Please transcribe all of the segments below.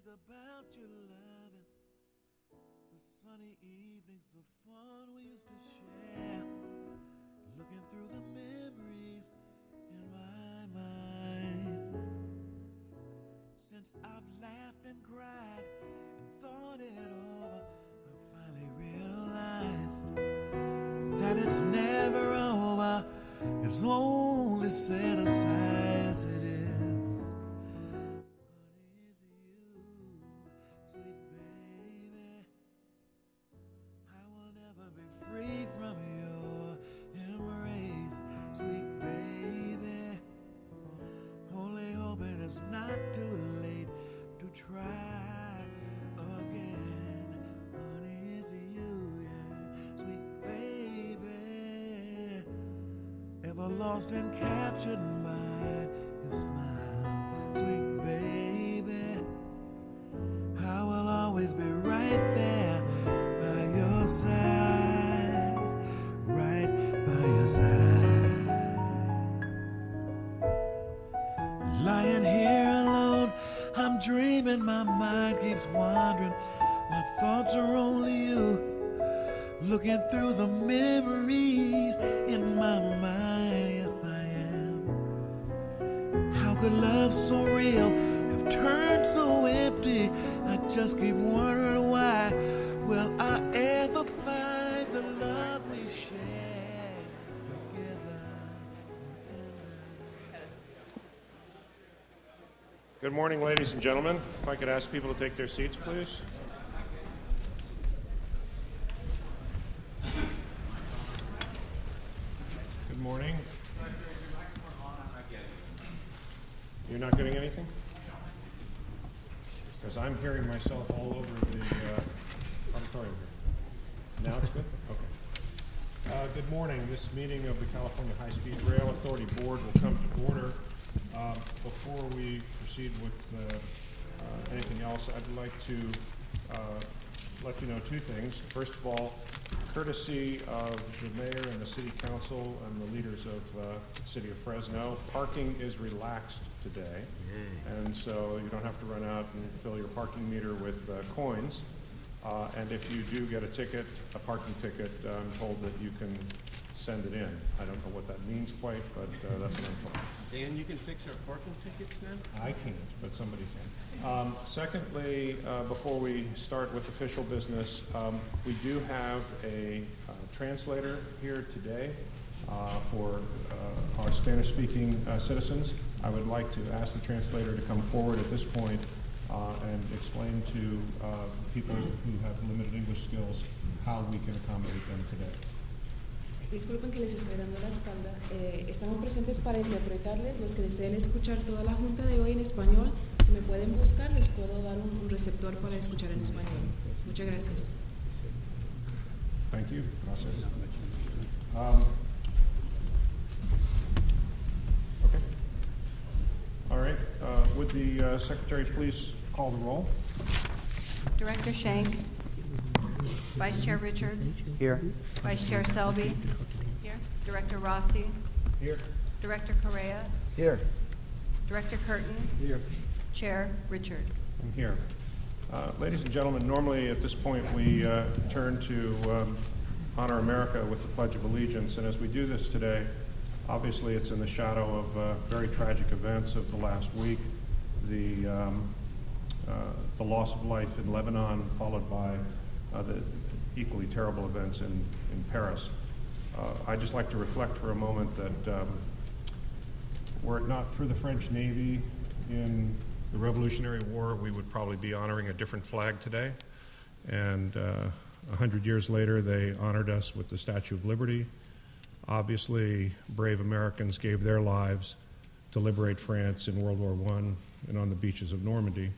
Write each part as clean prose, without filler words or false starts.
about your loving, the sunny evenings, the fun we used to share, looking through the memories in my mind. Since I've laughed and cried and thought it over, I've finally realized that it's never over. It's only set aside as it is. Not too late to try again. Honey, it's you, yeah, sweet baby. Ever lost and captured by your smile, sweet baby. I will always be right there by your side, right by your side. Lying here alone, I'm dreaming, my mind keeps wandering. My thoughts are only you, looking through the memories in my mind. Yes, I am. How could love so real have turned so empty? I just keep wondering why. Will I ever find the love we share together? Good morning, ladies and gentlemen. If I could ask people to take their seats, please. Good morning. You're not getting anything? Because I'm hearing myself all over the auditorium here. Now it's good? Okay. Good morning. This meeting of the California High-Speed Rail Authority Board will come to order. Before we proceed with anything else, I'd like to let you know two things. First of all, courtesy of the mayor and the city council and the leaders of the city of Fresno, parking is relaxed today. And so you don't have to run out and fill your parking meter with coins. And if you do get a parking ticket, I'm told that you can send it in. I don't know what that means quite, but that's what I'm told. Dan, you can fix our parking tickets now? I can't, but somebody can. Secondly, before we start with official business, we do have a translator here today for our Spanish-speaking citizens. I would like to ask the translator to come forward at this point and explain to people who have limited English skills how we can accommodate them today. Disculpen que les estoy dando la espalda. Estamos presentes para interpretarles. Los que deseen escuchar toda la junta de hoy en español, si me pueden buscar, les puedo dar un receptor para escuchar en español. Muchas gracias. Thank you. Gracias. Okay. All right. Would the secretary please call the roll? Director Schenk. Vice Chair Richards. Here. Vice Chair Selby. Here. Director Rossi. Here. Director Correa. Here. Director Curtin. Here. Chair Richard. I'm here. Ladies and gentlemen, normally at this point we turn to honor America with the Pledge of Allegiance, and as we do this today, obviously it's in the shadow of very tragic events of the last week, the loss of life in Lebanon, followed by the equally terrible events in Paris. I'd just like to reflect for a moment that were it not for the French Navy in the Revolutionary War, we would probably be honoring a different flag today. And 100 years later, they honored us with the Statue of Liberty. Obviously, brave Americans gave their lives to liberate France in World War I and on the beaches of Normandy.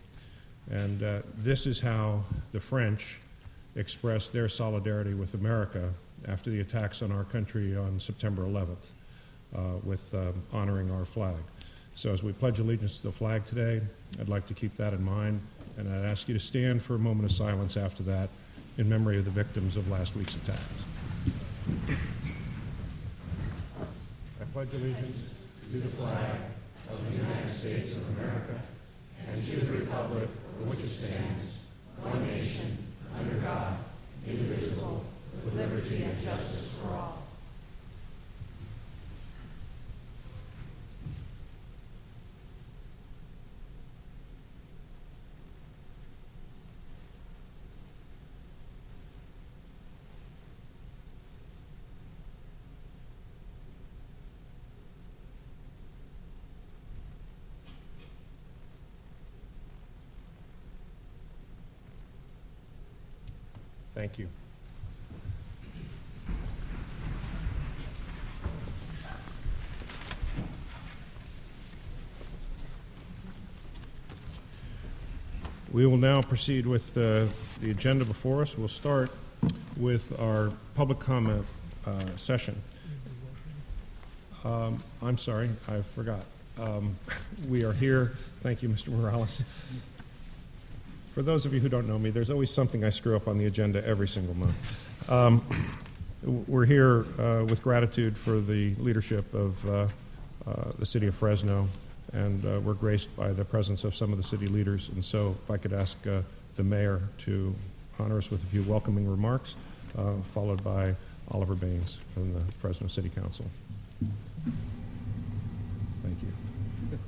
And this is how the French expressed their solidarity with America after the attacks on our country on September 11th with honoring our flag. So as we pledge allegiance to the flag today, I'd like to keep that in mind, and I'd ask you to stand for a moment of silence after that in memory of the victims of last week's attacks. I pledge allegiance to the flag of the United States of America and to the republic Thank you. We will now proceed with the agenda before us. We'll start with our public comment session. I'm sorry, I forgot. We are here. Thank you, Mr. Morales. For those of you who don't know me, there's always something I screw up on the agenda every single month. We're here with gratitude for the leadership of the city of Fresno, and we're graced by the presence of some of the city leaders. And so if I could ask the mayor to honor us with a few welcoming remarks, followed by Oliver Baines from the Fresno City Council. Thank you.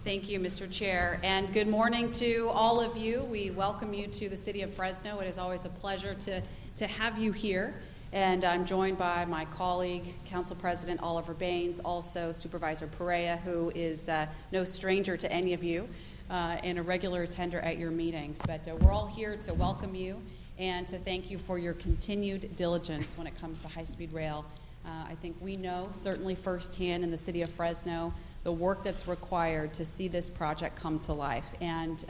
Thank you, Mr. Chair, and good morning to all of you. We welcome you to the city of Fresno. It is always a pleasure to have you here, and I'm joined by my colleague, Council President Oliver Baines, also Supervisor Perea, who is no stranger to any of you and a regular attender at your meetings. But we're all here to welcome you and to thank you for your continued diligence when it comes to high-speed rail. I think we know, certainly firsthand in the city of Fresno, the work that's required to see this project come to life. And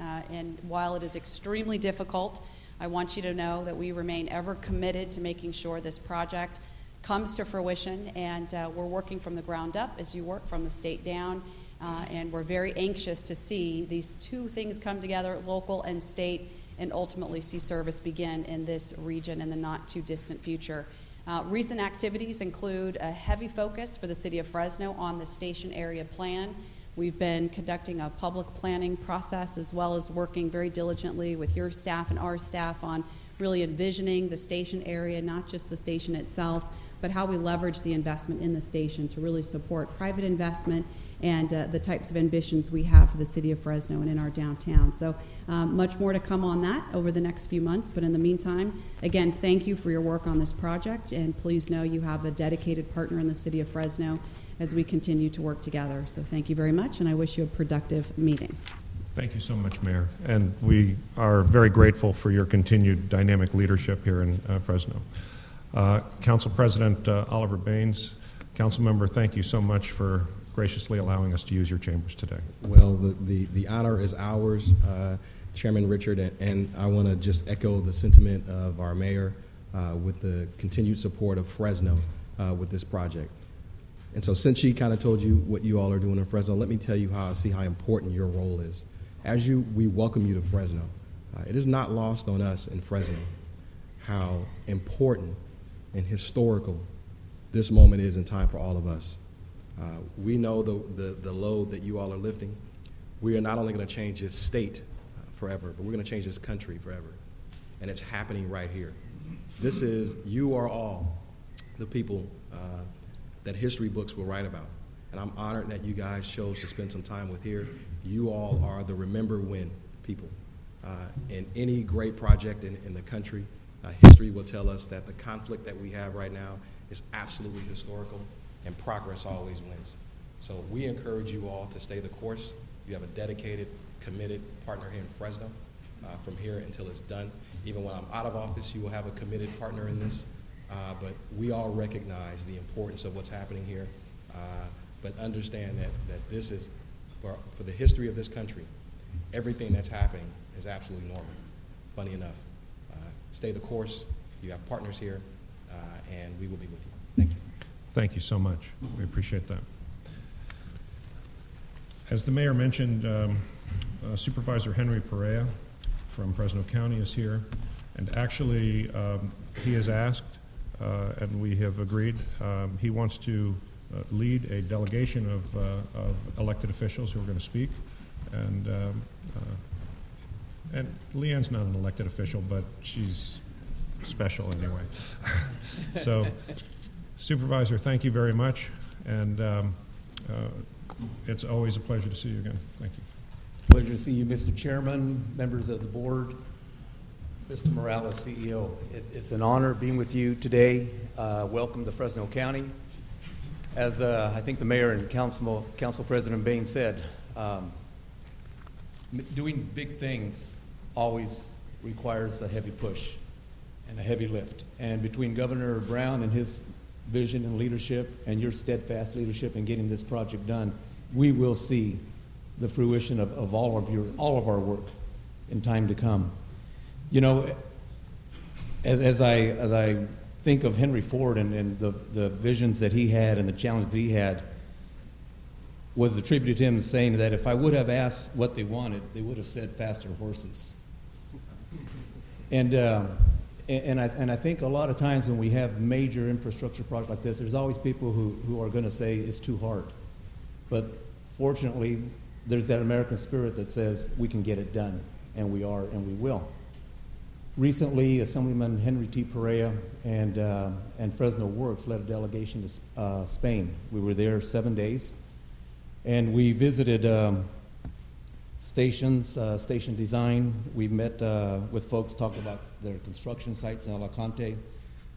while it is extremely difficult, I want you to know that we remain ever committed to making sure this project comes to fruition, and we're working from the ground up as you work from the state down, and we're very anxious to see these two things come together, local and state, and ultimately see service begin in this region in the not too distant future. Recent activities include a heavy focus for the city of Fresno on the station area plan. We've been conducting a public planning process as well as working very diligently with your staff and our staff on really envisioning the station area, not just the station itself, but how we leverage the investment in the station to really support private investment and the types of ambitions we have for the city of Fresno and in our downtown. So much more to come on that over the next few months, but in the meantime, again, thank you for your work on this project, and please know you have a dedicated partner in the city of Fresno as we continue to work together. So thank you very much, and I wish you a productive meeting. Thank you so much, Mayor. And we are very grateful for your continued dynamic leadership here in Fresno. Council President Oliver Baines, Council Member, thank you so much for graciously allowing us to use your chambers today. Well, the honor is ours, Chairman Richard, and I want to just echo the sentiment of our mayor with the continued support of Fresno with this project. And so since she kind of told you what you all are doing in Fresno, let me tell you how I see how important your role is. As we welcome you to Fresno, it is not lost on us in Fresno how important and historical this moment is in time for all of us. We know the load that you all are lifting. We are not only going to change this state forever, but we're going to change this country forever. And it's happening right here. You are all the people that history books will write about. And I'm honored that you guys chose to spend some time with here. You all are the remember when people. In any great project in the country, history will tell us that the conflict that we have right now is absolutely historical, and progress always wins. So we encourage you all to stay the course. You have a dedicated, committed partner here in Fresno from here until it's done. Even when I'm out of office, you will have a committed partner in this. But we all recognize the importance of what's happening here. But understand that this is, for the history of this country, everything that's happening is absolutely normal. Funny enough. Stay the course. You have partners here, and we will be with you. Thank you. Thank you so much. We appreciate that. As the mayor mentioned, Supervisor Henry Perea from Fresno County is here, and actually he has asked, and we have agreed, he wants to lead a delegation of elected officials who are going to speak, and And Leanne's not an elected official, but she's special anyway. So, Supervisor, thank you very much, and it's always a pleasure to see you again. Thank you. Pleasure to see you, Mr. Chairman, members of the board, Mr. Morales, CEO. It's an honor being with you today. Welcome to Fresno County. As I think the mayor and council president Bain said, doing big things always requires a heavy push and a heavy lift. And between Governor Brown and his vision and leadership and your steadfast leadership in getting this project done, we will see the fruition of all of our work in time to come. You know, as I think of Henry Ford and the visions that he had and the challenges that he had, was attributed to him saying that if I would have asked what they wanted, they would have said faster horses. And I think a lot of times when we have major infrastructure projects like this, there's always people who are going to say it's too hard. But fortunately, there's that American spirit that says we can get it done, and we are, and we will. Recently, Assemblyman Henry T. Perea and Fresno Works led a delegation to Spain. We were there 7 days, and we visited stations, station design. We met with folks, talked about their construction sites in Alicante.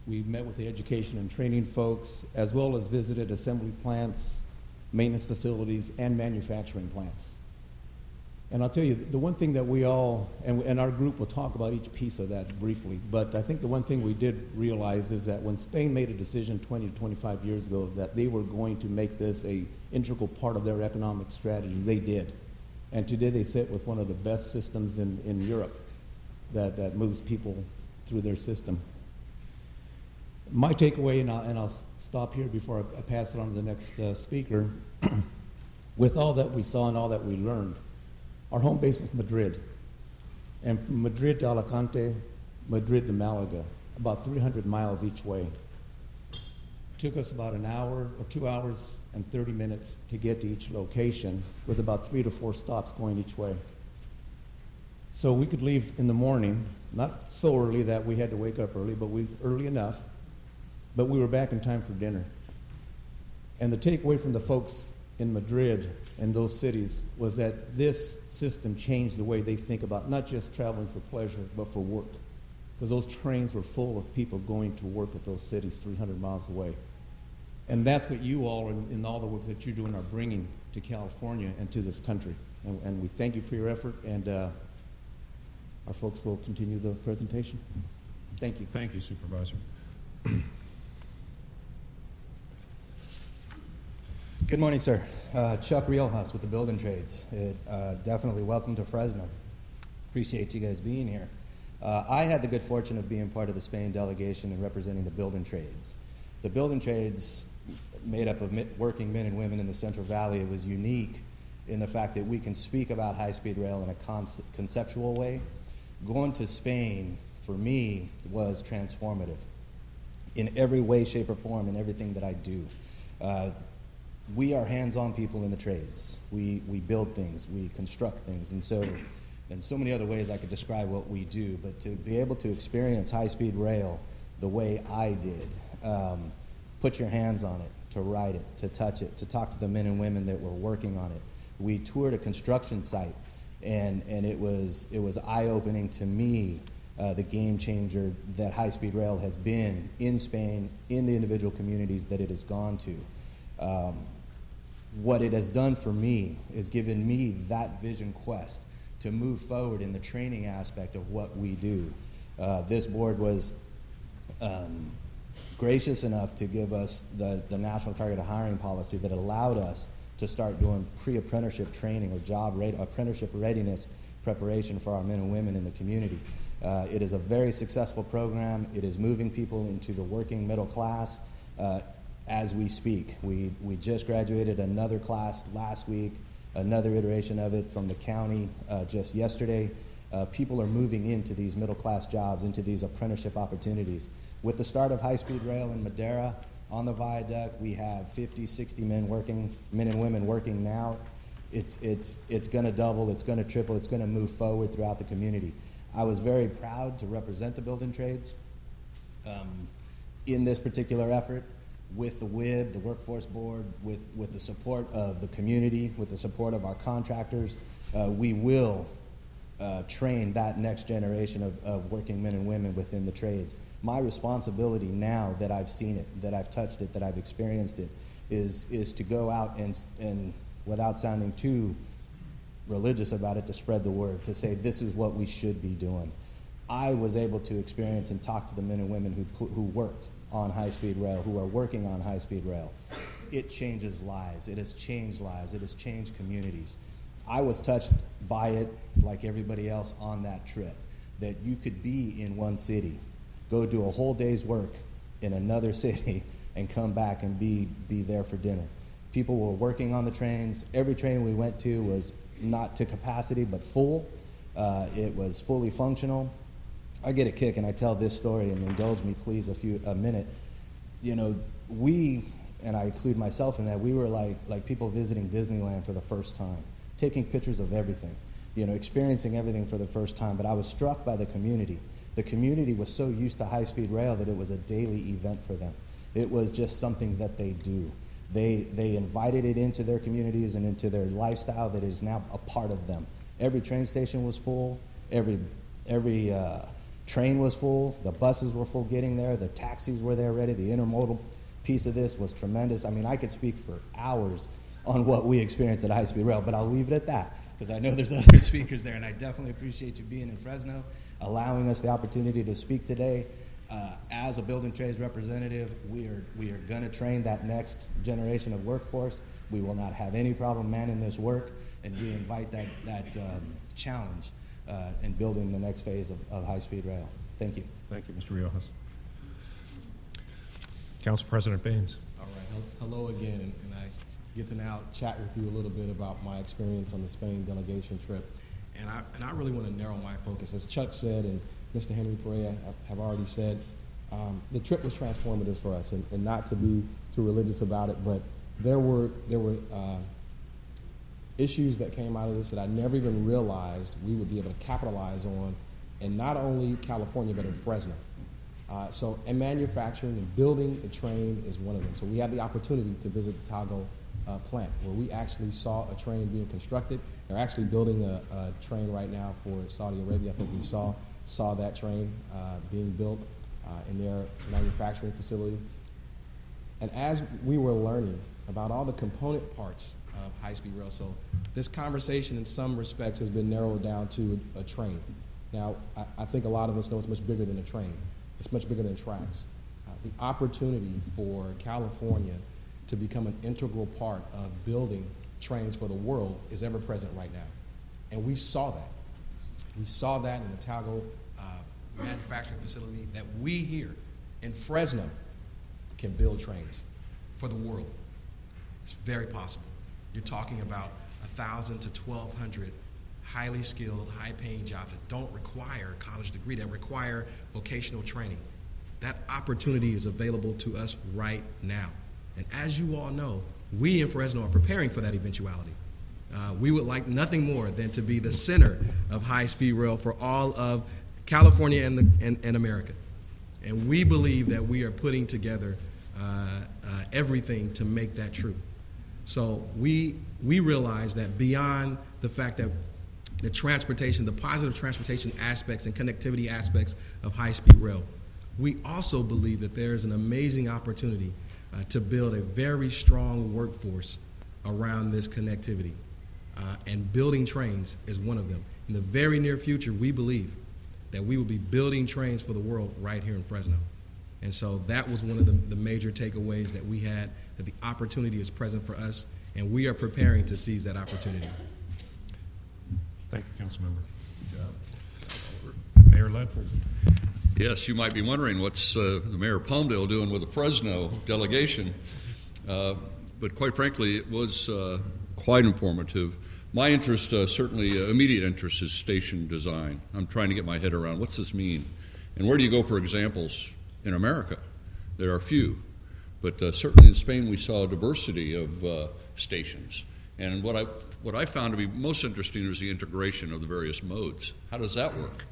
We met with the education and training folks, as well as visited assembly plants, maintenance facilities, and manufacturing plants. And I'll tell you, the one thing that we all, and our group will talk about each piece of that briefly, but I think the one thing we did realize is that when Spain made a decision 20 to 25 years ago that they were going to make this an integral part of their economic strategy, they did. And today they sit with one of the best systems in Europe that moves people through their system. My takeaway, and I'll stop here before I pass it on to the next speaker, with all that we saw and all that we learned, our home base was Madrid. And from Madrid to Alicante, Madrid to Malaga, about 300 miles each way. Took us about an hour or 2 hours and 30 minutes to get to each location, with about 3 to 4 stops going each way. So we could leave in the morning, not so early that we had to wake up early, but early enough, but we were back in time for dinner. And the takeaway from the folks in Madrid and those cities was that this system changed the way they think about not just traveling for pleasure, but for work. Because those trains were full of people going to work at those cities 300 miles away. And that's what you all, in all the work that you're doing, are bringing to California and to this country. And we thank you for your effort, and our folks will continue the presentation. Thank you. Thank you, Supervisor. Good morning, sir. Chuck Realhouse with the Building Trades. Definitely welcome to Fresno. Appreciate you guys being here. I had the good fortune of being part of the Spain delegation and representing the Building Trades. The Building Trades, made up of working men and women in the Central Valley, was unique in the fact that we can speak about high-speed rail in a conceptual way. Going to Spain, for me, was transformative in every way, shape, or form in everything that I do. We are hands-on people in the trades. We build things, we construct things, and so many other ways I could describe what we do, but to be able to experience high-speed rail the way I did, put your hands on it, to ride it, to touch it, to talk to the men and women that were working on it. We toured a construction site, and it was eye-opening to me, the game changer that high-speed rail has been in Spain, in the individual communities that it has gone to. What it has done for me is given me that vision quest to move forward in the training aspect of what we do. This board was gracious enough to give us the national targeted hiring policy that allowed us to start doing pre-apprenticeship training or apprenticeship readiness preparation for our men and women in the community. It is a very successful program. It is moving people into the working middle class as we speak. We just graduated another class last week, another iteration of it from the county just yesterday. People are moving into these middle class jobs, into these apprenticeship opportunities. With the start of high-speed rail in Madera, on the viaduct, we have 50, 60 men and women working now. It's going to double, it's going to triple, it's going to move forward throughout the community. I was very proud to represent the building trades in this particular effort with the WIB, the Workforce Board, with the support of the community, with the support of our contractors. We will train that next generation of working men and women within the trades. My responsibility now that I've seen it, that I've touched it, that I've experienced it, is to go out and without sounding too religious about it, to spread the word, to say this is what we should be doing. I was able to experience and talk to the men and women who worked on high-speed rail, who are working on high-speed rail. It changes lives. It has changed lives. It has changed communities. I was touched by it like everybody else on that trip, that you could be in one city, go do a whole day's work in another city, and come back and be there for dinner. People were working on the trains. Every train we went to was not to capacity, but full. It was fully functional. I get a kick, and I tell this story, and indulge me, please, a minute. You know, we, and I include myself in that, we were like people visiting Disneyland for the first time, taking pictures of everything, you know, experiencing everything for the first time. But I was struck by the community. The community was so used to high-speed rail that it was a daily event for them. It was just something that they do. They invited it into their communities and into their lifestyle that is now a part of them. Every train station was full. Every train was full. The buses were full getting there. The taxis were there ready. The intermodal piece of this was tremendous. I mean, I could speak for hours on what we experienced at high-speed rail, but I'll leave it at that because I know there's other speakers there, and I definitely appreciate you being in Fresno, allowing us the opportunity to speak today. As a building trades representative, we are going to train that next generation of workforce. We will not have any problem manning this work, and we invite that challenge in building the next phase of high-speed rail. Thank you. Thank you, Mr. Riojas. Council President Baines. All right. Hello again, and I get to now chat with you a little bit about my experience on the Spain delegation trip. And I really want to narrow my focus. As Chuck said, and Mr. Henry Perea have already said, the trip was transformative for us, and not to be too religious about it, but there were issues that came out of this that I never even realized we would be able to capitalize on in not only California, but in Fresno. So in manufacturing and building a train is one of them. So we had the opportunity to visit the Tago plant, where we actually saw a train being constructed. They're actually building a train right now for Saudi Arabia. I think we saw that train being built in their manufacturing facility. And as we were learning about all the component parts of high-speed rail, so this conversation in some respects has been narrowed down to a train. Now, I think a lot of us know it's much bigger than a train. It's much bigger than tracks. The opportunity for California to become an integral part of building trains for the world is ever present right now. And we saw that. We saw that in the Tago manufacturing facility, that we here in Fresno can build trains for the world. It's very possible. You're talking about 1,000 to 1,200 highly skilled, high-paying jobs that don't require a college degree, that require vocational training. That opportunity is available to us right now. And as you all know, we in Fresno are preparing for that eventuality. We would like nothing more than to be the center of high-speed rail for all of California and America. And we believe that we are putting together everything to make that true. So we realize that beyond the fact that the transportation, the positive transportation aspects and connectivity aspects of high-speed rail, we also believe that there's an amazing opportunity to build a very strong workforce around this connectivity. And building trains is one of them. In the very near future, we believe that we will be building trains for the world right here in Fresno. And so that was one of the major takeaways that we had, that the opportunity is present for us, and we are preparing to seize that opportunity. Thank you, Councilmember. Mayor Ledford. Yes, you might be wondering what's the Mayor of Palmdale doing with the Fresno delegation, but quite frankly, it was quite informative. My interest, certainly immediate interest, is station design. I'm trying to get my head around what's this mean, and where do you go for examples in America? There are few, but certainly in Spain we saw a diversity of stations, And what I found to be most interesting is the integration of the various modes. How does that work?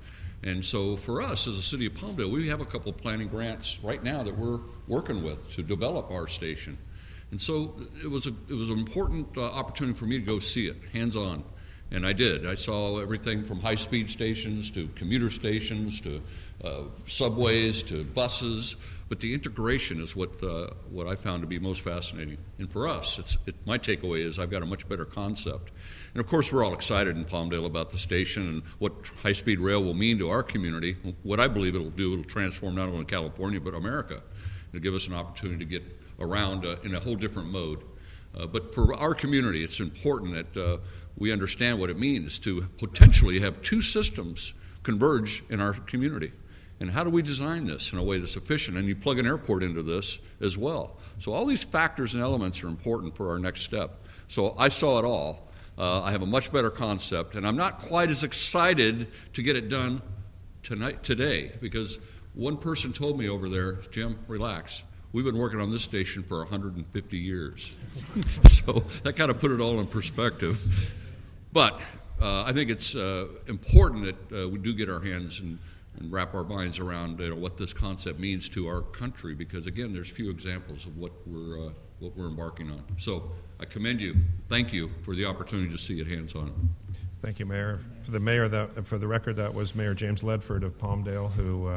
And so for us as a city of Palmdale, we have a couple of planning grants right now that we're working with to develop our station. And so it was an important opportunity for me to go see it, hands-on. And I did. I saw everything from high-speed stations to commuter stations to subways to buses. But the integration is what I found to be most fascinating. And for us, my takeaway is I've got a much better concept. And of course, we're all excited in Palmdale about the station and what high-speed rail will mean to our community. What I believe it'll do, it'll transform not only California but America. It'll give us an opportunity to get around in a whole different mode. But for our community, it's important that we understand what it means to potentially have two systems converge in our community. And how do we design this in a way that's efficient? And you plug an airport into this as well. So all these factors and elements are important for our next step. So I saw it all. I have a much better concept, and I'm not quite as excited to get it done today, because one person told me over there, Jim, relax. We've been working on this station for 150 years. So that kind of put it all in perspective. But I think it's important that we do get our hands and wrap our minds around what this concept means to our country, because again, there's few examples of what we're embarking on. So I commend you. Thank you for the opportunity to see it hands-on. Thank you, Mayor. For the record, that was Mayor James Ledford of Palmdale, who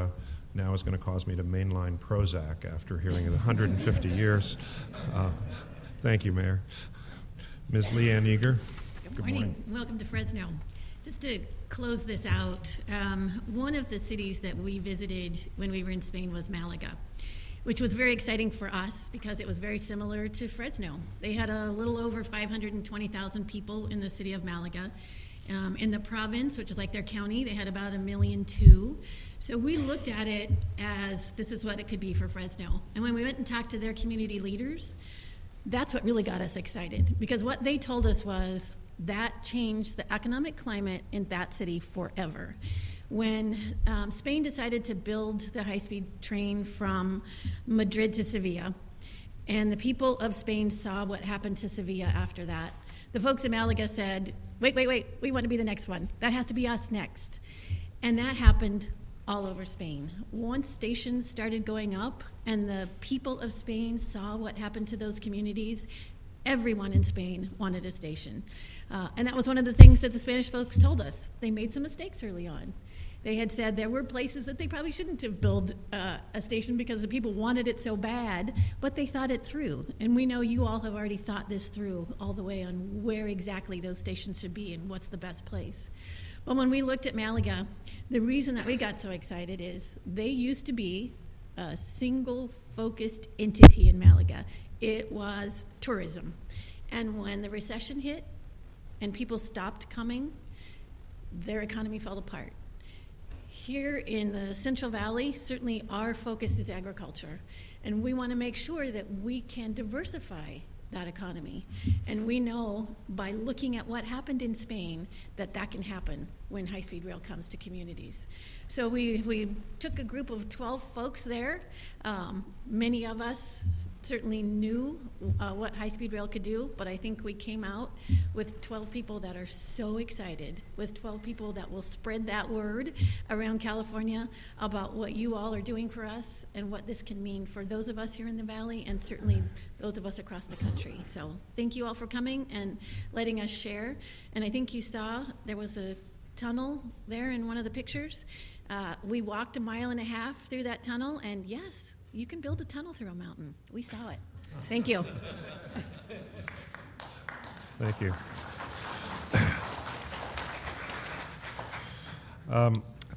now is going to cause me to mainline Prozac after hearing it 150 years. Thank you, Mayor. Ms. Leanne Eager. Good morning. Welcome to Fresno. Just to close this out, one of the cities that we visited when we were in Spain was Malaga, which was very exciting for us because it was very similar to Fresno. They had a little over 520,000 people in the city of Malaga. In the province, which is like their county, they had about 1.2 million. So we looked at it as this is what it could be for Fresno. And when we went and talked to their community leaders, that's what really got us excited, because what they told us was that changed the economic climate in that city forever. When Spain decided to build the high-speed train from Madrid to Sevilla, and the people of Spain saw what happened to Sevilla after that, the folks in Malaga said, wait, we want to be the next one. That has to be us next. And that happened all over Spain. Once stations started going up and the people of Spain saw what happened to those communities, everyone in Spain wanted a station. And that was one of the things that the Spanish folks told us. They made some mistakes early on. They had said there were places that they probably shouldn't have built a station because the people wanted it so bad, but they thought it through. And we know you all have already thought this through all the way on where exactly those stations should be and what's the best place. But when we looked at Malaga, the reason that we got so excited is they used to be a single focused entity in Malaga. It was tourism. And when the recession hit and people stopped coming, their economy fell apart. Here in the Central Valley, certainly our focus is agriculture, and we want to make sure that we can diversify that economy. And we know by looking at what happened in Spain that that can happen when high-speed rail comes to communities. So we took a group of 12 folks there. Many of us certainly knew what high-speed rail could do, but I think we came out with 12 people that are so excited, with 12 people that will spread that word around California about what you all are doing for us and what this can mean for those of us here in the Valley and certainly those of us across the country. So thank you all for coming and letting us share. And I think you saw there was a tunnel there in one of the pictures. We walked 1.5 miles through that tunnel, and yes, you can build a tunnel through a mountain. We saw it. Thank you. Thank you.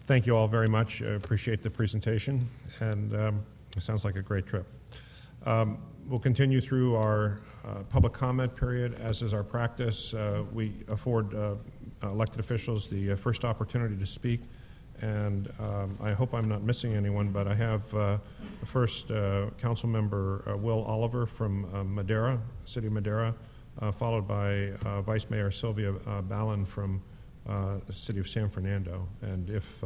Thank you all very much. I appreciate the presentation, and it sounds like a great trip. We'll continue through our public comment period. As is our practice, we afford elected officials the first opportunity to speak. And I hope I'm not missing anyone, but I have first Council Member Will Oliver from Madera, City of Madera, followed by Vice Mayor Sylvia Ballin from the City of San Fernando, and if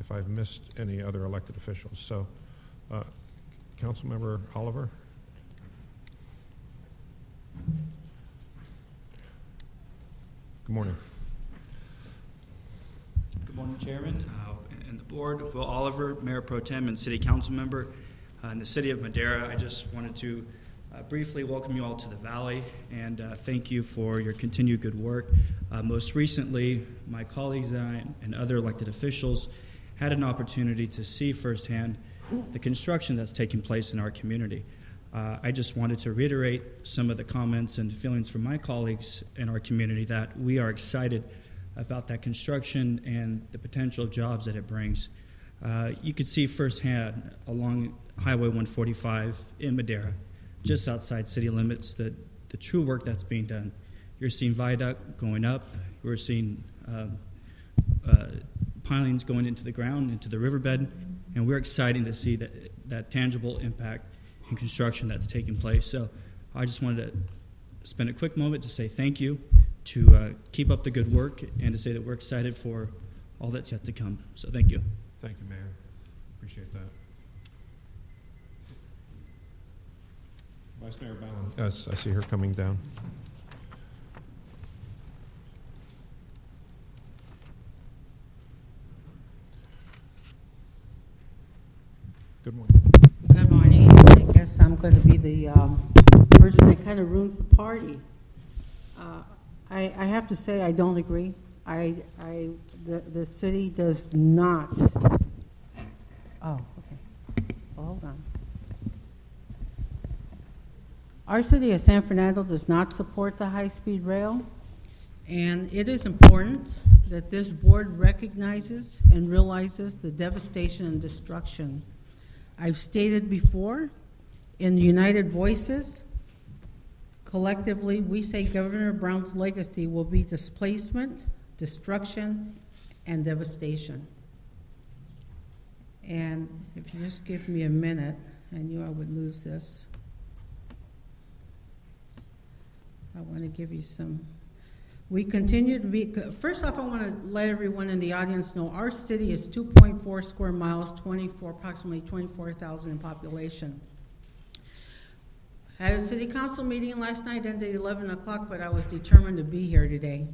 I've missed any other elected officials. So, Council Member Oliver. Good morning. Good morning, Chairman and the board. Will Oliver, Mayor Pro Tem and City Council Member in the City of Madera. I just wanted to briefly welcome you all to the Valley and thank you for your continued good work. Most recently, my colleagues and I and other elected officials had an opportunity to see firsthand the construction that's taking place in our community. I just wanted to reiterate some of the comments and feelings from my colleagues in our community that we are excited about that construction and the potential of jobs that it brings. You could see firsthand along Highway 145 in Madera, just outside city limits, the true work that's being done. You're seeing viaduct going up. We're seeing pilings going into the ground, into the riverbed, and we're excited to see that tangible impact and construction that's taking place. So I just wanted to spend a quick moment to say thank you, to keep up the good work, and to say that we're excited for all that's yet to come. So thank you. Thank you, Mayor. Appreciate that. Vice Mayor Ballin. Yes, I see her coming down. Good morning. Good morning. I guess I'm going to be the person that kind of ruins the party. I have to say I don't agree. The city does not. Oh, okay. Hold on. Our city of San Fernando does not support the high-speed rail, and it is important that this board recognizes and realizes the devastation and destruction. I've stated before, in United Voices, collectively, we say Governor Brown's legacy will be displacement, destruction, and devastation. And if you just give me a minute, I knew I would lose this. I want to give you some. We continue to be, first off, I want to let everyone in the audience know our city is 2.4 square miles, approximately 24,000 in population. Had a city council meeting last night, ended at 11 o'clock, but I was determined to be here today.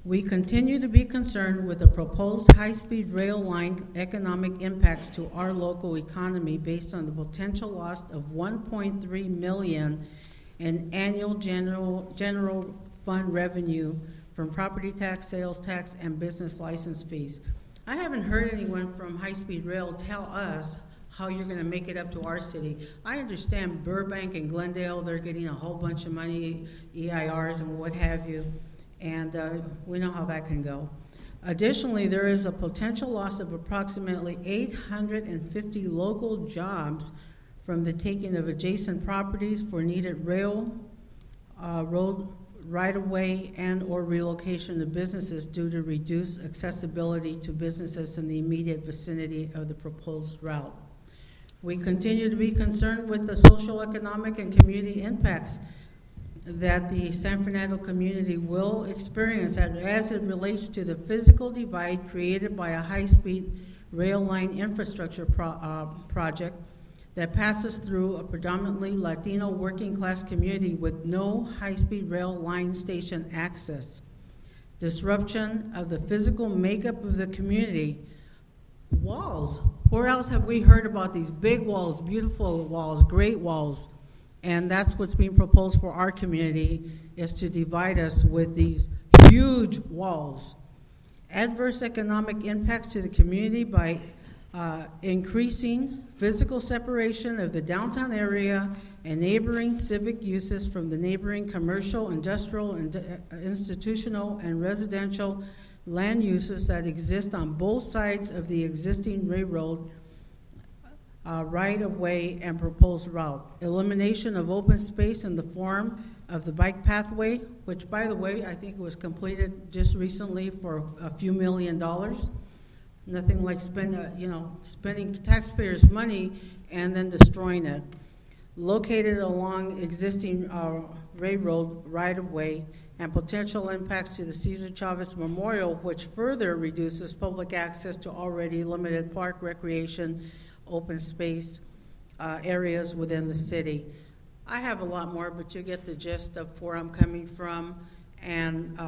We continue to be concerned with the proposed high-speed rail line economic impacts to our local economy based on the potential loss of $1.3 million in annual general fund revenue from property tax, sales tax, and business license fees. I haven't heard anyone from High Speed Rail tell us how you're going to make it up to our city. I understand Burbank and Glendale, they're getting a whole bunch of money, EIRs and what have you, and we know how that can go. Additionally, there is a potential loss of approximately 850 local jobs from the taking of adjacent properties for needed rail, road right-of-way and or relocation of businesses due to reduced accessibility to businesses in the immediate vicinity of the proposed route. We continue to be concerned with the social, economic, and community impacts that the San Fernando community will experience as it relates to the physical divide created by a high-speed rail line infrastructure project that passes through a predominantly Latino working-class community with no high-speed rail line station access. Disruption of the physical makeup of the community. Walls. Where else have we heard about these big walls, beautiful walls, great walls? And that's what's being proposed for our community, is to divide us with these huge walls. Adverse economic impacts to the community by increasing physical separation of the downtown area and neighboring civic uses from the neighboring commercial, industrial, institutional, and residential land uses that exist on both sides of the existing railroad right-of-way and proposed route. Elimination of open space in the form of the bike pathway, which, by the way, I think it was completed just recently for a few $1 million. Nothing like spending taxpayers' money and then destroying it. Located along existing railroad right-of-way and potential impacts to the Cesar Chavez Memorial, which further reduces public access to already limited park, recreation, open space areas within the city. I have a lot more, but you get the gist of where I'm coming from. and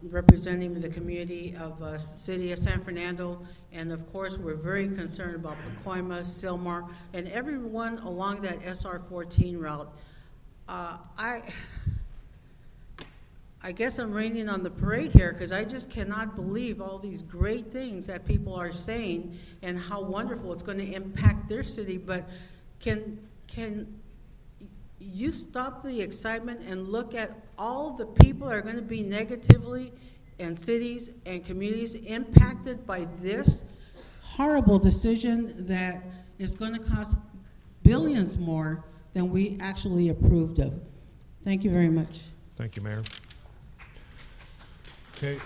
representing the community of City of San Fernando. And of course, we're very concerned about Pacoima, Sylmar, and everyone along that SR 14 route. I guess I'm raining on the parade here because I just cannot believe all these great things that people are saying and how wonderful it's going to impact their city. But can you stop the excitement and look at all the people that are going to be negatively and cities and communities impacted by this horrible decision that is going to cost billions more than we actually approved of? Thank you very much. Thank you, Mayor. Okay.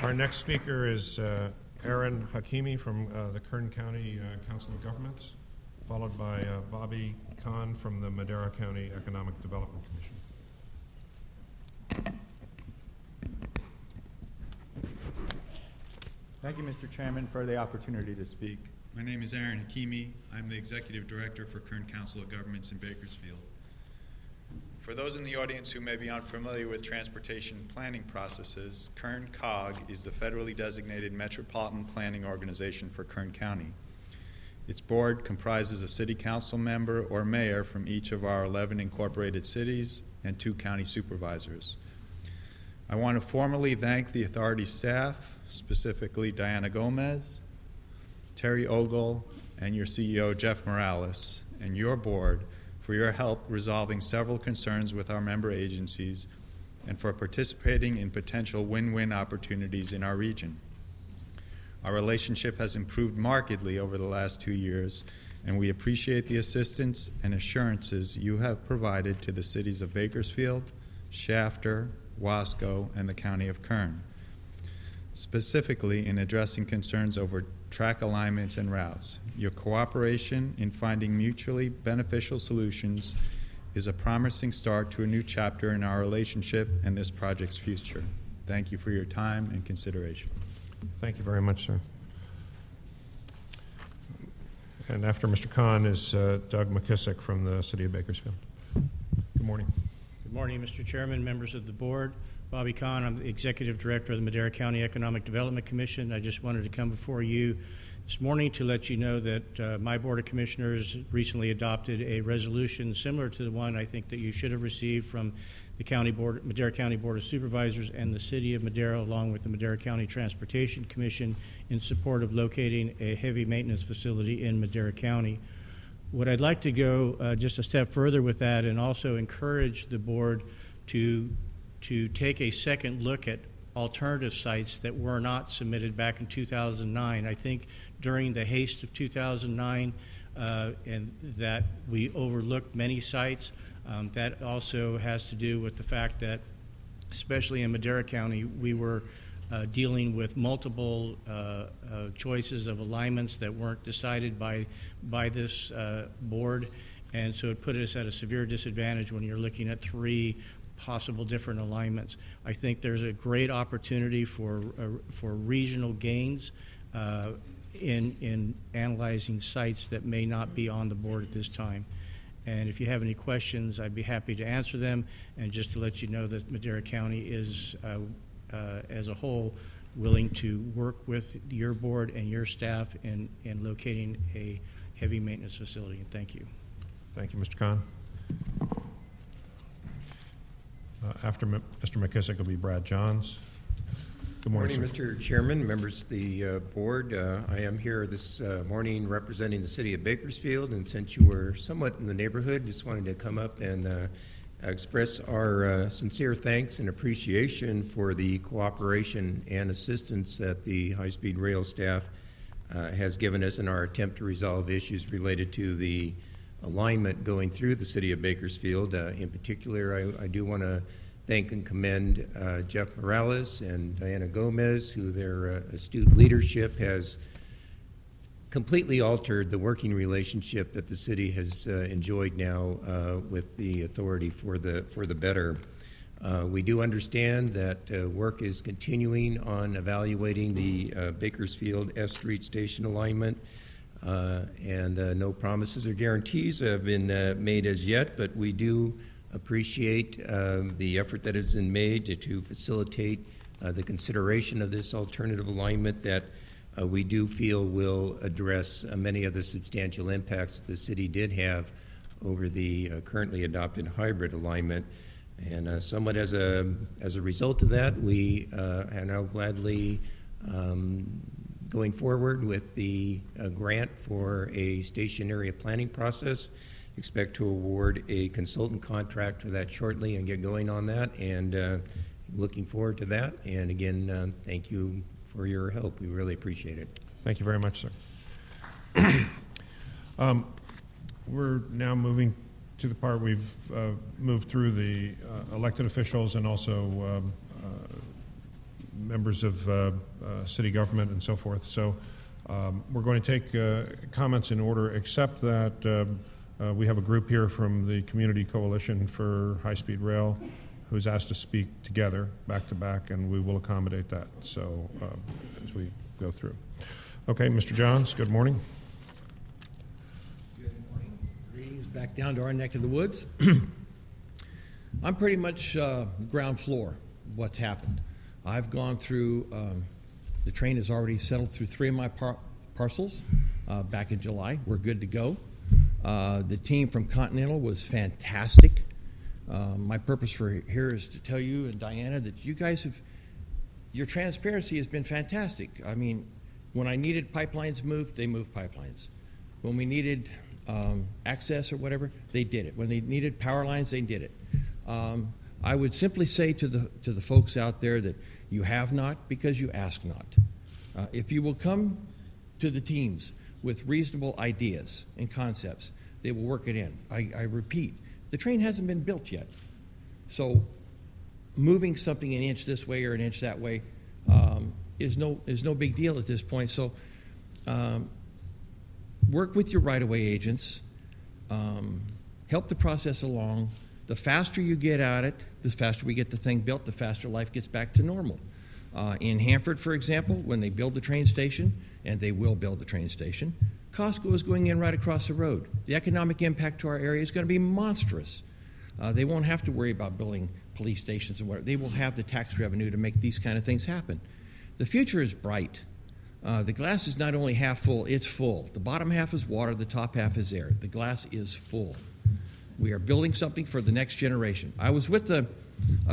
Our next speaker is Aaron Hakimi from the Kern County Council of Governments, followed by Bobby Kahn from the Madera County Economic Development Commission. Thank you, Mr. Chairman, for the opportunity to speak. My name is Aaron Hakimi. I'm the Executive Director for Kern Council of Governments in Bakersfield. For those in the audience who may be unfamiliar with transportation planning processes, Kern COG is the federally designated metropolitan planning organization for Kern County. Its board comprises a city council member or mayor from each of our 11 incorporated cities and 2 county supervisors. I want to formally thank the authority staff, specifically Diana Gomez, Terry Ogle, and your CEO, Jeff Morales, and your board for your help resolving several concerns with our member agencies and for participating in potential win-win opportunities in our region. Our relationship has improved markedly over the last 2 years, and we appreciate the assistance and assurances you have provided to the cities of Bakersfield, Shafter, Wasco, and the County of Kern, specifically in addressing concerns over track alignments and routes. Your cooperation in finding mutually beneficial solutions is a promising start to a new chapter in our relationship and this project's future. Thank you for your time and consideration. Thank you very much, sir. And after Mr. Kahn is Doug McKissick from the City of Bakersfield. Good morning. Good morning, Mr. Chairman, members of the board. Bobby Kahn, I'm the Executive Director of the Madera County Economic Development Commission. I just wanted to come before you this morning to let you know that my Board of Commissioners recently adopted a resolution similar to the one I think that you should have received from the Madera County Board of Supervisors and the City of Madera, along with the Madera County Transportation Commission, in support of locating a heavy maintenance facility in Madera County. What I'd like to go just a step further with that and also encourage the board to take a second look at alternative sites that were not submitted back in 2009. I think during the haste of 2009 and that we overlooked many sites. That also has to do with the fact that, especially in Madera County, we were dealing with multiple choices of alignments that weren't decided by this board, and so it put us at a severe disadvantage when you're looking at 3 possible different alignments. I think there's a great opportunity for regional gains in analyzing sites that may not be on the board at this time. And if you have any questions, I'd be happy to answer them. And just to let you know that Madera County is, as a whole, willing to work with your board and your staff in locating a heavy maintenance facility. And thank you. Thank you, Mr. Kahn. After Mr. McKissick will be Brad Johns. Good morning, Mr. Chairman, members of the board. I am here this morning representing the City of Bakersfield, and since you were somewhat in the neighborhood, just wanted to come up and express our sincere thanks and appreciation for the cooperation and assistance that the high-speed rail staff has given us in our attempt to resolve issues related to the alignment going through the City of Bakersfield. In particular, I do want to thank and commend Jeff Morales and Diana Gomez, who their astute leadership has completely altered the working relationship that the city has enjoyed now with the authority for the better. We do understand that work is continuing on evaluating the Bakersfield F Street station alignment. And no promises or guarantees have been made as yet, but we do appreciate the effort that has been made to facilitate the consideration of this alternative alignment that we do feel will address many of the substantial impacts that the city did have over the currently adopted hybrid alignment. And somewhat as a result of that, we are now gladly going forward with the grant for a station area planning process. Expect to award a consultant contract for that shortly and get going on that, and looking forward to that. And again, thank you for your help. We really appreciate it. Thank you very much, sir. We're now moving to the part we've moved through the elected officials and also members of city government and so forth. So we're going to take comments in order, except that we have a group here from the Community Coalition for High-Speed Rail who's asked to speak together, back to back, and we will accommodate that. So as we go through. Okay, Mr. Johns, good morning. Good morning. Greetings back down to our neck of the woods. I'm pretty much ground floor what's happened. I've gone through, the train has already settled through 3 of my parcels back in July. We're good to go. The team from Continental was fantastic. My purpose for here is to tell you and Diana that you guys have, your transparency has been fantastic. I mean, when I needed pipelines moved, they moved pipelines. When we needed access or whatever, they did it. When they needed power lines, they did it. I would simply say to the folks out there that you have not because you ask not. If you will come to the teams with reasonable ideas and concepts, they will work it in. I repeat, the train hasn't been built yet. So moving something an inch this way or an inch that way is no big deal at this point. So work with your right-of-way agents. Help the process along. The faster you get at it, the faster we get the thing built, the faster life gets back to normal. In Hanford, for example, when they build the train station, and they will build the train station, Costco is going in right across the road. The economic impact to our area is going to be monstrous. They won't have to worry about building police stations and whatever. They will have the tax revenue to make these kind of things happen. The future is bright. The glass is not only half full, it's full. The bottom half is water, the top half is air. The glass is full. We are building something for the next generation. I was with a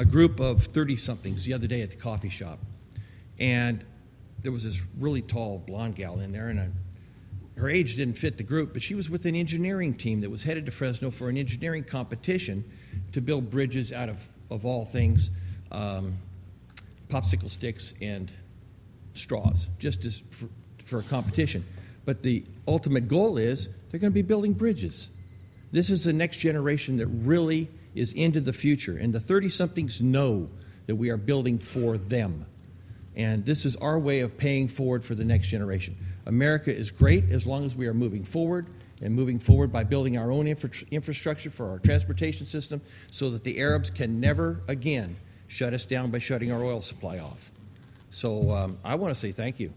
group of 30-somethings the other day at the coffee shop, and there was this really tall blonde gal in there, and her age didn't fit the group, but she was with an engineering team that was headed to Fresno for an engineering competition to build bridges out of all things, popsicle sticks and straws, just as for a competition. But the ultimate goal is they're going to be building bridges. This is the next generation that really is into the future, and the 30-somethings know that we are building for them. And this is our way of paying forward for the next generation. America is great as long as we are moving forward, and moving forward by building our own infrastructure for our transportation system so that the Arabs can never again shut us down by shutting our oil supply off. So I want to say thank you.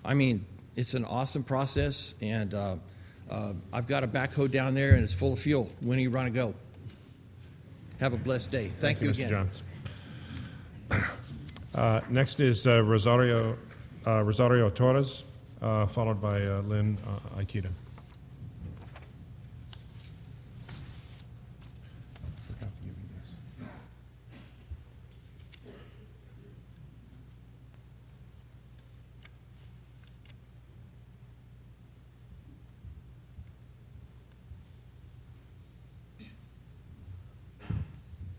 I mean, it's an awesome process, and I've got a backhoe down there, and it's full of fuel. When do you want to go? Have a blessed day. Thank you again. Mr. Johns. Next is Rosario Torres, followed by Lynn Aikida.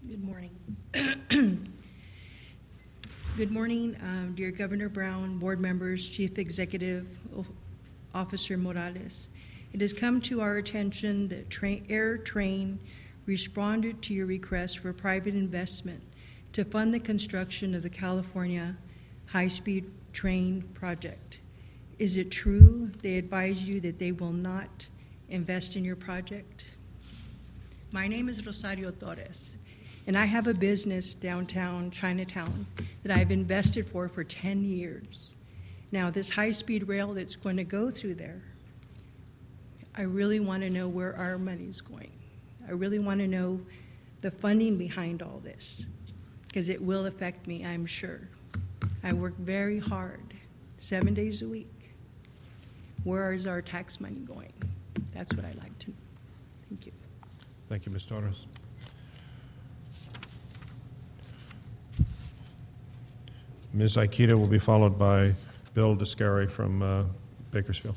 Good morning. Good morning, dear Governor Brown, board members, Chief Executive Officer Morales. It has come to our attention that Air Train responded to your request for private investment to fund the construction of the California high-speed train project. Is it true they advise you that they will not invest in your project? My name is Rosario Torres, and I have a business downtown Chinatown that I've invested for 10 years. Now, this high-speed rail that's going to go through there, I really want to know where our money's going. I really want to know the funding behind all this, because it will affect me, I'm sure. I work very hard, 7 days a week. Where is our tax money going? That's what I'd like to know. Thank you. Thank you, Ms. Torres. Ms. Aikita will be followed by Bill Descari from Bakersfield.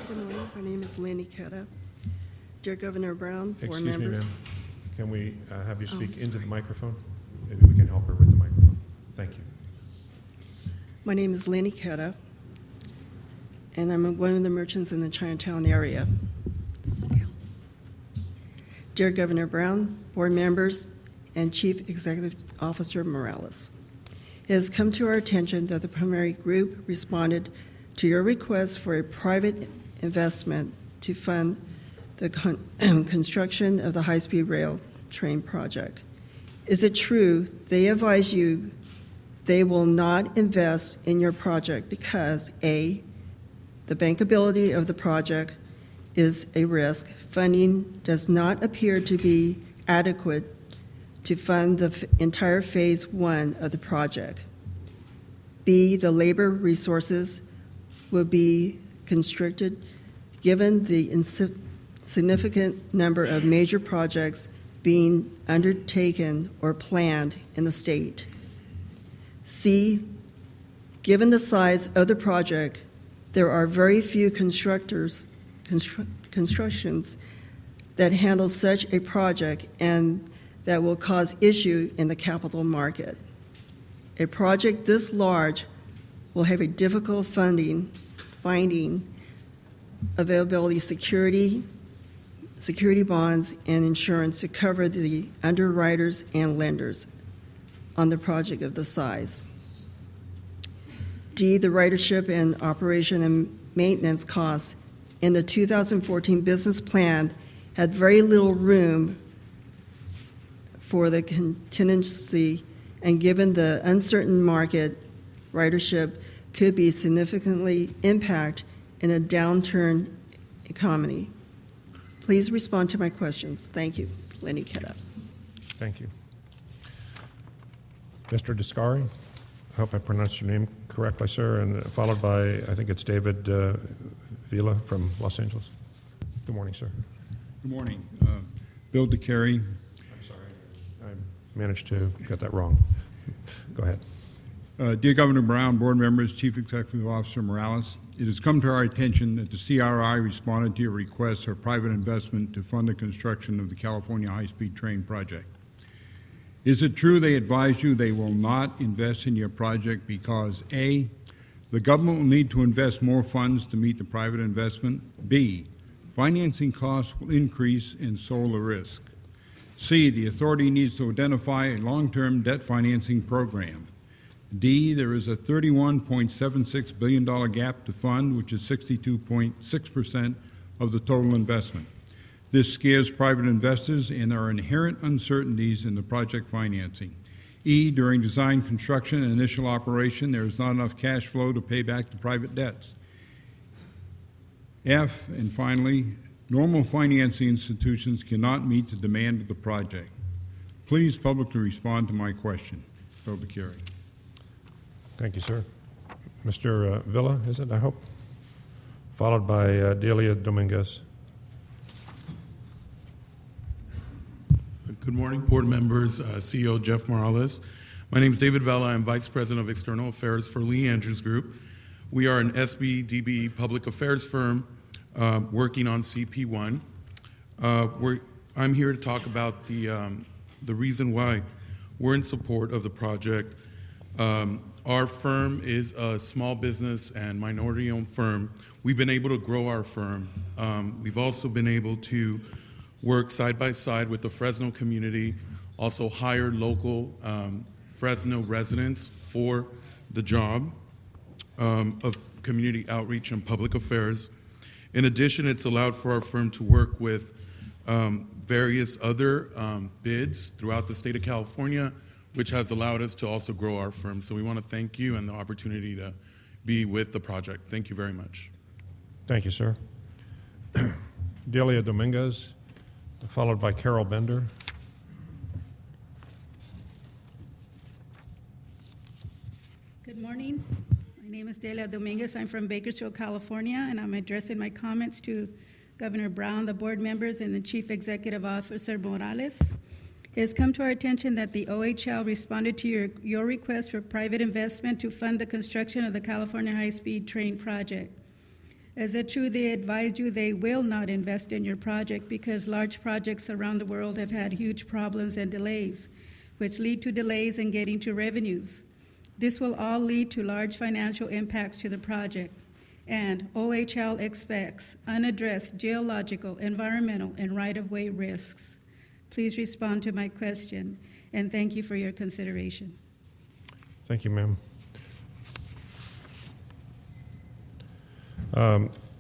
Good morning. My name is Lenny Ketta. Dear Governor Brown, board Excuse me, members. ma'am. Can we have you speak into the microphone? Maybe we can help her with the microphone. Thank you. My name is Lenny Ketta, and I'm one of the merchants in the Chinatown area. Dear Governor Brown, board members, and Chief Executive Officer Morales, it has come to our attention that the primary group responded to your request for a private investment to fund the construction of the high-speed rail train project. Is it true they advise you they will not invest in your project because A, the bankability of the project is a risk, funding does not appear to be adequate to fund the entire phase 1 of the project. B, the labor resources will be constricted given the significant number of major projects being undertaken or planned in the state. C, given the size of the project, there are very few constructions that handle such a project and that will cause issue in the capital market. A project this large will have a difficult finding availability security bonds, and insurance to cover the underwriters and lenders on the project of this size. D, the ridership and operation and maintenance costs in the 2014 business plan had very little room for the contingency, and given the uncertain market, ridership could be significantly impacted in a downturn economy. Please respond to my questions. Thank you. Lenny Ketta. Thank you. Mr. Descari, I hope I pronounced your name correctly, sir, and followed by, I think it's David Vila from Los Angeles. Good morning, sir. Good morning. Bill DeCary. I'm sorry, I managed to get that wrong. Go ahead. Dear Governor Brown, board members, Chief Executive Officer Morales, it has come to our attention that the CRI responded to your request for private investment to fund the construction of the California high-speed train project. Is it true they advised you they will not invest in your project because A, the government will need to invest more funds to meet the private investment, B, financing costs will increase and so will the risk, C, the authority needs to identify a long-term debt financing program, D, there is a $31.76 billion gap to fund, which is 62.6% of the total investment. This scares private investors, and there are inherent uncertainties in the project financing. E, during design, construction, and initial operation, there is not enough cash flow to pay back the private debts. F, and finally, normal financing institutions cannot meet the demand of the project. Please publicly respond to my question. Bill DeCary. Thank you, sir. Mr. Villa, is it, I hope? Followed by Delia Dominguez. Good morning, board members, CEO Jeff Morales. My name is David Vela. I'm Vice President of External Affairs for Lee Andrews Group. We are an SBDB public affairs firm working on CP1. I'm here to talk about the reason why we're in support of the project. Our firm is a small business and minority-owned firm. We've been able to grow our firm. We've also been able to work side by side with the Fresno community, also hire local Fresno residents for the job of community outreach and public affairs. In addition, it's allowed for our firm to work with various other bids throughout the state of California, which has allowed us to also grow our firm. So we want to thank you and the opportunity to be with the project. Thank you very much. Thank you, sir. Delia Dominguez, followed by Carol Bender. Good morning. My name is Delia Dominguez. I'm from Bakersfield, California, and I'm addressing my comments to Governor Brown, the board members, and the Chief Executive Officer Morales. It has come to our attention that the OHL responded to your request for private investment to fund the construction of the California high-speed train project. Is it true they advised you they will not invest in your project because large projects around the world have had huge problems and delays, which lead to delays in getting to revenues? This will all lead to large financial impacts to the project, and OHL expects unaddressed geological, environmental, and right-of-way risks. Please respond to my question, and thank you for your consideration. Thank you, ma'am.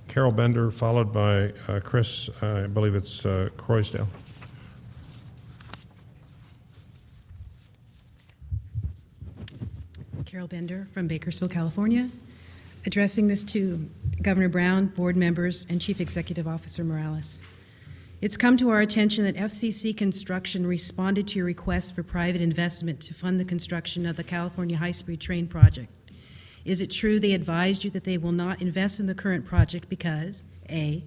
Carol Bender, followed by Chris, I believe it's Croysdale. Carol Bender from Bakersfield, California, addressing this to Governor Brown, board members, and Chief Executive Officer Morales. It's come to our attention that FCC Construction responded to your request for private investment to fund the construction of the California high-speed train project. Is it true they advised you that they will not invest in the current project because, A,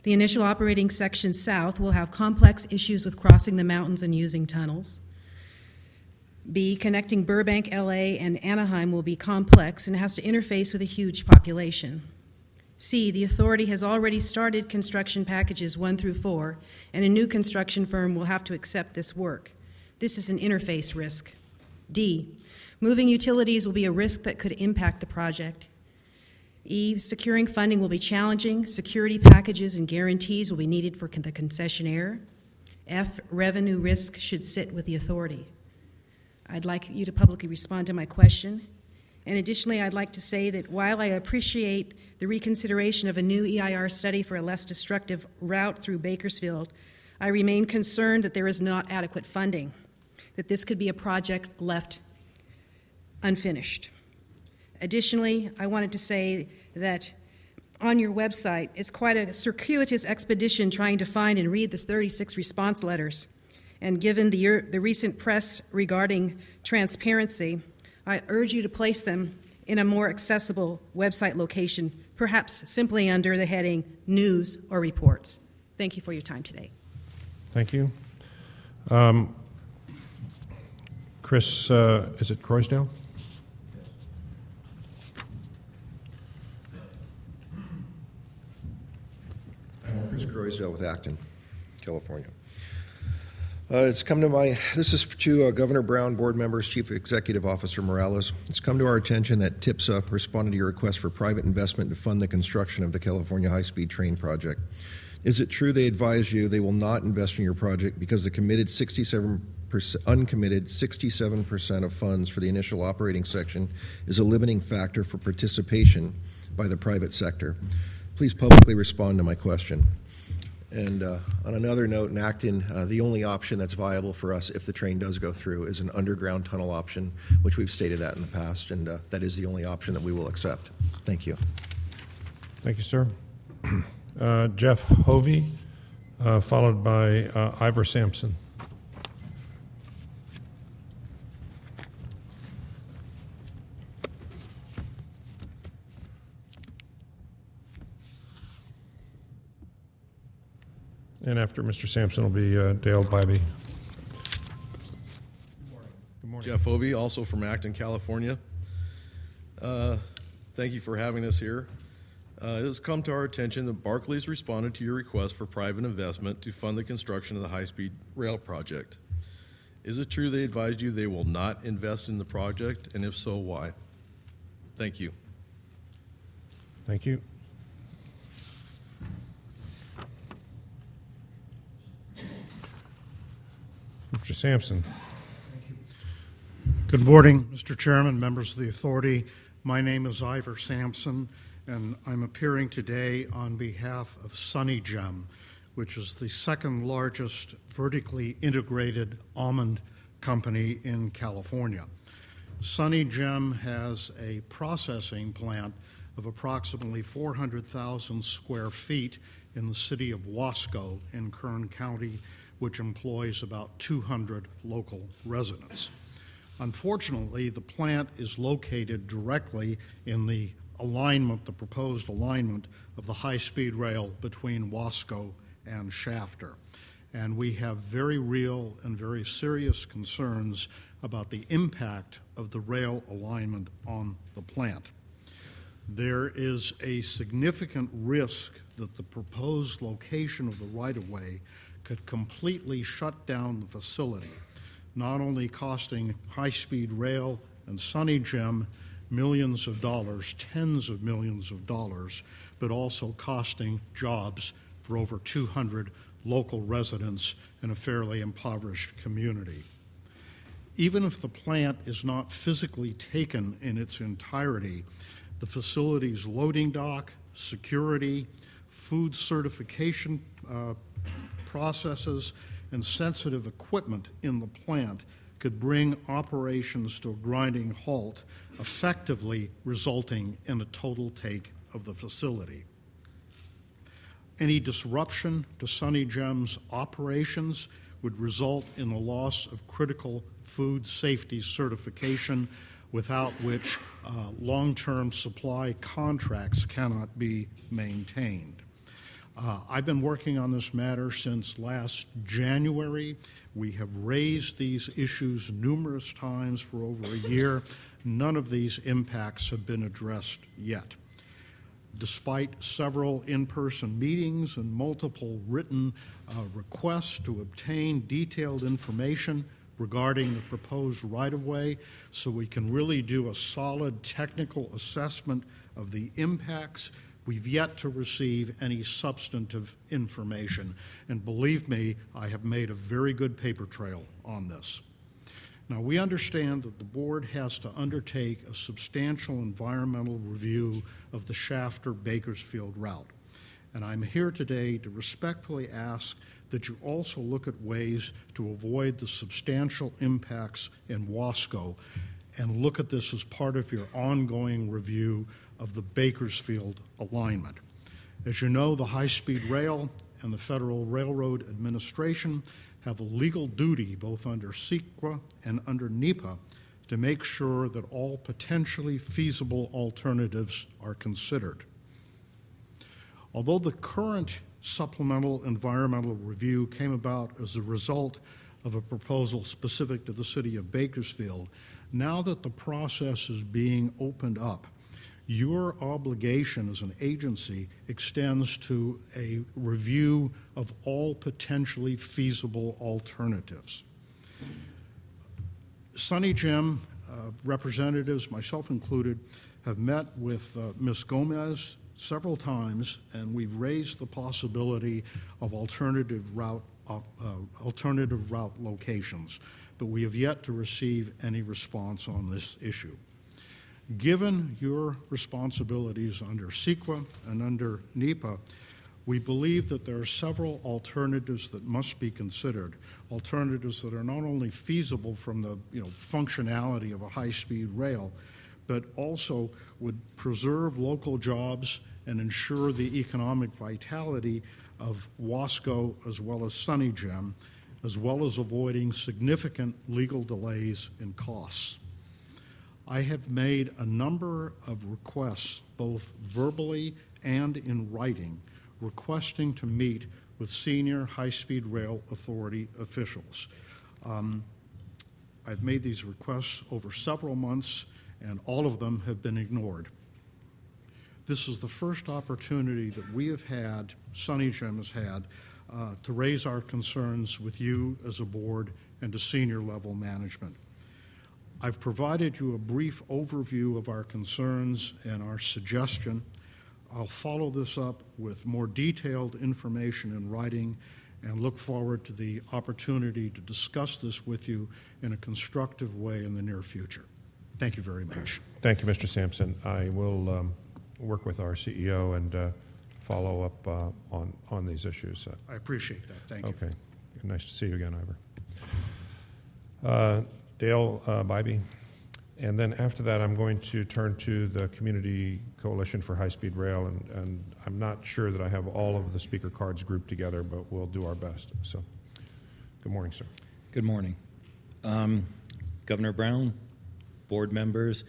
the initial operating section south will have complex issues with crossing the mountains and using tunnels, B, connecting Burbank, LA, and Anaheim will be complex and has to interface with a huge population, C, the authority has already started construction packages 1 through 4, and a new construction firm will have to accept this work. This is an interface risk. D, moving utilities will be a risk that could impact the project. E, securing funding will be challenging. Security packages and guarantees will be needed for the concessionaire. F, revenue risk should sit with the authority. I'd like you to publicly respond to my question. And additionally, I'd like to say that while I appreciate the reconsideration of a new EIR study for a less destructive route through Bakersfield, I remain concerned that there is not adequate funding, that this could be a project left unfinished. Additionally, I wanted to say that on your website, it's quite a circuitous expedition trying to find and read the 36 response letters. And given the recent press regarding transparency, I urge you to place them in a more accessible website location, perhaps simply under the heading News or Reports. Thank you for your time today. Thank you. Chris, is it Croysdale? Chris Croysdale with Acton, California. This is to Governor Brown, board members, Chief Executive Officer Morales. It's come to our attention that TIPSA responded to your request for private investment to fund the construction of the California high-speed train project. Is it true they advised you they will not invest in your project because the committed uncommitted 67% of funds for the initial operating section is a limiting factor for participation by the private sector? Please publicly respond to my question. And on another note, in Acton, the only option that's viable for us if the train does go through is an underground tunnel option, which we've stated that in the past, and that is the only option that we will accept. Thank you. Thank you, sir. Jeff Hovey, followed by Ivor Sampson. And after Mr. Sampson will be Dale Bybee. Good morning. Jeff Ovey, also from Acton, California. Thank you for having us here. It has come to our attention that Barclays responded to your request for private investment to fund the construction of the high-speed rail project. Is it true they advised you they will not invest in the project, and if so, why? Thank you. Thank you. Mr. Sampson. Good morning, Mr. Chairman, members of the authority. My name is Ivor Sampson, and I'm appearing today on behalf of Sunny Gem, which is the second largest vertically integrated almond company in California. Sunny Gem has a processing plant of approximately 400,000 square feet in the city of Wasco in Kern County, which employs about 200 local residents. Unfortunately, the plant is located directly in the proposed alignment of the high-speed rail between Wasco and Shafter. And we have very real and very serious concerns about the impact of the rail alignment on the plant. There is a significant risk that the proposed location of the right-of-way could completely shut down the facility, not only costing high-speed rail and Sunny Gem millions of dollars, tens of millions of dollars, but also costing jobs for over 200 local residents in a fairly impoverished community. Even if the plant is not physically taken in its entirety, the facility's loading dock, security, food certification processes, and sensitive equipment in the plant could bring operations to a grinding halt, effectively resulting in a total take of the facility. Any disruption to Sunny Gem's operations would result in the loss of critical food safety certification, without which long-term supply contracts cannot be maintained. I've been working on this matter since last January. We have raised these issues numerous times for over a year. None of these impacts have been addressed yet. Despite several in-person meetings and multiple written requests to obtain detailed information regarding the proposed right-of-way so we can really do a solid technical assessment of the impacts, we've yet to receive any substantive information. And believe me, I have made a very good paper trail on this. Now, we understand that the board has to undertake a substantial environmental review of the Shafter-Bakersfield route. And I'm here today to respectfully ask that you also look at ways to avoid the substantial impacts in Wasco and look at this as part of your ongoing review of the Bakersfield alignment. As you know, the high-speed rail and the Federal Railroad Administration have a legal duty, both under CEQA and under NEPA, to make sure that all potentially feasible alternatives are considered. Although the current supplemental environmental review came about as a result of a proposal specific to the city of Bakersfield, now that the process is being opened up, your obligation as an agency extends to a review of all potentially feasible alternatives. Sunny Gem representatives, myself included, have met with Ms. Gomez several times, and we've raised the possibility of alternative route locations, but we have yet to receive any response on this issue. Given your responsibilities under CEQA and under NEPA, we believe that there are several alternatives that must be considered, alternatives that are not only feasible from the functionality of a high-speed rail, but also would preserve local jobs and ensure the economic vitality of Wasco as well as Sunny Gem, as well as avoiding significant legal delays and costs. I have made a number of requests, both verbally and in writing, requesting to meet with senior high-speed rail authority officials. I've made these requests over several months, and all of them have been ignored. This is the first opportunity that we have had, Sunny Gem has had, to raise our concerns with you as a board and to senior level management. I've provided you a brief overview of our concerns and our suggestion. I'll follow this up with more detailed information in writing and look forward to the opportunity to discuss this with you in a constructive way in the near future. Thank you very much. Thank you, Mr. Sampson. I will work with our CEO and follow up on these issues. I appreciate that. Thank you. Okay. Nice to see you again, Ivor. Dale Bybee. And then after that, I'm going to turn to the Community Coalition for High-Speed Rail, and I'm not sure that I have all of the speaker cards grouped together, but we'll do our best. So, good morning, sir. Good morning. Governor Brown, board members,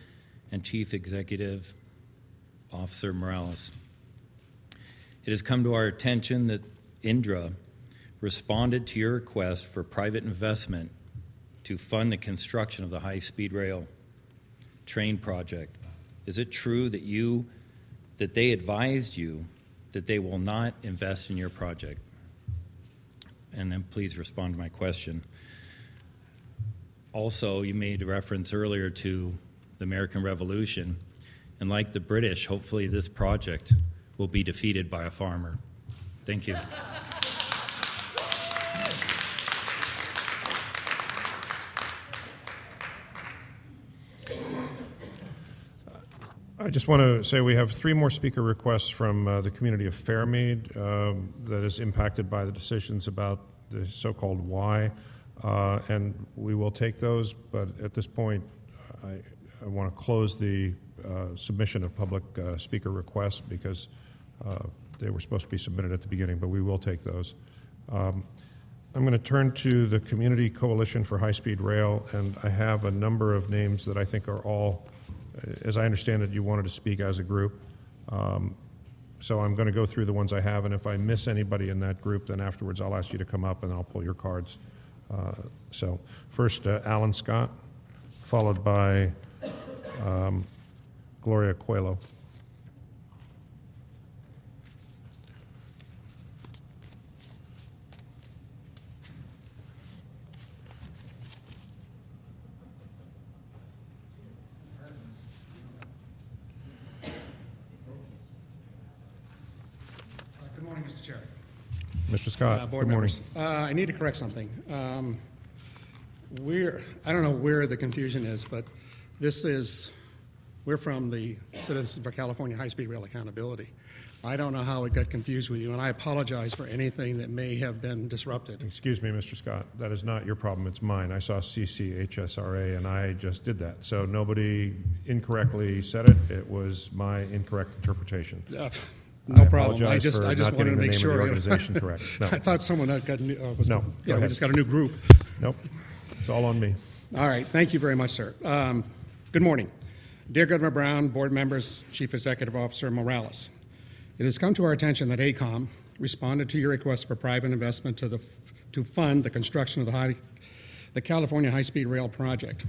and Chief Executive Officer Morales. It has come to our attention that Indra responded to your request for private investment to fund the construction of the high-speed rail train project. Is it true that they advised you that they will not invest in your project? And then please respond to my question. Also, you made reference earlier to the American Revolution, and like the British, hopefully this project will be defeated by a farmer. Thank you. I just want to say we have 3 more speaker requests from the community of Fairmead that is impacted by the decisions about the so-called Y, and we will take those, but at this point I want to close the submission of public speaker requests because they were supposed to be submitted at the beginning, but we will take those. I'm going to turn to the Community Coalition for High-Speed Rail, and I have a number of names that I think are all, as I understand it, you wanted to speak as a group. So I'm going to go through the ones I have, and if I miss anybody in that group, then afterwards I'll ask you to come up and I'll pull your cards. So first, Alan Scott, followed by Gloria Coelho. Good morning, Mr. Chair. Mr. Scott, Board good morning. members. I need to correct something. I don't know where the confusion is, but we're from the Citizens for California High-Speed Rail Accountability. I don't know how it got confused with you, and I apologize for anything that may have been disrupted. Excuse me, Mr. Scott. That is not your problem. It's mine. I saw CAHSRA, and I just did that. So nobody incorrectly said it. It was my incorrect interpretation. No problem. I just not wanted to getting the make name sure. of the organization correct. No. I thought someone got No, we go ahead. just got a new group. Nope. It's all on me. All right. Thank you very much, sir. Good morning. Dear Governor Brown, board members, Chief Executive Officer Morales. It has come to our attention that ACOM responded to your request for private investment to fund the construction of the California High-Speed Rail project.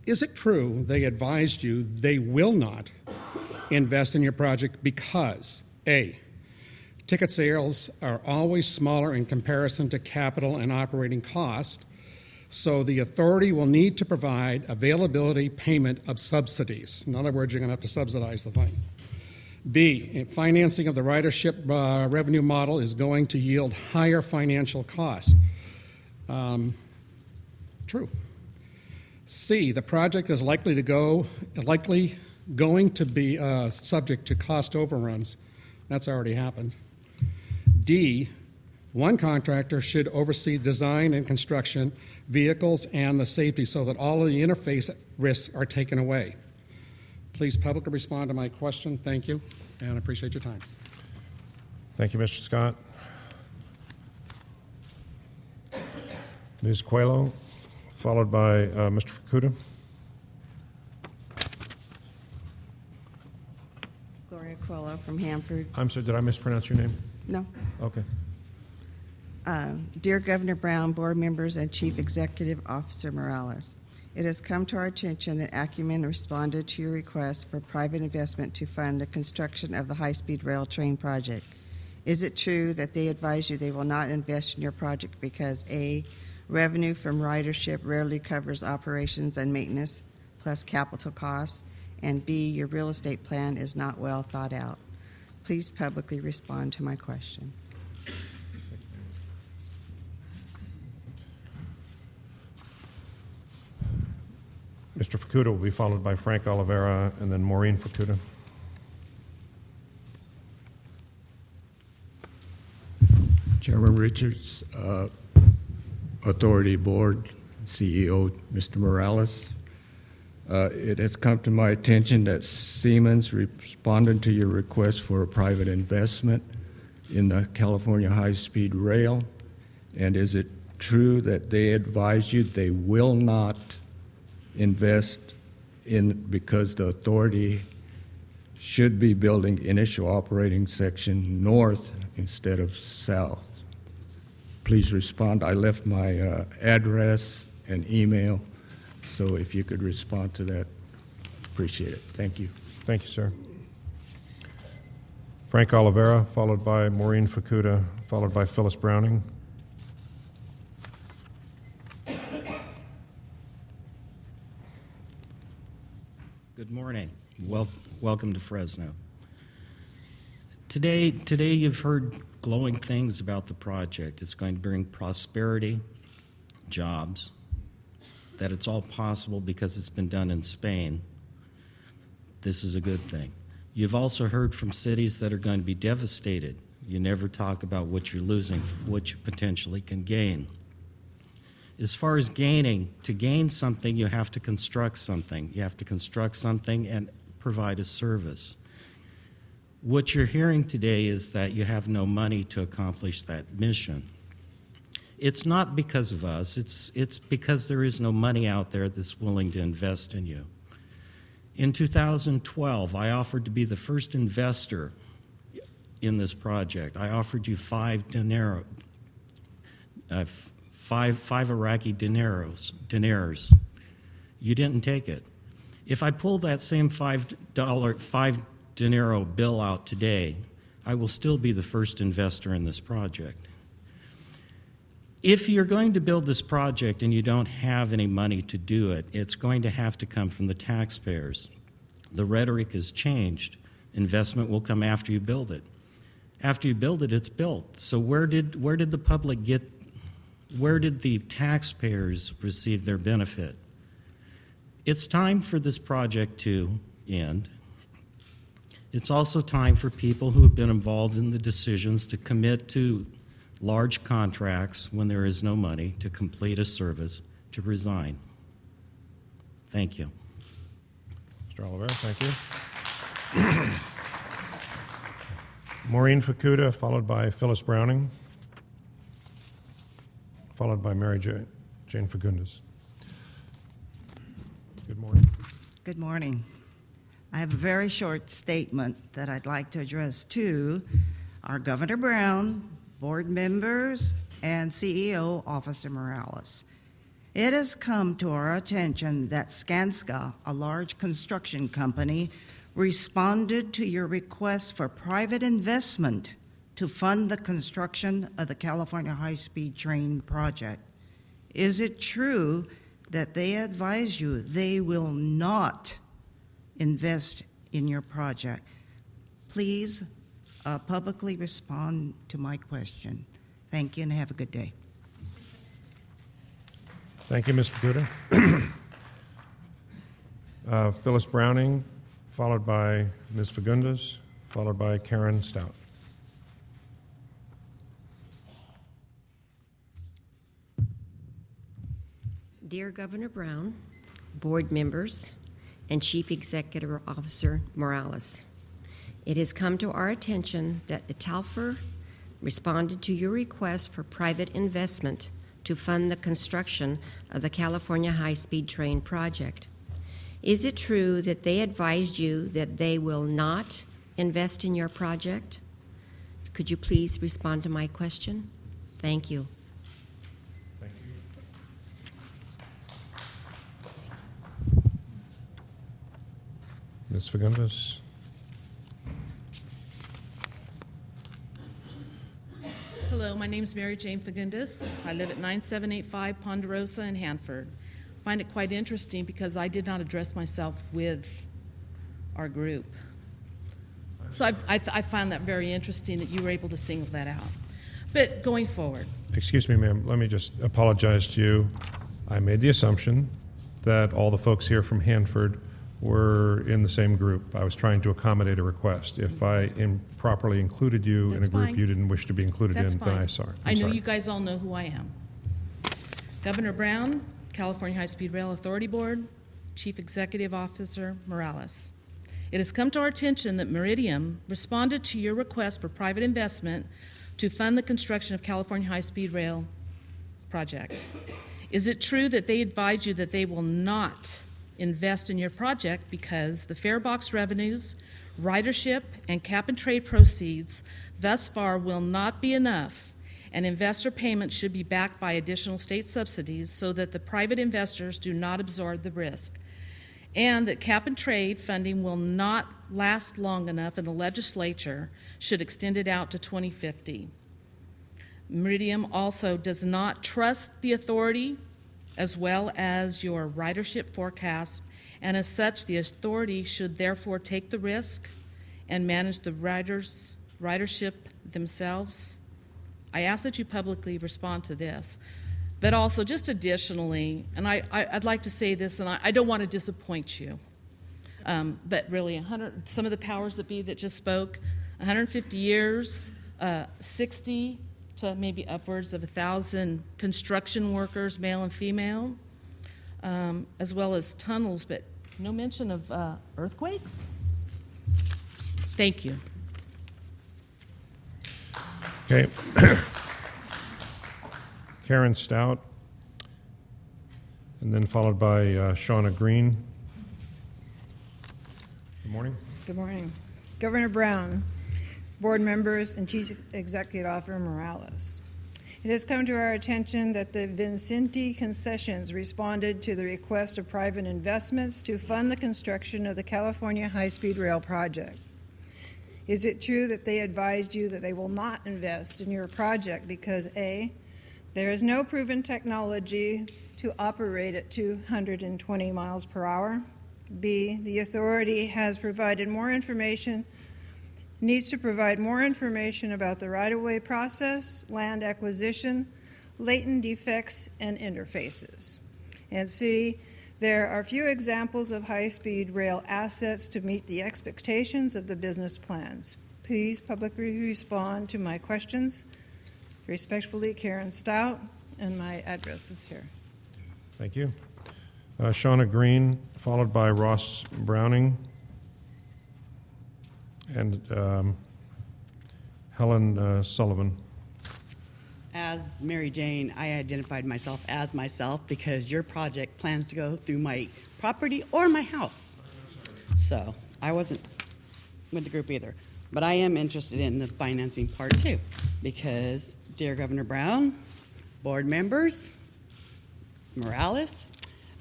Is it true they advised you they will not invest in your project because, A, ticket sales are always smaller in comparison to capital and operating cost, so the authority will need to provide availability payment of subsidies. In other words, you're going to have to subsidize the thing. B, financing of the ridership revenue model is going to yield higher financial costs. True. C, the project is likely going to be subject to cost overruns. That's already happened. D, one contractor should oversee design and construction, vehicles, and the safety so that all of the interface risks are taken away. Please publicly respond to my question. Thank you, and I appreciate your time. Thank you, Mr. Scott. Ms. Coelho, followed by Mr. Fukuda. Gloria Coelho from Hanford. I'm sorry, did I mispronounce your name? No. Okay. Dear Governor Brown, board members, and Chief Executive Officer Morales, it has come to our attention that Acumen responded to your request for private investment to fund the construction of the high-speed rail train project. Is it true that they advise you they will not invest in your project because A, revenue from ridership rarely covers operations and maintenance plus capital costs, and B, your real estate plan is not well thought out? Please publicly respond to my question. Mr. Fukuda will be followed by Frank Oliveira and then Maureen Fukuda. Chairman Richards, Authority Board, CEO, Mr. Morales. It has come to my attention that Siemens responded to your request for a private investment in the California high-speed rail. And is it true that they advise you they will not invest in because the authority should be building initial operating section north instead of south? Please respond. I left my address and email, so if you could respond to that, appreciate it. Thank you. Thank you, sir. Frank Oliveira, followed by Maureen Fukuda, followed by Phyllis Browning. Good morning. Welcome to Fresno. Today you've heard glowing things about the project. It's going to bring prosperity, jobs, that it's all possible because it's been done in Spain. This is a good thing. You've also heard from cities that are going to be devastated. You never talk about what you're losing, what you potentially can gain. As far as gaining, to gain something, you have to construct something. You have to construct something and provide a service. What you're hearing today is that you have no money to accomplish that mission. It's not because of us. It's because there is no money out there that's willing to invest in you. In 2012, I offered to be the first investor in this project. I offered you five Iraqi dinars. You didn't take it. If I pull that same five dinero bill out today, I will still be the first investor in this project. If you're going to build this project and you don't have any money to do it, it's going to have to come from the taxpayers. The rhetoric has changed. Investment will come after you build it. After you build it, it's built. So where did the public get? Where did the taxpayers receive their benefit? It's time for this project to end. It's also time for people who have been involved in the decisions to commit to large contracts when there is no money to complete a service to resign. Thank you. Mr. Oliveira, thank you. Maureen Fukuda, followed by Phyllis Browning, followed by Mary Jane Fagundes. Good morning. Good morning. I have a very short statement that I'd like to address to our Governor Brown, board members, and CEO, Officer Morales. It has come to our attention that Skanska, a large construction company, responded to your request for private investment to fund the construction of the California high-speed train project. Is it true that they advise you they will not invest in your project? Please publicly respond to my question. Thank you and have a good day. Thank you, Ms. Fukuda. Phyllis Browning, followed by Ms. Fagundes, followed by Karen Stout. Dear Governor Brown, board members, and Chief Executive Officer Morales, it has come to our attention that Italfer responded to your request for private investment to fund the construction of the California high-speed train project. Is it true that they advised you that they will not invest in your project? Could you please respond to my question? Thank you. Thank you. Ms. Fagundes. Hello, my name is Mary Jane Fagundes. I live at 9785 Ponderosa in Hanford. I find it quite interesting because I did not address myself with our group. So I found that very interesting that you were able to single that out. But going forward. Excuse me, ma'am. Let me just apologize to you. I made the assumption that all the folks here from Hanford were in the same group. I was trying to accommodate a request. If I improperly included you in a group you didn't wish to be included in, then I'm sorry. I know you guys all know who I am. Governor Brown, California High-Speed Rail Authority Board, Chief Executive Officer Morales. It has come to our attention that Meridian responded to your request for private investment to fund the construction of California High-Speed Rail project. Is it true that they advised you that they will not invest in your project because the fare box revenues, ridership, and cap and trade proceeds thus far will not be enough, and investor payments should be backed by additional state subsidies so that the private investors do not absorb the risk, and that cap and trade funding will not last long enough and the legislature should extend it out to 2050. Meridian also does not trust the authority as well as your ridership forecast, and as such, the authority should therefore take the risk and manage the ridership themselves. I ask that you publicly respond to this. But also, just additionally, and I'd like to say this, and I don't want to disappoint you, but really, some of the powers that be that just spoke, 150 years, 60 to maybe upwards of 1,000 construction workers, male and female, as well as tunnels, but no mention of earthquakes. Thank you. Okay. Karen Stout, and then followed by Shauna Green. Good morning. Good morning. Governor Brown, board members, and Chief Executive Officer Morales. It has come to our attention that the Vincenti Concessions responded to the request of private investments to fund the construction of the California High-Speed Rail project. Is it true that they advised you that they will not invest in your project because A, there is no proven technology to operate at 220 miles per hour, B, the authority has provided more information, needs to provide more information about the right-of-way process, land acquisition, latent defects, and interfaces. And C, there are few examples of high-speed rail assets to meet the expectations of the business plans. Please publicly respond to my questions. Respectfully, Karen Stout, and my address is here. Thank you. Shauna Green, followed by Ross Browning, and Helen Sullivan. As Mary Jane, I identified myself as myself because your project plans to go through my property or my house. So I wasn't with the group either. But I am interested in the financing part too, because dear Governor Brown, board members, Morales,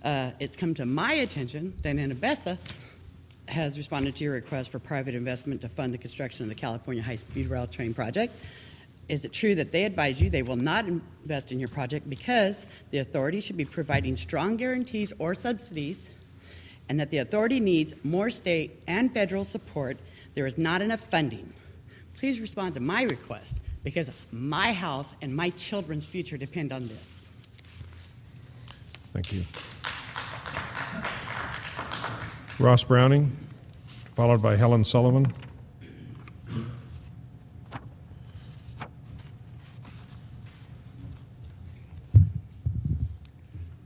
it's come to my attention that Inabesa has responded to your request for private investment to fund the construction of the California High-Speed Rail Train project. Is it true that they advise you they will not invest in your project because the authority should be providing strong guarantees or subsidies, and that the authority needs more state and federal support? There is not enough funding. Please respond to my request because my house and my children's future depend on this. Thank you. Ross Browning, followed by Helen Sullivan.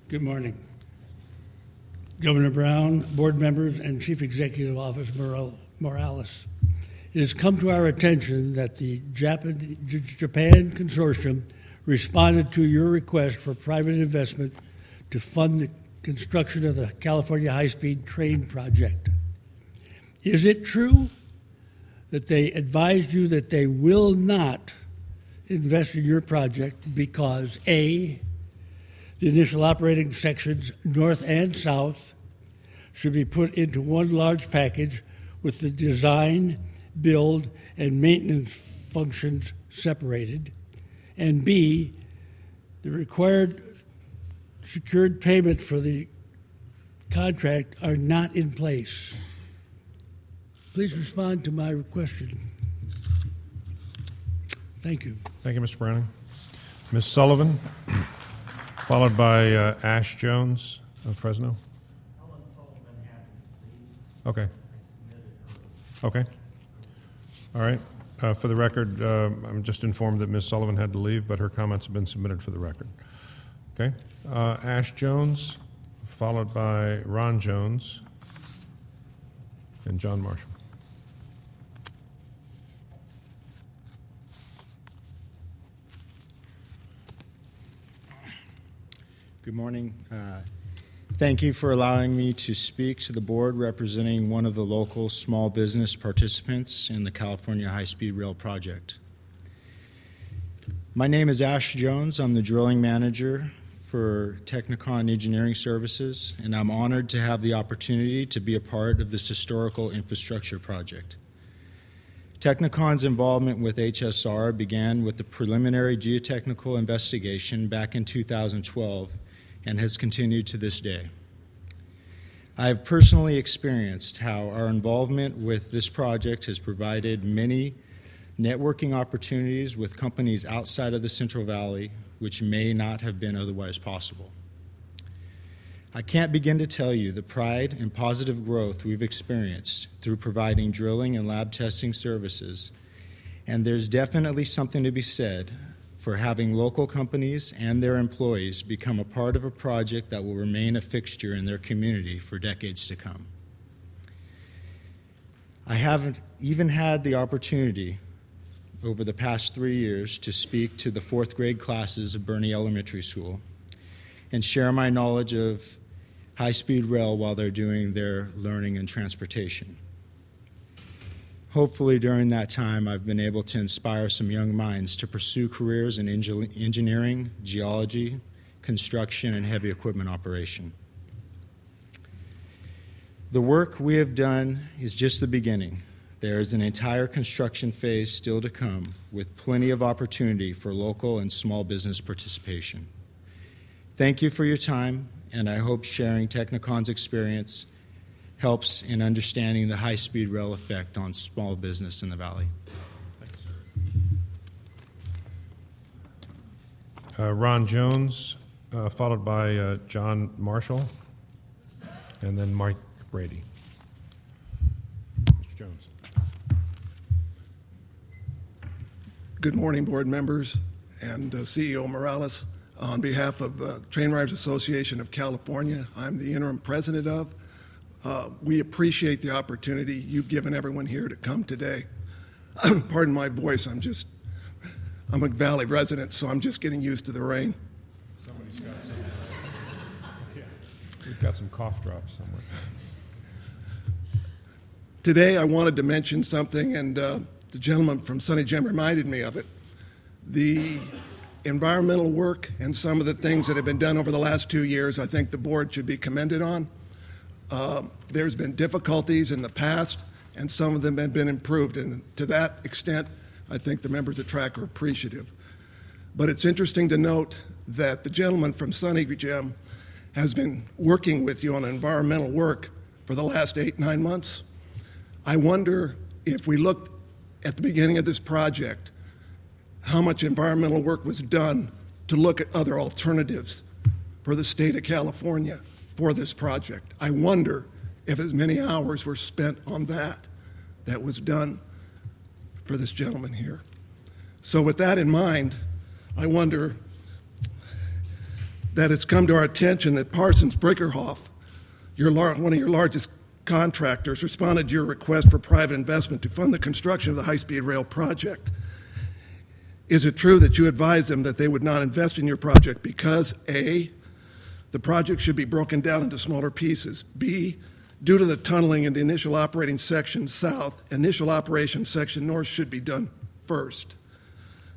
Good morning. Governor Brown, board members, and Chief Executive Officer Morales. It has come to our attention that the Japan Consortium responded to your request for private investment to fund the construction of the California High-Speed Train project. Is it true that they advised you that they will not invest in your project because A, the initial operating sections, north and south, should be put into one large package with the design, build, and maintenance functions separated, and B, the required secured payments for the contract are not in place? Please respond to my question. Thank you. Thank you, Mr. Browning. Ms. Sullivan, followed by Ash Jones of Fresno. Okay. Okay. All right. For the record, I'm just informed that Ms. Sullivan had to leave, but her comments have been submitted for the record. Okay. Ash Jones, followed by Ron Jones and John Marshall. Good morning. Thank you for allowing me to speak to the board representing one of the local small business participants in the California High-Speed Rail project. My name is Ash Jones. I'm the drilling manager for Technicon Engineering Services, and I'm honored to have the opportunity to be a part of this historical infrastructure project. Technicon's involvement with HSR began with the preliminary geotechnical investigation back in 2012 and has continued to this day. I have personally experienced how our involvement with this project has provided many networking opportunities with companies outside of the Central Valley, which may not have been otherwise possible. I can't begin to tell you the pride and positive growth we've experienced through providing drilling and lab testing services, and there's definitely something to be said for having local companies and their employees become a part of a project that will remain a fixture in their community for decades to come. I haven't even had the opportunity over the past 3 years to speak to the 4th grade classes of Bernie Elementary School and share my knowledge of high-speed rail while they're doing their learning and transportation. Hopefully during that time I've been able to inspire some young minds to pursue careers in engineering, geology, construction, and heavy equipment operation. The work we have done is just the beginning. There is an entire construction phase still to come with plenty of opportunity for local and small business participation. Thank you for your time, and I hope sharing Technicon's experience helps in understanding the high-speed rail effect on small business in the Valley. Ron Jones, followed by John Marshall, and then Mike Brady. Mr. Jones. Good morning, board members and CEO Morales. On behalf of Train Riders Association of California, I'm the interim president of. We appreciate the opportunity you've given everyone here to come today. Pardon my voice, I'm a Valley resident, so I'm just getting used to the rain. Somebody's got some, we've got some cough drops somewhere. Today I wanted to mention something, and the gentleman from Sunny Gem reminded me of it. The environmental work and some of the things that have been done over the last 2 years, I think the board should be commended on. There's been difficulties in the past, and some of them have been improved, and to that extent, I think the members of TRAC are appreciative. But it's interesting to note that the gentleman from Sunny Gem has been working with you on environmental work for the last 8-9 months. I wonder if we looked at the beginning of this project, how much environmental work was done to look at other alternatives for the state of California for this project. I wonder if as many hours were spent on that was done for this gentleman here. So with that in mind, I wonder that it's come to our attention that Parsons Brinckerhoff, one of your largest contractors, responded to your request for private investment to fund the construction of the high-speed rail project. Is it true that you advised them that they would not invest in your project because A, the project should be broken down into smaller pieces, B, due to the tunneling in the initial operating section south, initial operation section north should be done first,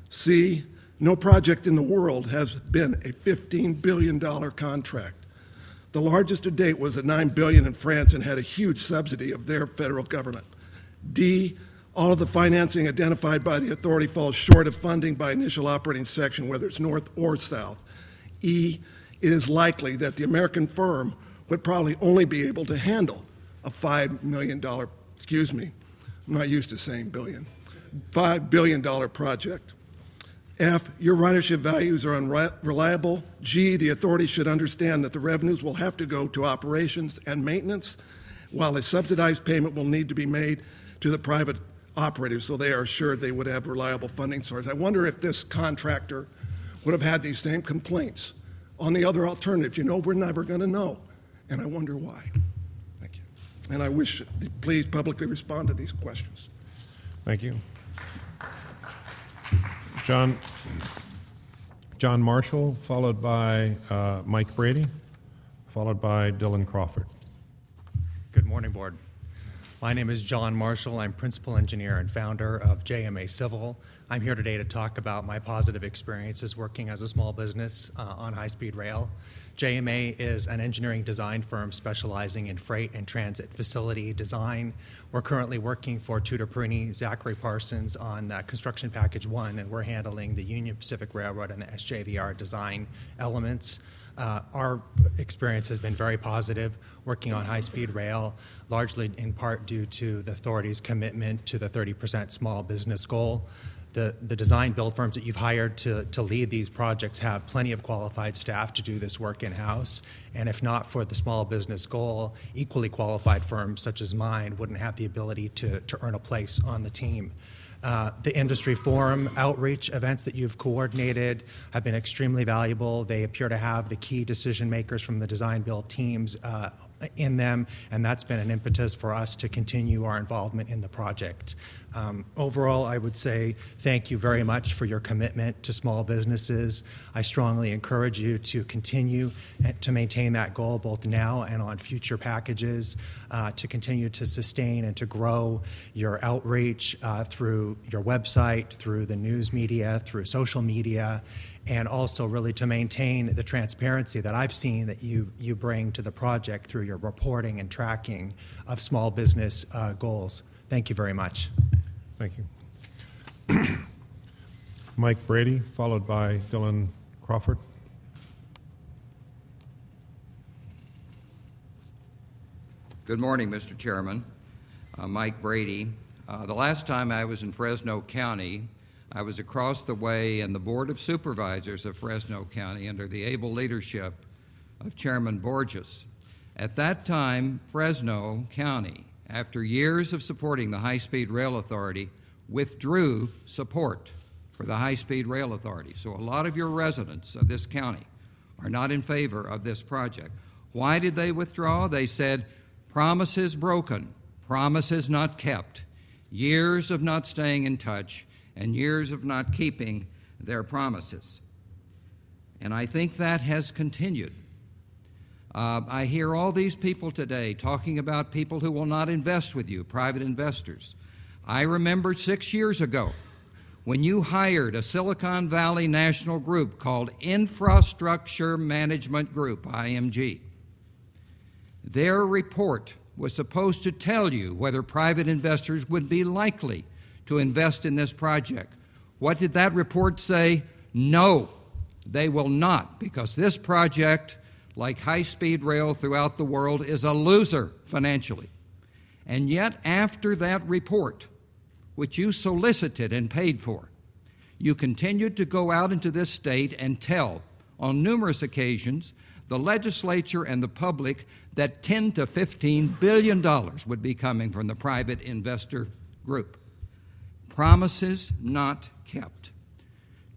C, no project in the world has been a $15 billion contract. The largest to date was a $9 billion in France and had a huge subsidy of their federal government. D, all of the financing identified by the authority falls short of funding by initial operating section, whether it's north or south. E, it is likely that the American firm would probably only be able to handle a $5 million, excuse me, I'm not used to saying billion, $5 billion project. F, your ridership values are unreliable. G, the authority should understand that the revenues will have to go to operations and maintenance, while a subsidized payment will need to be made to the private operators so they are assured they would have reliable funding sources. I wonder if this contractor would have had these same complaints on the other alternative. You know, we're never going to know and I wonder why. Thank you. And I wish, please publicly respond to these questions. Thank you. John Marshall, followed by Mike Brady, followed by Dylan Crawford. Good morning, Board. My name is John Marshall. I'm principal engineer and founder of JMA Civil. I'm here today to talk about my positive experiences working as a small business on high-speed rail. JMA is an engineering design firm specializing in freight and transit facility design. We're currently working for Tudor Perini, Zachary Parsons on construction package 1, and we're handling the Union Pacific Railroad and the SJVR design elements. Our experience has been very positive working on high-speed rail, largely in part due to the authority's commitment to the 30% small business goal. The design build firms that you've hired to lead these projects have plenty of qualified staff to do this work in-house, and if not for the small business goal, equally qualified firms such as mine wouldn't have the ability to earn a place on the team. The industry forum outreach events that you've coordinated have been extremely valuable. They appear to have the key decision makers from the design build teams in them, and that's been an impetus for us to continue our involvement in the project. Overall, I would say thank you very much for your commitment to small businesses. I strongly encourage you to continue to maintain that goal both now and on future packages, to continue to sustain and to grow your outreach through your website, through the news media, through social media, and also really to maintain the transparency that I've seen that you bring to the project through your reporting and tracking of small business goals. Thank you very much. Thank you. Mike Brady, followed by Dylan Crawford. Good morning, Mr. Chairman. Mike Brady. The last time I was in Fresno County, I was across the way in the Board of Supervisors of Fresno County under the able leadership of Chairman Borges. At that time, Fresno County, after years of supporting the High-Speed Rail Authority, withdrew support for the High-Speed Rail Authority. So a lot of your residents of this county are not in favor of this project. Why did they withdraw? They said, promises broken, promises not kept, years of not staying in touch, and years of not keeping their promises. And I think that has continued. I hear all these people today talking about people who will not invest with you, private investors. I remember 6 years ago when you hired a Silicon Valley national group called Infrastructure Management Group, IMG. Their report was supposed to tell you whether private investors would be likely to invest in this project. What did that report say? No, they will not, because this project, like high-speed rail throughout the world, is a loser financially. And yet, after that report, which you solicited and paid for, you continued to go out into this state and tell, on numerous occasions, the legislature and the public that $10 to $15 billion would be coming from the private investor group. Promises not kept.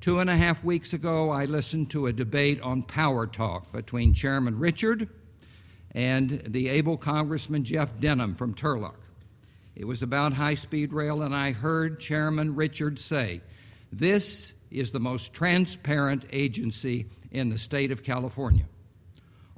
2.5 weeks ago, I listened to a debate on Power Talk between Chairman Richard and the able Congressman Jeff Denham from Turlock. It was about high-speed rail, and I heard Chairman Richard say, this is the most transparent agency in the state of California.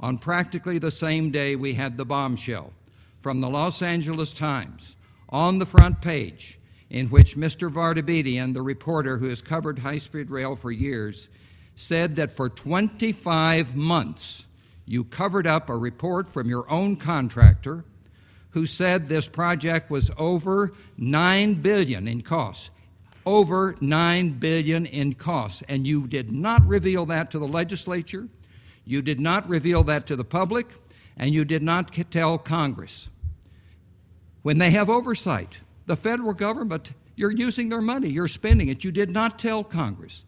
On practically the same day, we had the bombshell from the Los Angeles Times on the front page, in which Mr. Vardabedian, the reporter who has covered high-speed rail for years, said that for 25 months you covered up a report from your own contractor who said this project was over $9 billion in costs. Over $9 billion in costs. And you did not reveal that to the legislature, you did not reveal that to the public, and you did not tell Congress. When they have oversight, the federal government, you're using their money, you're spending it. You did not tell Congress.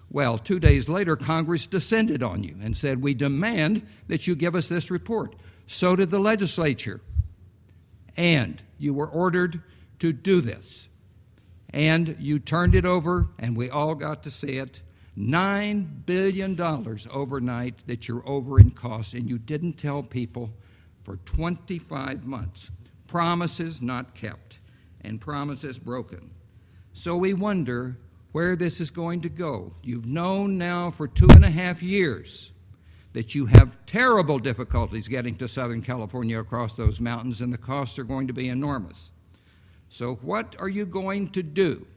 Well, 2 days later, Congress descended on you and said, we demand that you give us this report. So did the legislature. And you were ordered to do this. And you turned it over, and we all got to see it. $9 billion overnight that you're over in costs, and you didn't tell people for 25 months. Promises not kept and promises broken. So we wonder where this is going to go. You've known now for 2.5 years that you have terrible difficulties getting to Southern California across those mountains, and the costs are going to be enormous. So what are you going to do?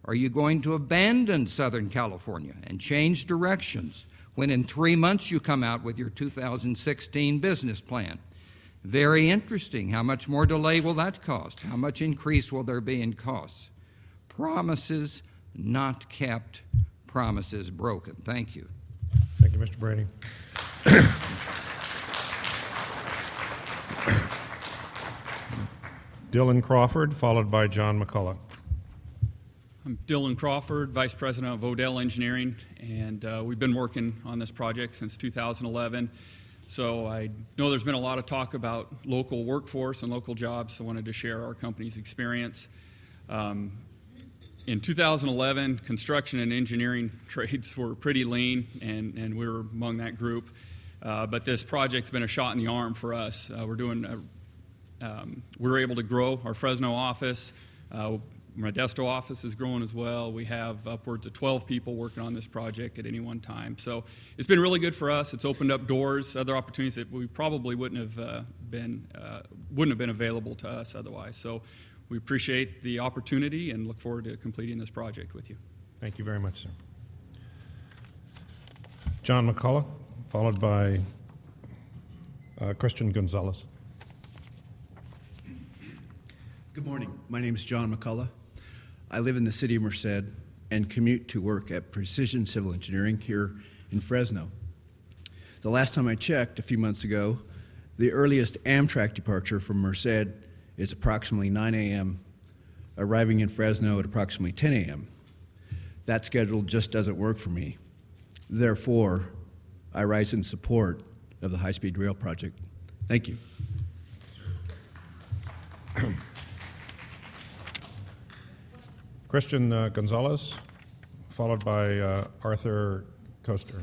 Are you going to abandon Southern California and change directions when in 3 months you come out with your 2016 business plan? Very interesting. How much more delay will that cost? How much increase will there be in costs? Promises not kept, promises broken. Thank you. Thank you, Mr. Brady. Dylan Crawford, followed by John McCullough. I'm Dylan Crawford, Vice President of Odell Engineering, and we've been working on this project since 2011. So I know there's been a lot of talk about local workforce and local jobs, so I wanted to share our company's experience. In 2011, construction and engineering trades were pretty lean, and we were among that group. But this project's been a shot in the arm for us. We're able to grow our Fresno office. Modesto office is growing as well. We have upwards of 12 people working on this project at any one time. So it's been really good for us. It's opened up doors, other opportunities that we probably wouldn't have been available to us otherwise. So we appreciate the opportunity and look forward to completing this project with you. Thank you very much, sir. John McCullough, followed by Christian Gonzalez. Good morning. My name is John McCullough. I live in the city of Merced and commute to work at Precision Civil Engineering here in Fresno. The last time I checked, a few months ago, the earliest Amtrak departure from Merced is approximately 9 a.m., arriving in Fresno at approximately 10 a.m. That schedule just doesn't work for me. Therefore, I rise in support of the high-speed rail project. Thank you. Christian Gonzalez, followed by Arthur Koester.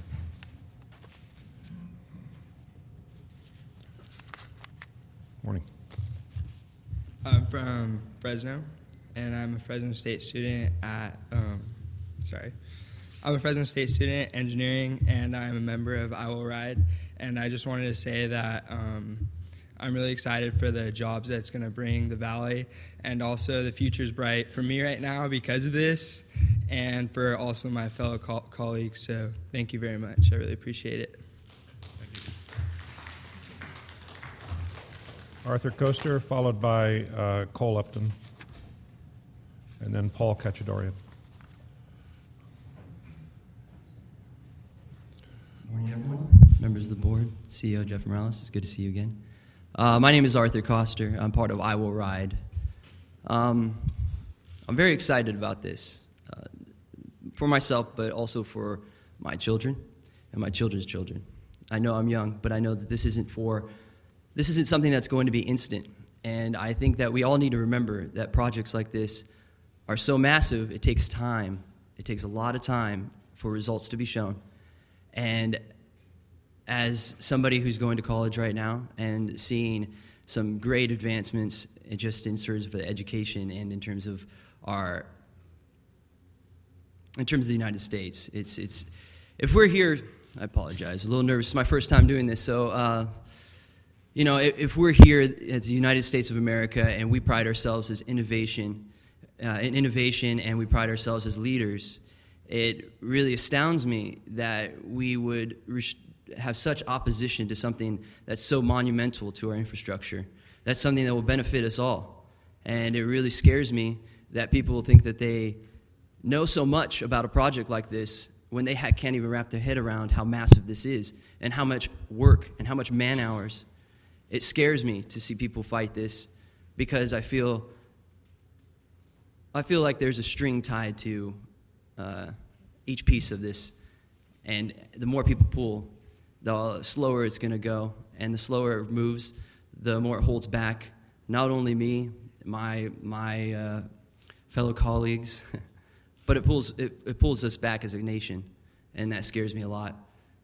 Morning. I'm from Fresno, and I'm a Fresno State student at, I'm a Fresno State student, engineering, and I'm a member of I Will Ride. And I just wanted to say that I'm really excited for the jobs that's going to bring the Valley, and also the future's bright for me right now because of this, and for also my fellow colleagues. So thank you very much. I really appreciate it. Arthur Koester, followed by Cole Upton, and then Paul Cacciadorian. Morning, everyone. Members of the board, CEO Jeff Morales, it's good to see you again. My name is Arthur Koester. I'm part of I Will Ride. I'm very excited about this, for myself, but also for my children and my children's children. I know I'm young, but I know that this isn't something that's going to be instant. And I think that we all need to remember that projects like this are so massive, it takes time. It takes a lot of time for results to be shown. And as somebody who's going to college right now and seeing some great advancements just in terms of education and in terms of the United States, it's if we're here, I apologize, a little nervous. It's my first time doing this, so if we're here at the United States of America and we pride ourselves as innovation, and we pride ourselves as leaders, it really astounds me that we would have such opposition to something that's so monumental to our infrastructure. That's something that will benefit us all. And it really scares me that people will think that they know so much about a project like this when they can't even wrap their head around how massive this is and how much work and how much man-hours. It scares me to see people fight this because I feel like there's a string tied to each piece of this. And the more people pull, the slower it's going to go, and the slower it moves, the more it holds back not only me, my fellow colleagues, but it pulls us back as a nation, and that scares me a lot.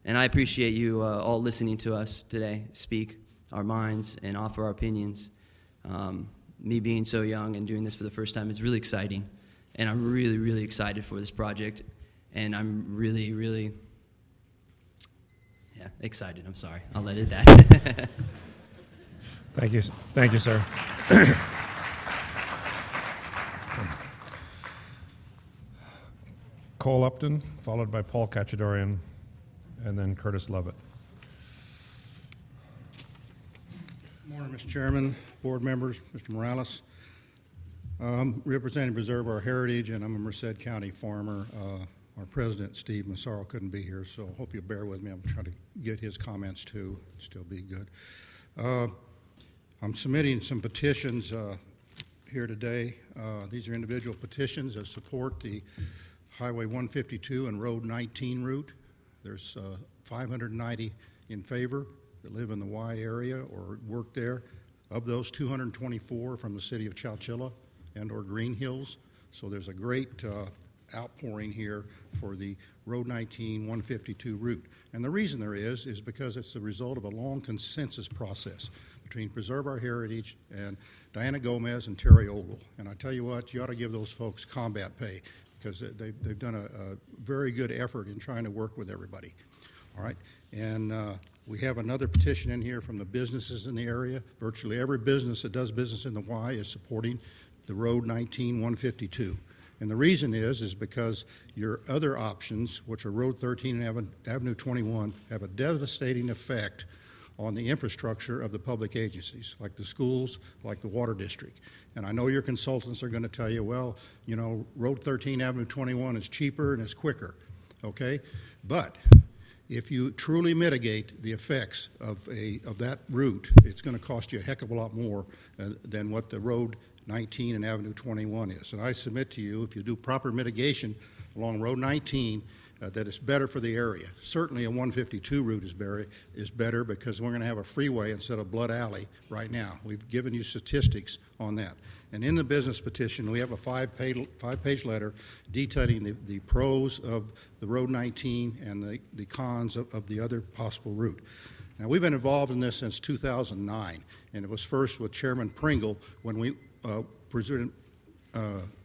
And I appreciate you all listening to us today speak, our minds and offer our opinions. Me being so young and doing this for the first time is really exciting, and I'm really, really excited for this project, and I'm really, really, excited. I'm sorry. I'll let it at that. Thank you, sir. Cole Upton, followed by Paul Cacciadorian, and then Curtis Lovett. Good morning, Mr. Chairman, board members, Mr. Morales. Representing Preserve Our Heritage, and I'm a Merced County farmer. Our president, Steve Massaro, couldn't be here, so I hope you'll bear with me. I'm trying to get his comments too. Still be good. I'm submitting some petitions here today. These are individual petitions that support the Highway 152 and Road 19 route. There's 590 in favor that live in the Y area or work there. Of those, 224 from the city of Chowchilla and or Green Hills. So there's a great outpouring here for the Road 19 152 route. And the reason there is because it's the result of a long consensus process between Preserve Our Heritage and Diana Gomez and Terry Ogle. And I tell you what, you ought to give those folks combat pay because they've done a very good effort in trying to work with everybody. All right, and we have another petition in here from the businesses in the area. Virtually every business that does business in the Y is supporting the Road 19 152. And the reason is because your other options, which are Road 13 and Avenue 21, have a devastating effect on the infrastructure of the public agencies, like the schools, like the water district. And I know your consultants are going to tell you, well, you know, Road 13, Avenue 21 is cheaper and it's quicker, okay? But if you truly mitigate the effects of that route, it's going to cost you a heck of a lot more than what the Road 19 and Avenue 21 is. And I submit to you, if you do proper mitigation along Road 19, that it's better for the area. Certainly a 152 route is better because we're going to have a freeway instead of Blood Alley right now. We've given you statistics on that. And in the business petition, we have a five-page letter detailing the pros of the Road 19 and the cons of the other possible route. Now, we've been involved in this since 2009, and it was first with Chairman Pringle when we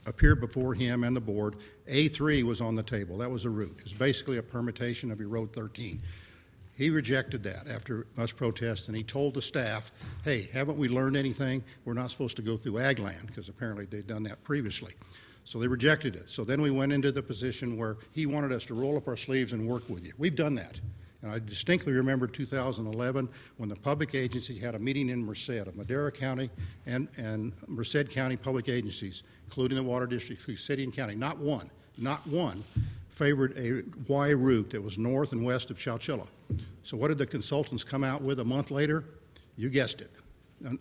appeared before him and the board. A3 was on the table. That was a route. It was basically a permutation of your Road 13. He rejected that after much protest, and he told the staff, hey, haven't we learned anything? We're not supposed to go through ag land, because apparently they'd done that previously. So they rejected it. So then we went into the position where he wanted us to roll up our sleeves and work with you. We've done that. And I distinctly remember 2011 when the public agencies had a meeting in Merced of Madera County and Merced County public agencies, including the Water District, city and county. Not one favored a Y route that was north and west of Chowchilla. So what did the consultants come out with a month later? You guessed it,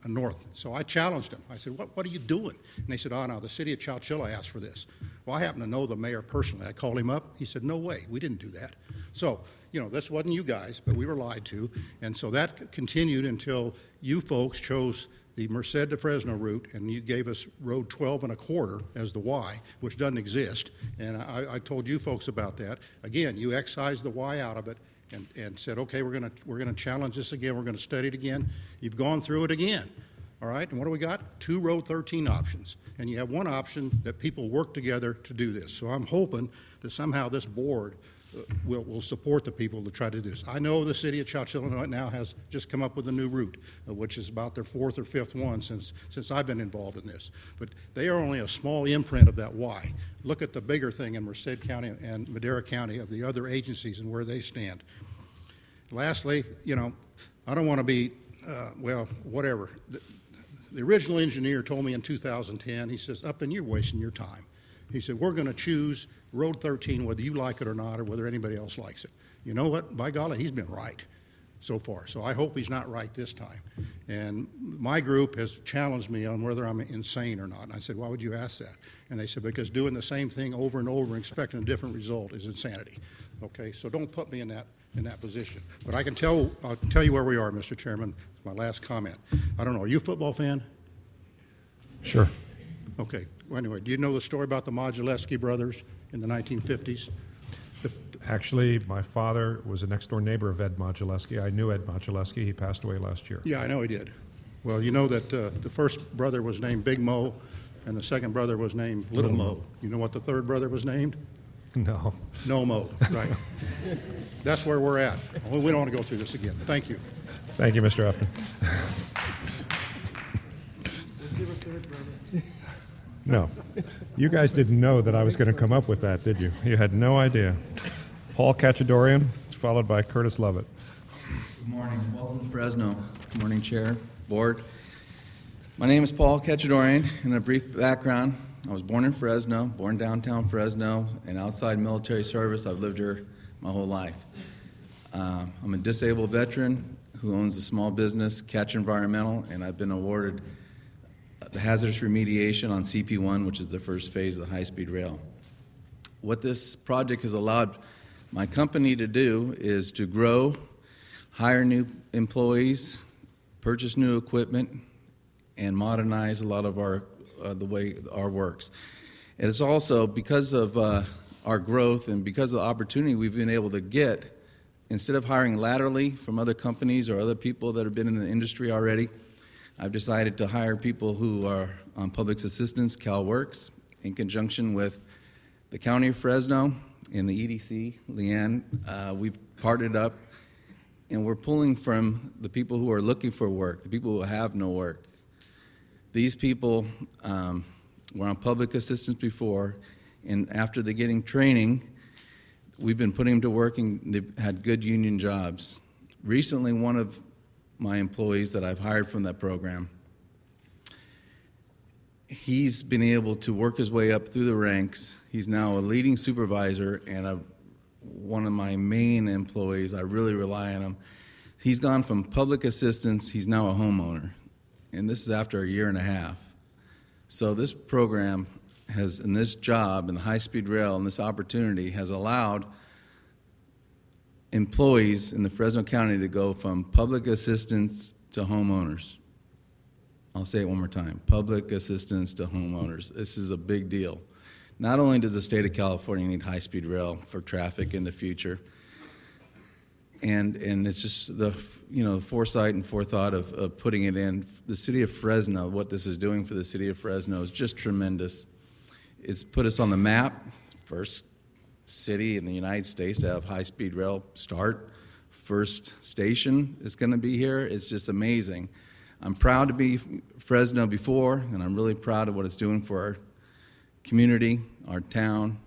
north. So I challenged them. I said, what are you doing? And they said, oh, no, the city of Chowchilla asked for this. Well, I happen to know the mayor personally. I called him up. He said, no way, we didn't do that. So, you know, this wasn't you guys, but we were lied to. And so that continued until you folks chose the Merced to Fresno route, and you gave us Road 12 1/4 as the Y, which doesn't exist. And I told you folks about that. Again, you excised the Y out of it and said, okay, we're gonna challenge this again. We're gonna study it again. You've gone through it again. All right, and what do we got? 2 Road 13 options. And you have one option that people work together to do this. So I'm hoping that somehow this board will support the people to try to do this. I know the city of Chowchilla right now has just come up with a new route, which is about their 4th or 5th one since I've been involved in this. But they are only a small imprint of that Y. Look at the bigger thing in Merced County and Madera County of the other agencies and where they stand. Lastly, you know, I don't want to be, well, whatever. The original engineer told me in 2010, he says, Upton, you're wasting your time. He said, we're going to choose Road 13 whether you like it or not or whether anybody else likes it. You know what? By golly, he's been right so far. So I hope he's not right this time. And my group has challenged me on whether I'm insane or not. And I said, why would you ask that? And they said, because doing the same thing over and over and expecting a different result is insanity. Okay, so don't put me in that position. But I'll tell you where we are, Mr. Chairman. My last comment. I don't know, are you a football fan? Sure. Okay. Well, anyway, do you know the story about the Modulewski brothers in the 1950s? Actually, my father was a next-door neighbor of Ed Modulewski. I knew Ed Modulewski. He passed away last year. Yeah, I know he did. Well, you know that the first brother was named Big Mo, and the second brother was named Little Mo. You know what the third brother was named? No. No Mo, right. That's where we're at. Well, we don't want to go through this again. Thank you. Thank you, Mr. Upton. No. You guys didn't know that I was going to come up with that, did you? You had no idea. Paul Cachadorian, followed by Curtis Lovett. Good morning. Welcome to Fresno. Good morning, Chair, Board. My name is Paul Cachadorian. In a brief background, I was born in Fresno, born downtown Fresno, and outside military service, I've lived here my whole life. I'm a disabled veteran who owns a small business, Catch Environmental, and I've been awarded the hazardous remediation on CP1, which is the first phase of the high-speed rail. What this project has allowed my company to do is to grow, hire new employees, purchase new equipment, and modernize a lot of our the way our works. And it's also because of our growth and because of the opportunity we've been able to get, instead of hiring laterally from other companies or other people that have been in the industry already, I've decided to hire people who are on public assistance, CalWorks, in conjunction with the County of Fresno and the EDC, Leanne. We've partnered up, and we're pulling from the people who are looking for work, the people who have no work. These people were on public assistance before, and after they're getting training, we've been putting them to work, and they've had good union jobs. Recently, one of my employees that I've hired from that program, he's been able to work his way up through the ranks. He's now a leading supervisor and one of my main employees. I really rely on him. He's gone from public assistance, he's now a homeowner. And this is after a year and a half. So this program has, and this job, and the high-speed rail, and this opportunity has allowed employees in the Fresno County to go from public assistance to homeowners. I'll say it one more time, public assistance to homeowners. This is a big deal. Not only does the state of California need high-speed rail for traffic in the future, and it's just the foresight and forethought of putting it in. The city of Fresno, what this is doing for the city of Fresno is just tremendous. It's put us on the map, first city in the United States to have high-speed rail start. First station is going to be here. It's just amazing. I'm proud to be Fresno before, and I'm really proud of what it's doing for our community, our town,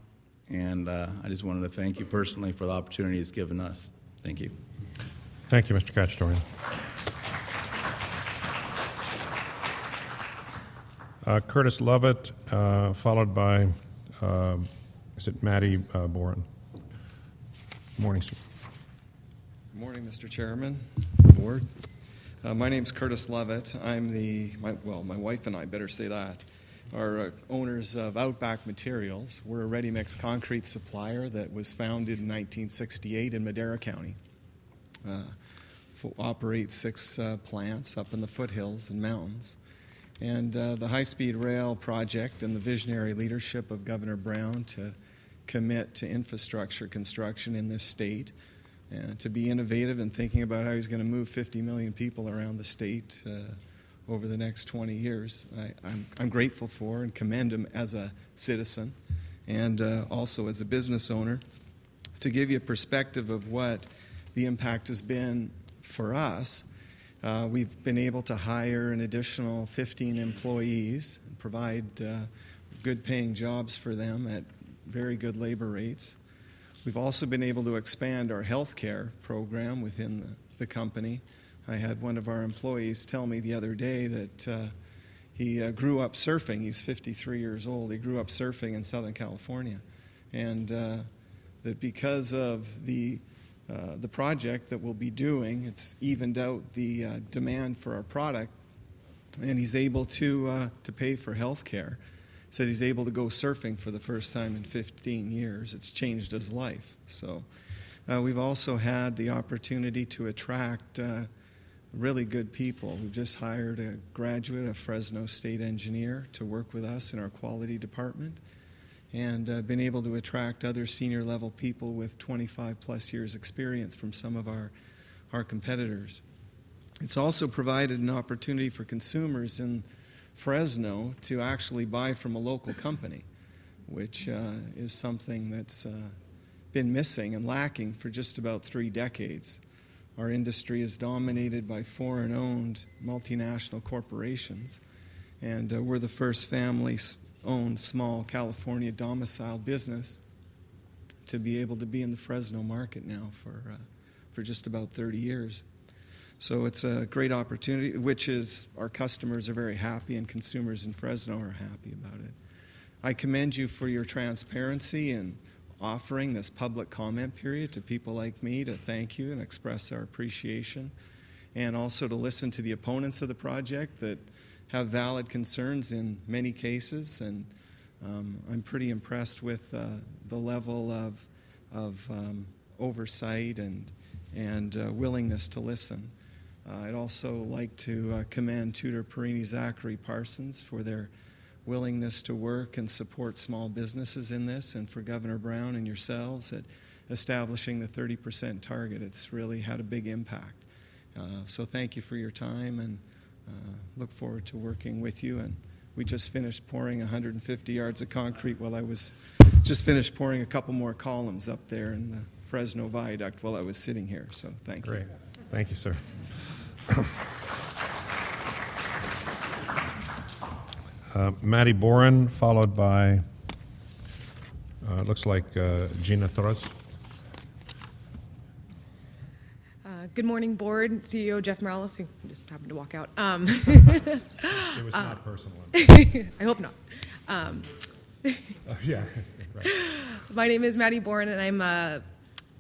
and I just wanted to thank you personally for the opportunity it's given us. Thank you. Thank you, Mr. Cachadorian. Curtis Lovett, followed by, is it Maddie Boren? Good morning, sir. Good morning, Mr. Chairman, Board. My name's Curtis Lovett. I'm my wife and I, better say that, are owners of Outback Materials. We're a ready-mix concrete supplier that was founded in 1968 in Madera County. Operates 6 plants up in the foothills and mountains. And the high-speed rail project and the visionary leadership of Governor Brown to commit to infrastructure construction in this state, and to be innovative and thinking about how he's going to move 50 million people around the state over the next 20 years. I'm grateful for and commend him as a citizen and also as a business owner. To give you a perspective of what the impact has been for us, we've been able to hire an additional 15 employees and provide good paying jobs for them at very good labor rates. We've also been able to expand our health care program within the company. I had one of our employees tell me the other day that he grew up surfing. He's 53 years old. He grew up surfing in Southern California. And that because of the project that we'll be doing, it's evened out the demand for our product, and he's able to pay for health care. Said he's able to go surfing for the first time in 15 years. It's changed his life. So we've also had the opportunity to attract really good people. We've just hired a graduate, a Fresno State engineer, to work with us in our quality department. and been able to attract other senior level people with 25 plus years experience from some of our competitors. It's also provided an opportunity for consumers in Fresno to actually buy from a local company, which is something that's been missing and lacking for just about 3 decades. Our industry is dominated by foreign-owned multinational corporations, and we're the first family-owned small California domiciled business to be able to be in the Fresno market now for just about 30 years. So it's a great opportunity, which is our customers are very happy and consumers in Fresno are happy about it. I commend you for your transparency in offering this public comment period to people like me to thank you and express our appreciation, and also to listen to the opponents of the project that have valid concerns in many cases. And I'm pretty impressed with the level of oversight and willingness to listen. I'd also like to commend Tutor Perini Zachary Parsons for their willingness to work and support small businesses in this, and for Governor Brown and yourselves at establishing the 30% target. It's really had a big impact. So thank you for your time, and look forward to working with you. And we just finished pouring 150 yards of concrete while I was just finished pouring a couple more columns up there in the Fresno Viaduct while I was sitting here. So thank you. Great. Thank you, sir. Matty Boren, followed by, looks like Gina Torres. Good morning, Board, CEO Jeff Morales, who just happened to walk out. It was not personal. I hope not. Oh, yeah, right. My name is Maddie Bourne, and I'm a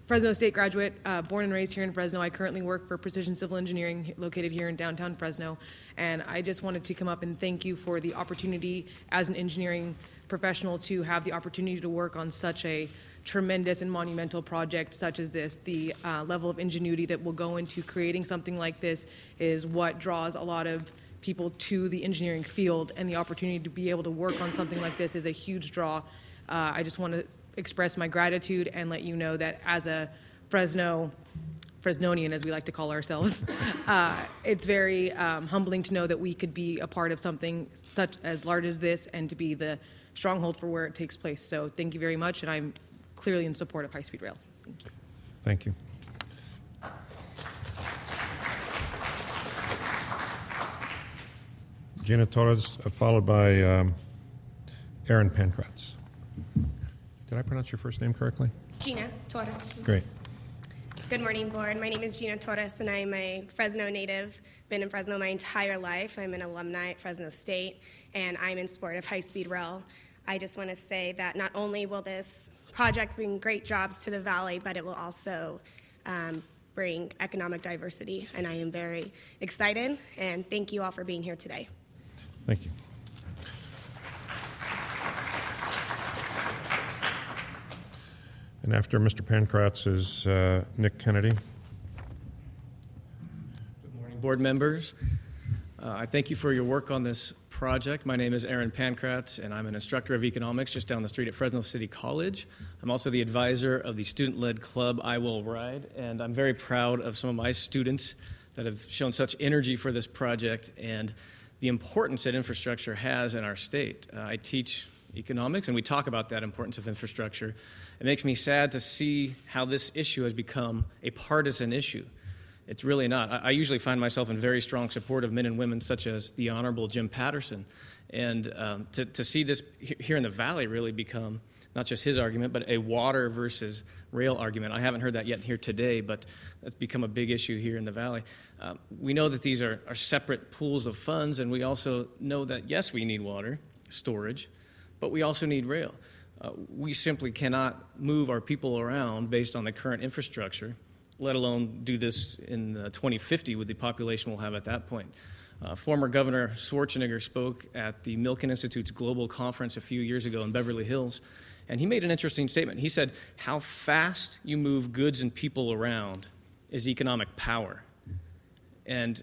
Fresno State graduate, born and raised here in Fresno. I currently work for Precision Civil Engineering, located here in downtown Fresno. And I just wanted to come up and thank you for the opportunity as an engineering professional to have the opportunity to work on such a tremendous and monumental project such as this. The level of ingenuity that will go into creating something like this is what draws a lot of people to the engineering field, and the opportunity to be able to work on something like this is a huge draw. I just want to express my gratitude and let you know that as a Fresnonian, as we like to call ourselves, it's very humbling to know that we could be a part of something such as large as this and to be the stronghold for where it takes place. So thank you very much, and I'm clearly in support of high-speed rail. Thank you. Thank you. Gina Torres, followed by Aaron Pankratz. Did I pronounce your first name correctly? Gina Torres. Great. Good morning, Board. My name is Gina Torres, and I'm a Fresno native. Been in Fresno my entire life. I'm an alumni at Fresno State, and I'm in support of high-speed rail. I just want to say that not only will this project bring great jobs to the valley, but it will also bring economic diversity, and I am very excited, and thank you all for being here today. Thank you. And after Mr. Pankratz is Nick Kennedy. Good morning, board members. I thank you for your work on this project. My name is Aaron Pankratz, and I'm an instructor of economics just down the street at Fresno City College. I'm also the advisor of the student-led club I Will Ride, and I'm very proud of some of my students that have shown such energy for this project and the importance that infrastructure has in our state. I teach economics, and we talk about that importance of infrastructure. It makes me sad to see how this issue has become a partisan issue. It's really not. I usually find myself in very strong support of men and women such as the Honorable Jim Patterson. And to see this here in the Valley really become not just his argument, but a water versus rail argument. I haven't heard that yet here today, but that's become a big issue here in the Valley. We know that these are separate pools of funds, and we also know that, yes, we need water, storage, but we also need rail. We simply cannot move our people around based on the current infrastructure, let alone do this in 2050 with the population we'll have at that point. Former Governor Schwarzenegger spoke at the Milken Institute's global conference a few years ago in Beverly Hills, and he made an interesting statement. He said, how fast you move goods and people around is economic power. And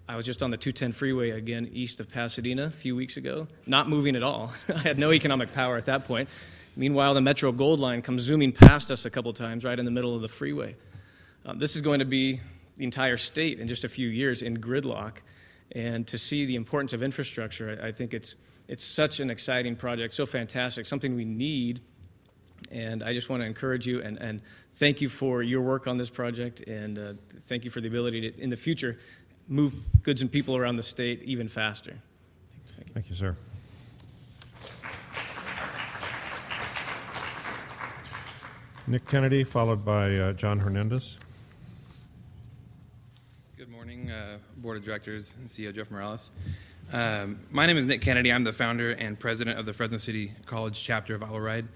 I was just on the 210 freeway again east of Pasadena a few weeks ago, not moving at all. I had no economic power at that point. Meanwhile, the Metro Gold Line comes zooming past us a couple times right in the middle of the freeway. This is going to be the entire state in just a few years in gridlock. And to see the importance of infrastructure, I think it's such an exciting project, so fantastic, something we need. And I just want to encourage you and thank you for your work on this project, and thank you for the ability to, in the future, move goods and people around the state even faster. Thank you, sir. Nick Kennedy, followed by John Hernandez. Good morning, Board of Directors and CEO Jeff Morales. My name is Nick Kennedy. I'm the founder and president of the Fresno City College chapter of I'll Ride.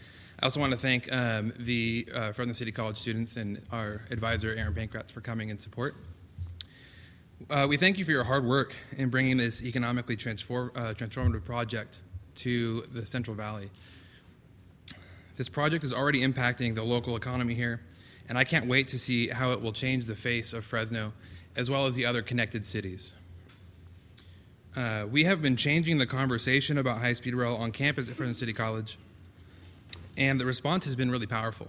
I also want to thank the Fresno City College students and our advisor, Aaron Pankratz, for coming in support. We thank you for your hard work in bringing this economically transformative project to the Central Valley. This project is already impacting the local economy here, and I can't wait to see how it will change the face of Fresno, as well as the other connected cities. We have been changing the conversation about high-speed rail on campus at Fresno City College, and the response has been really powerful.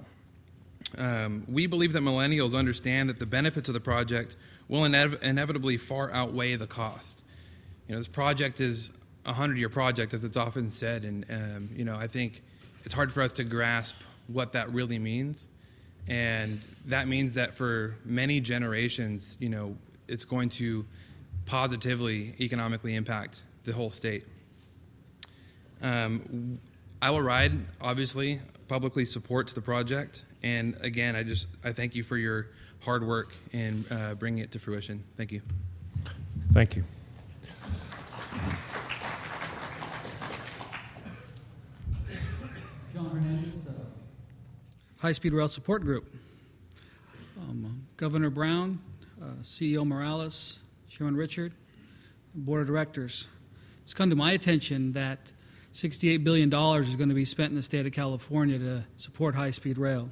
We believe that millennials understand that the benefits of the project will inevitably far outweigh the cost. This project is a 100-year project, as it's often said, and I think it's hard for us to grasp what that really means. And that means that for many generations, it's going to positively economically impact the whole state. I Will Ride, obviously, publicly supports the project. And again, I thank you for your hard work in bringing it to fruition. Thank you. Thank you. John Hernandez, High-Speed Rail Support Group. Governor Brown, CEO Morales, Chairman Richard, Board of Directors. It's come to my attention that $68 billion is going to be spent in the state of California to support high-speed rail.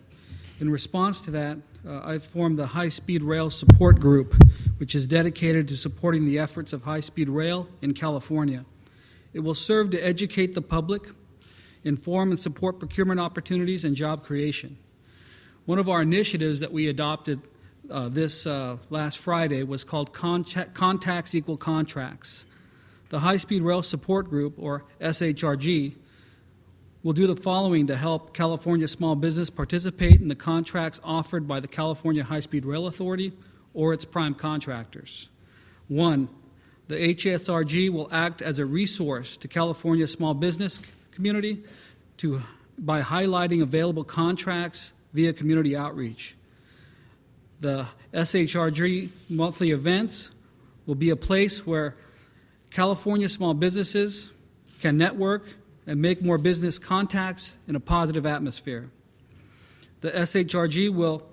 In response to that, I've formed the High-Speed Rail Support Group, which is dedicated to supporting the efforts of high-speed rail in California. It will serve to educate the public, inform and support procurement opportunities and job creation. One of our initiatives that we adopted this last Friday was called Contacts Equal Contracts. The High-Speed Rail Support Group, or SHRG, will do the following to help California small business participate in the contracts offered by the California High-Speed Rail Authority or its prime contractors. 1, the HSRG will act as a resource to California small business community by highlighting available contracts via community outreach. The SHRG monthly events will be a place where California small businesses can network and make more business contacts in a positive atmosphere. The SHRG will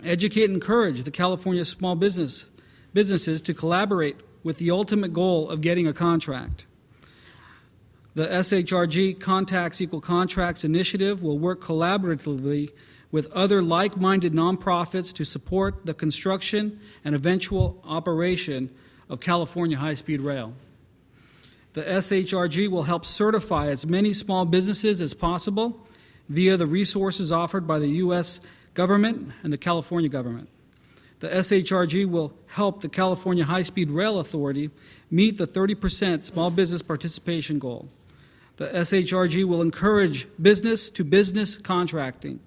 educate and encourage the California small businesses to collaborate with the ultimate goal of getting a contract. The SHRG Contacts Equal Contracts initiative will work collaboratively with other like-minded nonprofits to support the construction and eventual operation of California high-speed rail. The SHRG will help certify as many small businesses as possible via the resources offered by the U.S. government and the California government. The SHRG will help the California High-Speed Rail Authority meet the 30% small business participation goal. The SHRG will encourage business-to-business contracting.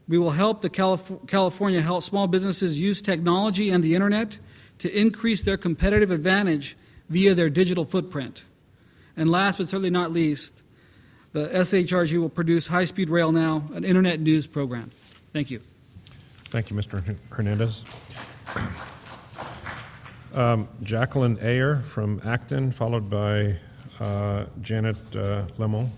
We will help the California small businesses use technology and the internet to increase their competitive advantage via their digital footprint. And last but certainly not least, the SHRG will produce High Speed Rail Now, an internet news program. Thank you. Thank you, Mr. Hernandez. Jacqueline Ayer from Acton, followed by Janet Lemon.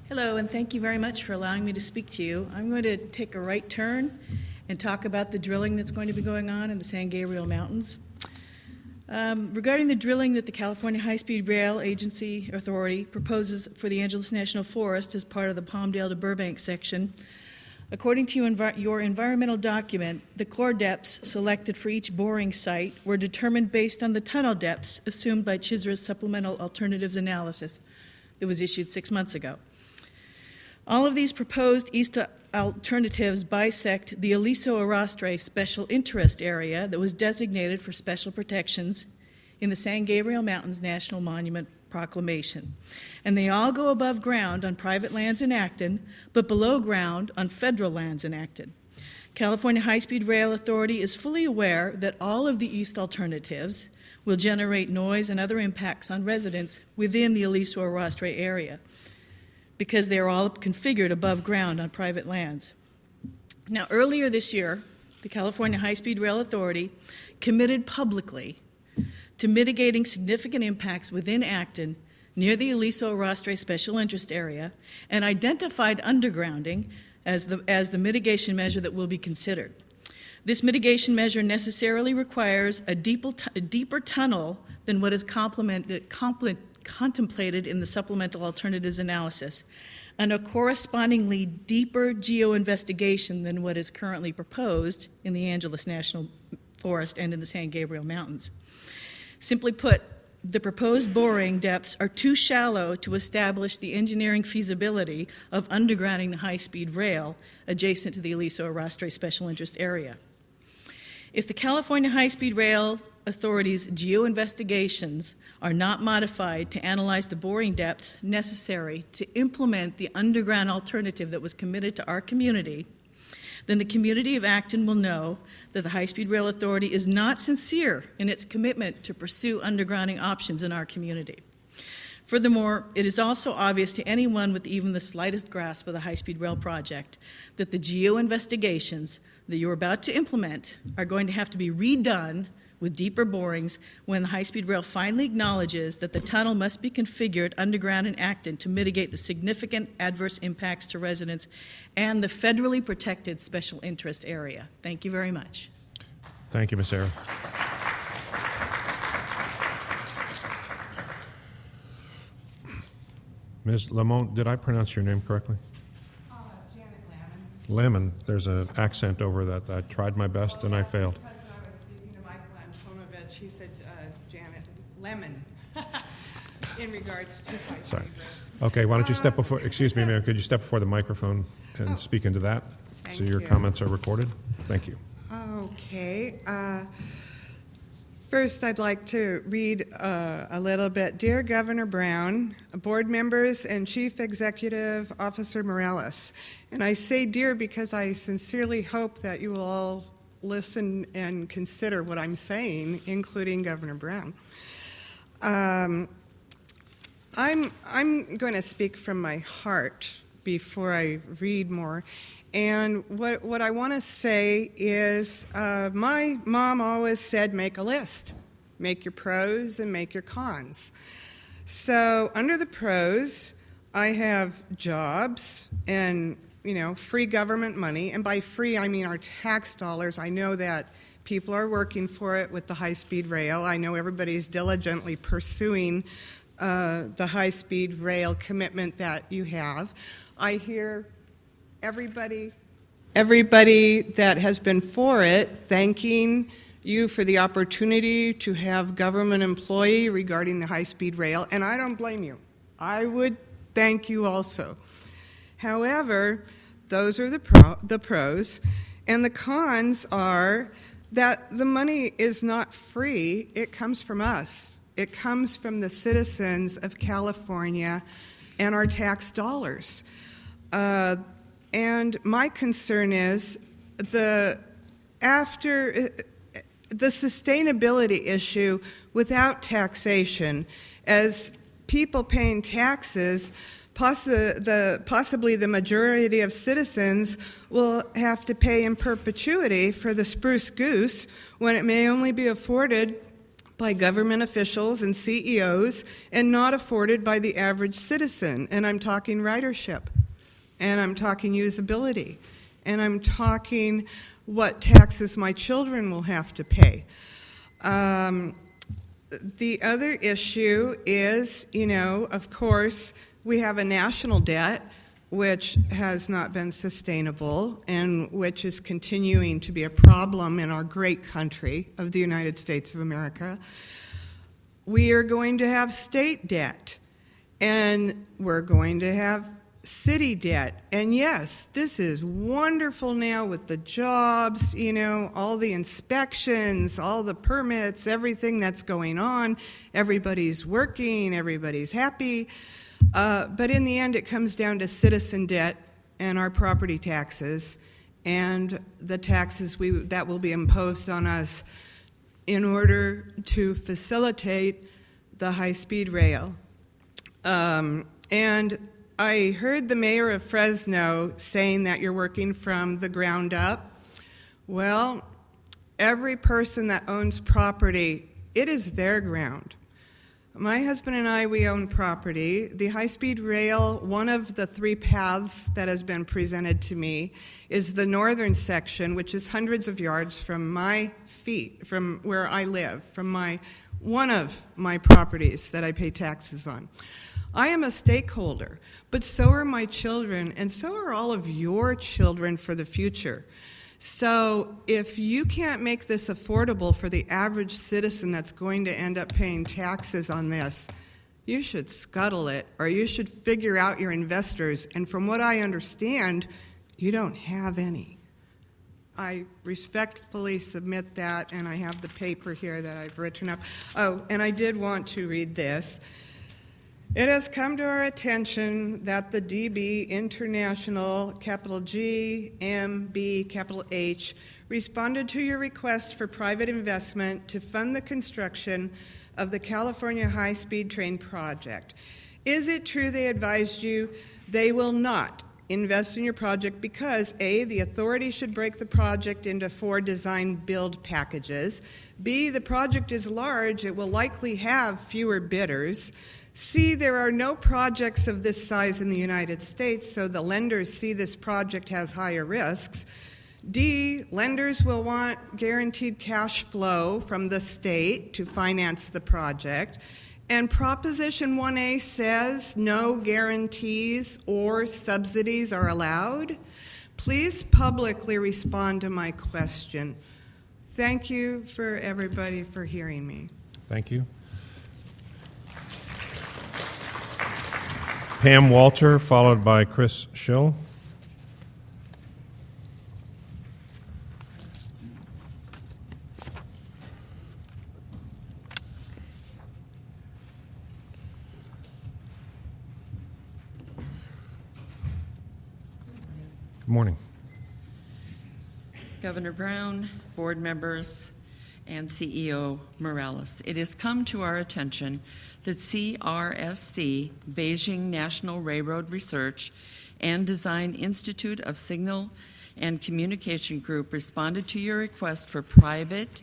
Hello, and thank you very much for allowing me to speak to you. I'm going to take a right turn and talk about the drilling that's going to be going on in the San Gabriel Mountains. Regarding the drilling that the California High-Speed Rail Agency Authority proposes for the Angeles National Forest as part of the Palmdale to Burbank section, According to your environmental document, the core depths selected for each boring site were determined based on the tunnel depths assumed by CAHSRA's Supplemental Alternatives Analysis that was issued 6 months ago. All of these proposed east alternatives bisect the Aliso Arrastre Special Interest Area that was designated for special protections in the San Gabriel Mountains National Monument Proclamation. And they all go above ground on private lands in Acton, but below ground on federal lands in Acton. California High-Speed Rail Authority is fully aware that all of the east alternatives will generate noise and other impacts on residents within the Aliso Arrastre area, because they are all configured above ground on private lands. Now, earlier this year, the California High-Speed Rail Authority committed publicly to mitigating significant impacts within Acton near the Aliso Arrastre Special Interest Area and identified undergrounding as the mitigation measure that will be considered. This mitigation measure necessarily requires a deeper tunnel than what is contemplated in the Supplemental Alternatives Analysis, and a correspondingly deeper geoinvestigation than what is currently proposed in the Angeles National Forest and in the San Gabriel Mountains. Simply put, the proposed boring depths are too shallow to establish the engineering feasibility of undergrounding the high-speed rail adjacent to the Aliso Arrastre Special Interest Area. If the California High-Speed Rail Authority's geoinvestigations are not modified to analyze the boring depths necessary to implement the underground alternative that was committed to our community, then the community of Acton will know that the High-Speed Rail Authority is not sincere in its commitment to pursue undergrounding options in our community. Furthermore, it is also obvious to anyone with even the slightest grasp of the high-speed rail project that the geo-investigations that you're about to implement are going to have to be redone with deeper borings when the high-speed rail finally acknowledges that the tunnel must be configured underground in Acton to mitigate the significant adverse impacts to residents and the federally protected special interest area. Thank you very much. Thank you, Ms. Sarah. Ms. Lamont, did I pronounce your name correctly? Janet Lemon. Lemon. There's an accent over that. I tried my best and I failed. Because when I was speaking to Michael Antonovich, he said Janet Lemon in regards to high-speed Sorry. rail. Okay, why don't you step before, excuse me, ma'am, could you step before the microphone and speak into that? So your comments are recorded? Thank you. Okay. First, I'd like to read a little bit. Dear Governor Brown, board members, and Chief Executive Officer Morales. And I say dear because I sincerely hope that you will all listen and consider what I'm saying, including Governor Brown. I'm going to speak from my heart before I read more. And what I want to say is my mom always said, make a list. Make your pros and make your cons. So under the pros, I have jobs and, free government money. And by free, I mean our tax dollars. I know that people are working for it with the high-speed rail. I know everybody's diligently pursuing the high-speed rail commitment that you have. I hear everybody that has been for it thanking you for the opportunity to have government employee regarding the high-speed rail, and I don't blame you. I would thank you also. However, those are the pros, and the cons are that the money is not free. It comes from us. It comes from the citizens of California and our tax dollars. And my concern is the sustainability issue without taxation, as people paying taxes, possibly the majority of citizens will have to pay in perpetuity for the spruce goose when it may only be afforded by government officials and CEOs and not afforded by the average citizen. And I'm talking ridership. And I'm talking usability, and I'm talking what taxes my children will have to pay. The other issue is, of course, we have a national debt which has not been sustainable and which is continuing to be a problem in our great country of the United States of America. We are going to have state debt, and we're going to have city debt. And yes, this is wonderful now with the jobs, you know, all the inspections, all the permits, everything that's going on. Everybody's working, everybody's happy. But in the end, it comes down to citizen debt and our property taxes and the taxes that will be imposed on us in order to facilitate the high-speed rail. And I heard the mayor of Fresno saying that you're working from the ground up. Well, every person that owns property, it is their ground. My husband and I, we own property. The high-speed rail, one of the 3 paths that has been presented to me, is the northern section, which is hundreds of yards from my feet, from where I live, from one of my properties that I pay taxes on. I am a stakeholder, but so are my children, and so are all of your children for the future. So if you can't make this affordable for the average citizen that's going to end up paying taxes on this, you should scuttle it, or you should figure out your investors. And from what I understand, you don't have any. I respectfully submit that, and I have the paper here that I've written up. Oh, and I did want to read this. It has come to our attention that the DB International, capital G, M, B, capital H, responded to your request for private investment to fund the construction of the California high-speed train project. Is it true they advised you they will not invest in your project because A, the authority should break the project into 4 design-build packages, B, the project is large, it will likely have fewer bidders, C, there are no projects of this size in the United States, so the lenders see this project has higher risks. D, lenders will want guaranteed cash flow from the state to finance the project. And Proposition 1A says no guarantees or subsidies are allowed. Please publicly respond to my question. Thank you for everybody for hearing me. Thank you. Pam Walter, followed by Chris Schill. Good morning. Governor Brown, board members, and CEO Morales. It has come to our attention that CRSC, Beijing National Railroad Research and Design Institute of Signal and Communication Group responded to your request for private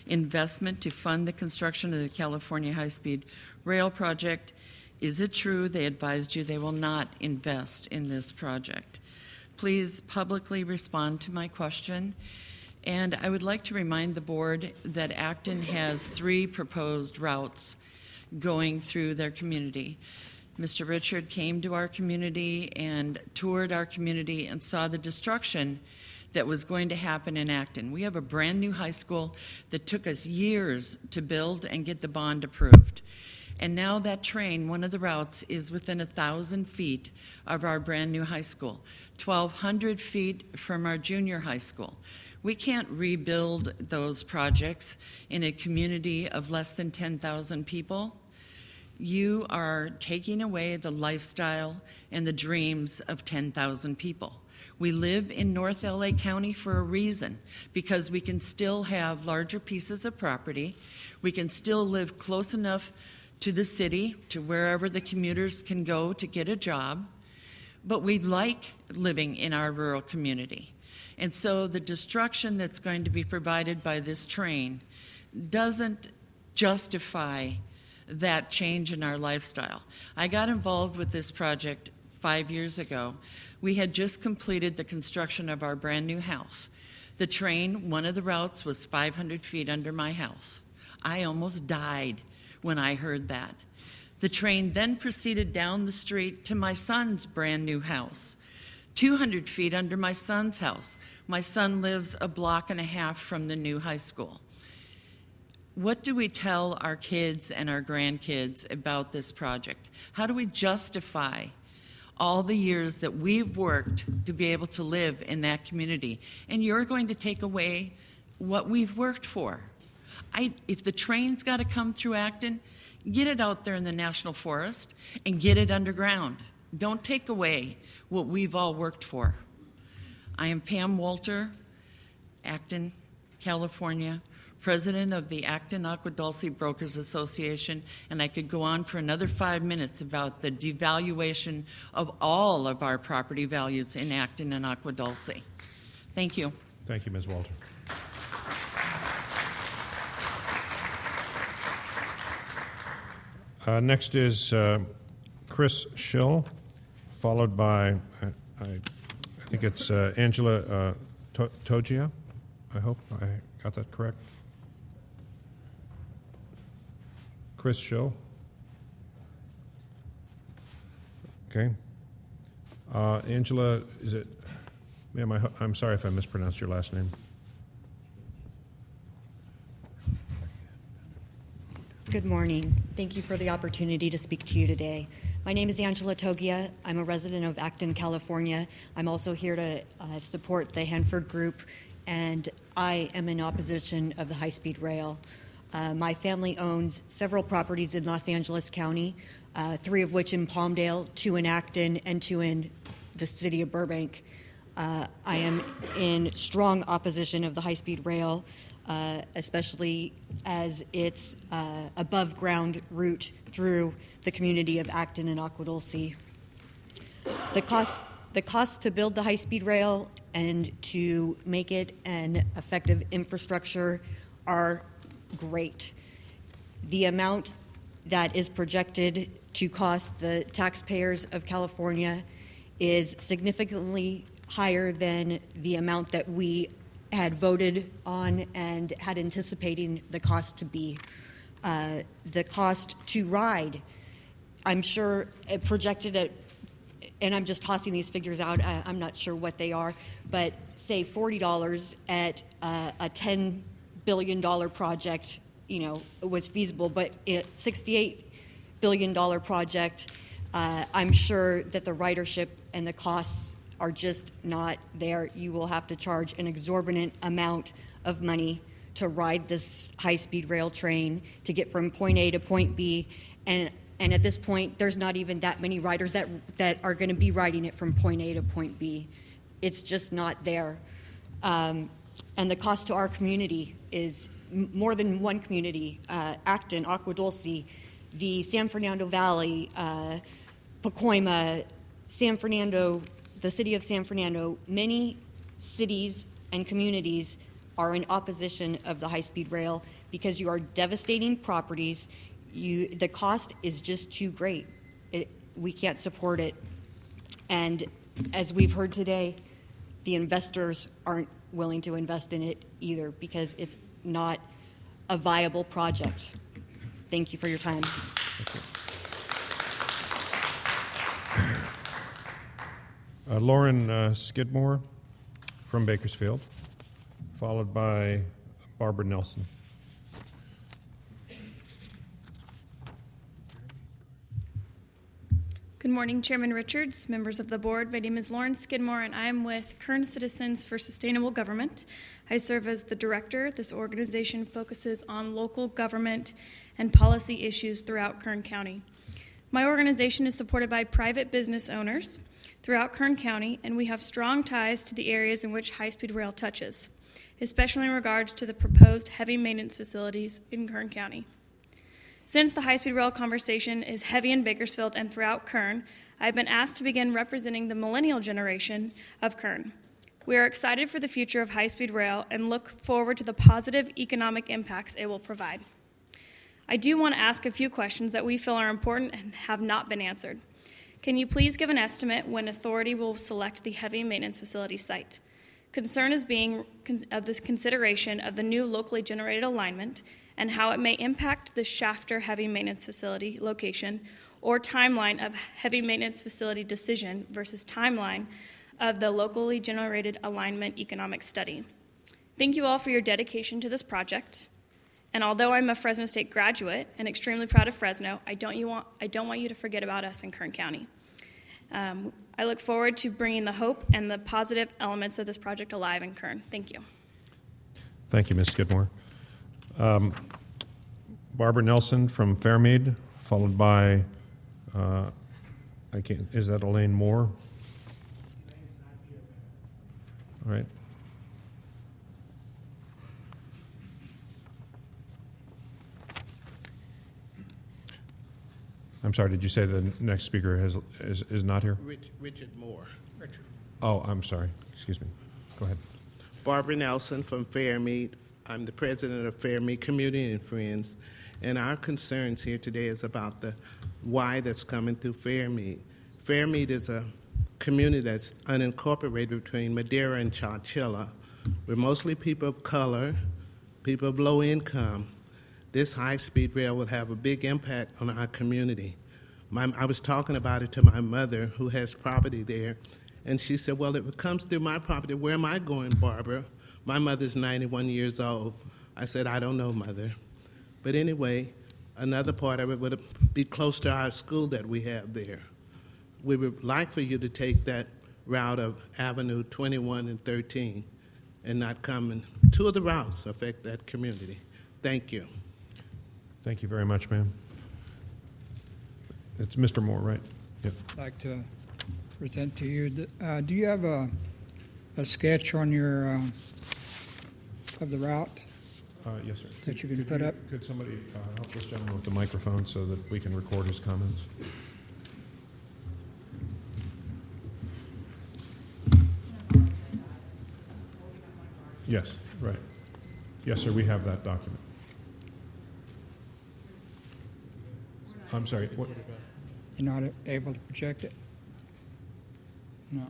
investment to fund the construction of the California high-speed rail project. Is it true they advised you they will not invest in this project? Please publicly respond to my question. And I would like to remind the board that Acton has 3 proposed routes going through their community. Mr. Richard came to our community and toured our community and saw the destruction that was going to happen in Acton. We have a brand new high school that took us years to build and get the bond approved. And now that train, one of the routes, is within 1,000 feet of our brand new high school, 1,200 feet from our junior high school. We can't rebuild those projects in a community of less than 10,000 people. You are taking away the lifestyle and the dreams of 10,000 people. We live in North LA County for a reason, because we can still have larger pieces of property. We can still live close enough to the city, to wherever the commuters can go to get a job. But we like living in our rural community. And so the destruction that's going to be provided by this train doesn't justify that change in our lifestyle. I got involved with this project 5 years ago. We had just completed the construction of our brand new house. The train, one of the routes, was 500 feet under my house. I almost died when I heard that. The train then proceeded down the street to my son's brand new house, 200 feet under my son's house. My son lives a block and a half from the new high school. What do we tell our kids and our grandkids about this project? How do we justify all the years that we've worked to be able to live in that community? And you're going to take away what we've worked for. If the train's got to come through Acton, get it out there in the National Forest and get it underground. Don't take away what we've all worked for. I am Pam Walter, Acton, California, president of the Acton Aqua Dulce Brokers Association, and I could go on for another 5 minutes about the devaluation of all of our property values in Acton and Aqua Dulce. Thank you. Thank you, Ms. Walter. Next is Chris Schill, followed by, I think it's Angela Togia. I hope I got that correct. Chris Schill. Okay. Angela, is it, ma'am, I'm sorry if I mispronounced your last name. Good morning. Thank you for the opportunity to speak to you today. My name is Angela Togia. I'm a resident of Acton, California. I'm also here to support the Hanford Group, and I am in opposition of the high-speed rail. My family owns several properties in Los Angeles County, 3 of which in Palmdale, 2 in Acton, and 2 in the city of Burbank. I am in strong opposition of the high-speed rail, especially as its above-ground route through the community of Acton and Aqua Dulce. The cost to build the high-speed rail and to make it an effective infrastructure are great. The amount that is projected to cost the taxpayers of California is significantly higher than the amount that we had voted on and had anticipating the cost to be. The cost to ride, I'm sure projected at, and I'm just tossing these figures out, I'm not sure what they are, but say $40 at a $10 billion project, was feasible, but at $68 billion project, I'm sure that the ridership and the costs are just not there. You will have to charge an exorbitant amount of money to ride this high-speed rail train to get from point A to point B, and at this point, there's not even that many riders that are going to be riding it from point A to point B. It's just not there. And the cost to our community is more than one community, Acton, Aqua Dulce, the San Fernando Valley, Pacoima, San Fernando, the city of San Fernando. Many cities and communities are in opposition of the high-speed rail because you are devastating properties. The cost is just too great. We can't support it. And as we've heard today, the investors aren't willing to invest in it either because it's not a viable project. Thank you for your time. Lauren Skidmore from Bakersfield, followed by Barbara Nelson. Good morning, Chairman Richards, members of the board. My name is Lauren Skidmore, and I am with Kern Citizens for Sustainable Government. I serve as the director. This organization focuses on local government and policy issues throughout Kern County. My organization is supported by private business owners throughout Kern County, and we have strong ties to the areas in which high-speed rail touches, especially in regards to the proposed heavy maintenance facilities in Kern County. Since the high-speed rail conversation is heavy in Bakersfield and throughout Kern, I've been asked to begin representing the millennial generation of Kern. We are excited for the future of high-speed rail and look forward to the positive economic impacts it will provide. I do want to ask a few questions that we feel are important and have not been answered. Can you please give an estimate when authority will select the heavy maintenance facility site? Concern is being of this consideration of the new locally generated alignment and how it may impact the Shafter Heavy Maintenance Facility location or timeline of heavy maintenance facility decision versus timeline of the locally generated alignment economic study. Thank you all for your dedication to this project. And although I'm a Fresno State graduate and extremely proud of Fresno, I don't want you to forget about us in Kern County. I look forward to bringing the hope and the positive elements of this project alive in Kern. Thank you. Thank you, Ms. Skidmore. Barbara Nelson from Fairmead, followed by, is that Elaine Moore? All right. I'm sorry, did you say the next speaker is not here? Richard Moore. Oh, I'm sorry. Excuse me. Go ahead. Barbara Nelson from Fairmead. I'm the president of Fairmead Community and Friends, and our concerns here today is about the why that's coming through Fairmead. Fairmead is a community that's unincorporated between Madera and Chowchilla. We're mostly people of color, people of low income. This high-speed rail will have a big impact on our community. I was talking about it to my mother, who has property there, and she said, well, if it comes through my property, where am I going, Barbara? My mother's 91 years old. I said, I don't know, Mother. But anyway, another part of it would be close to our school that we have there. We would like for you to take that route of Avenue 21 and 13 and not come, and two of the routes affect that community. Thank you. Thank you very much, ma'am. It's Mr. Moore, right? Yep. I'd like to present to you. Do you have a sketch on your of the route? Yes, sir. That you can put up? Could somebody help this gentleman with the microphone so that we can record his comments? Yes, right. Yes, sir, we have that document. I'm sorry, what? You're not able to project it? No.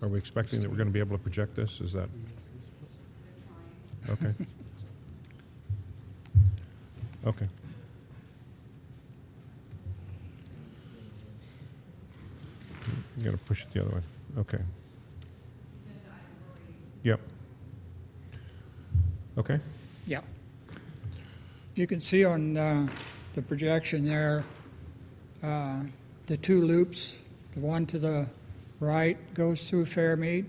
Are we expecting that we're going to be able to project this? Is that okay? Okay. You got to push it the other way. Okay. Yep. Okay. Yeah. You can see on the projection there the two loops. The one to the right goes through Fairmead.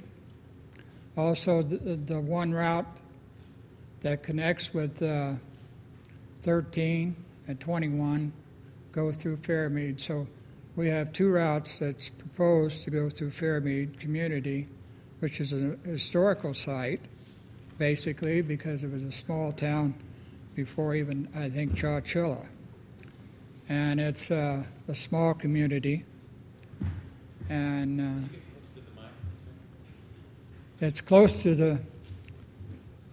Also, the one route that connects with 13 and 21 go through Fairmead. So we have two routes that's proposed to go through Fairmead community, which is a historical site, basically, because it was a small town before even, I think, Chowchilla. And it's a small community. And it's close to the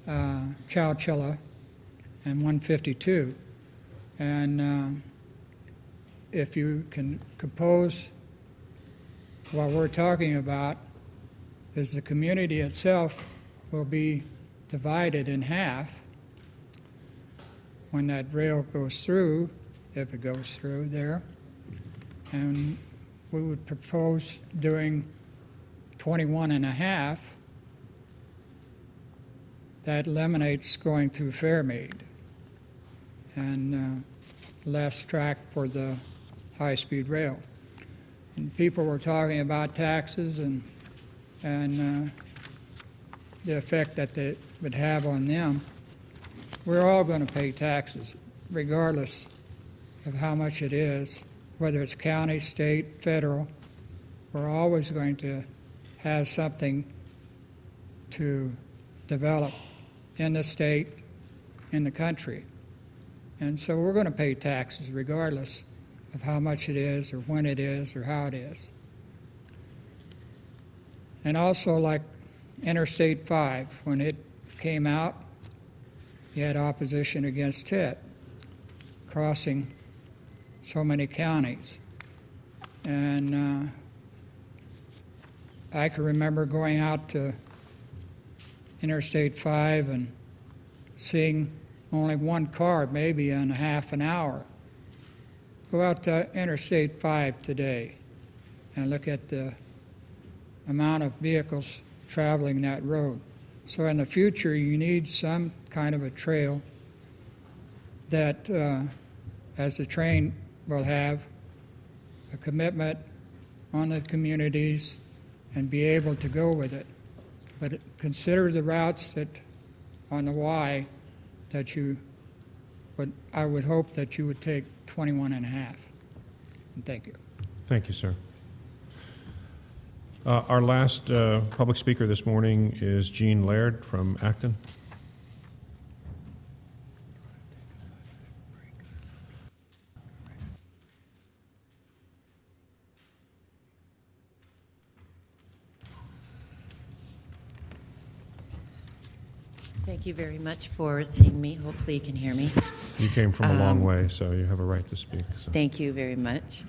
Chowchilla and 152. And if you can compose what we're talking about, is the community itself will be divided in half when that rail goes through, if it goes through there. And we would propose doing 21 and a half. That eliminates going through Fairmead and less track for the high-speed rail. And people were talking about taxes and the effect that they would have on them. We're all going to pay taxes, regardless of how much it is, whether it's county, state, federal. We're always going to have something to develop in the state, in the country. And so we're going to pay taxes regardless of how much it is or when it is or how it is. And also, like Interstate 5, when it came out, you had opposition against it, crossing so many counties. And I can remember going out to Interstate 5 and seeing only one car maybe in a half an hour. Go out to Interstate 5 today and look at the amount of vehicles traveling that road. So in the future, you need some kind of a trail that, as the train will have, a commitment on the communities and be able to go with it. But consider the routes that, on the Y, that you would, I would hope that you would take 21 and a half. And thank you. Thank you, sir. Our last public speaker this morning is Jean Laird from Acton. Thank you very much for seeing me. Hopefully you can hear me. You came from a long way, so you have a right to speak. So. Thank you very much.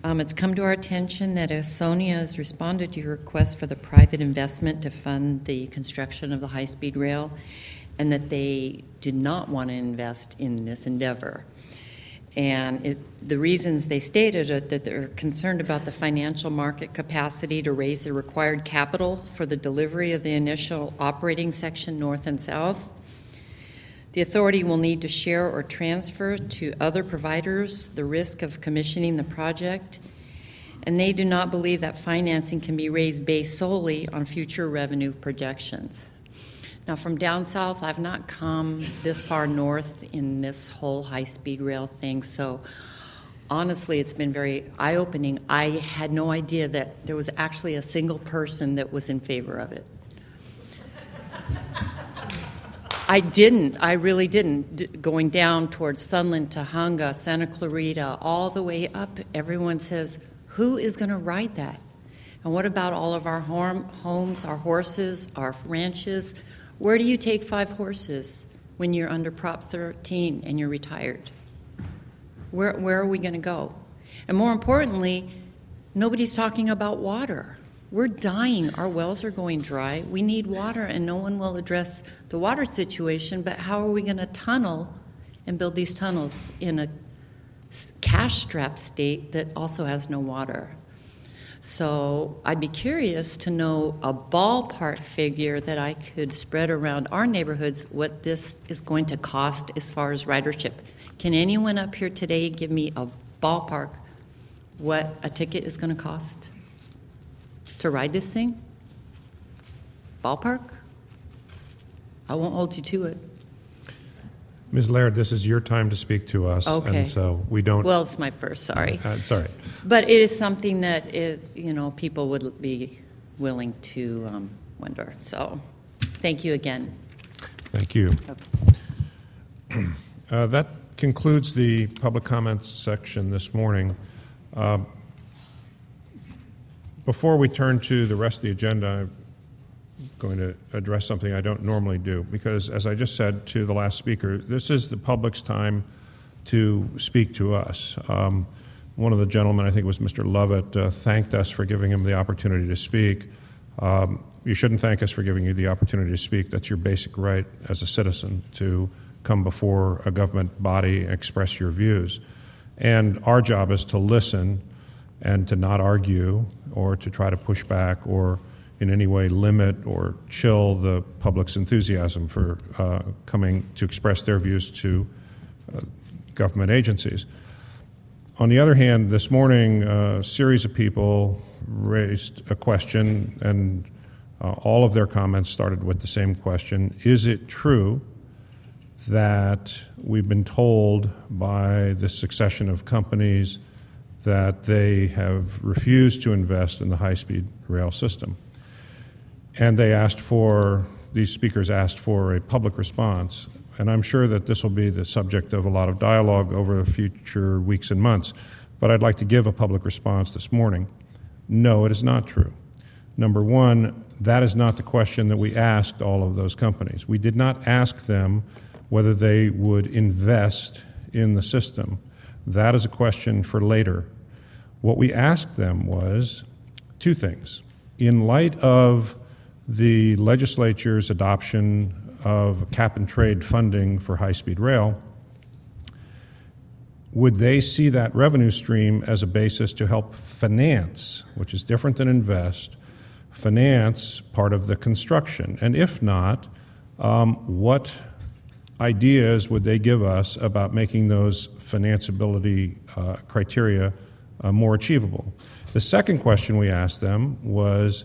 It's come to our attention that Sonia has responded to your request for the private investment to fund the construction of the high-speed rail, and that they did not want to invest in this endeavor. And the reasons they stated are that they're concerned about the financial market capacity to raise the required capital for the delivery of the initial operating section north and south. The authority will need to share or transfer to other providers the risk of commissioning the project, and they do not believe that financing can be raised based solely on future revenue projections. Now, from down south, I've not come this far north in this whole high-speed rail thing, so honestly, it's been very eye-opening. I had no idea that there was actually a single person that was in favor of it. I really didn't. Going down towards Sunland, Tahunga, Santa Clarita, all the way up, everyone says, who is going to ride that? And what about all of our homes, our horses, our ranches? Where do you take 5 horses when you're under Prop 13 and you're retired? Where are we going to go? And more importantly, nobody's talking about water. We're dying. Our wells are going dry. We need water, and no one will address the water situation, but how are we going to tunnel and build these tunnels in a cash-strapped state that also has no water? So I'd be curious to know a ballpark figure that I could spread around our neighborhoods what this is going to cost as far as ridership. Can anyone up here today give me a ballpark what a ticket is going to cost to ride this thing? Ballpark? I won't hold you to it. Ms. Laird, this is your time to speak to us, Okay. and so we don't... Well, it's my first, sorry. It's all right. But it is something that people would be willing to wonder. So, thank you again. Thank you. That concludes the public comments section this morning. Before we turn to the rest of the agenda, I'm going to address something I don't normally do, because as I just said to the last speaker, this is the public's time to speak to us. One of the gentlemen, I think it was Mr. Lovett, thanked us for giving him the opportunity to speak. You shouldn't thank us for giving you the opportunity to speak. That's your basic right as a citizen to come before a government body and express your views. And our job is to listen and to not argue or to try to push back or in any way limit or chill the public's enthusiasm for coming to express their views to government agencies. On the other hand, this morning, a series of people raised a question, and all of their comments started with the same question. Is it true that we've been told by the succession of companies that they have refused to invest in the high-speed rail system? And these speakers asked for a public response. And I'm sure that this will be the subject of a lot of dialogue over the future weeks and months. But I'd like to give a public response this morning. No, it is not true. Number one, that is not the question that we asked all of those companies. We did not ask them whether they would invest in the system. That is a question for later. What we asked them was two things. In light of the legislature's adoption of cap and trade funding for high-speed rail, would they see that revenue stream as a basis to help finance, which is different than invest, finance part of the construction? And if not, what ideas would they give us about making those financeability criteria more achievable? The second question we asked them was,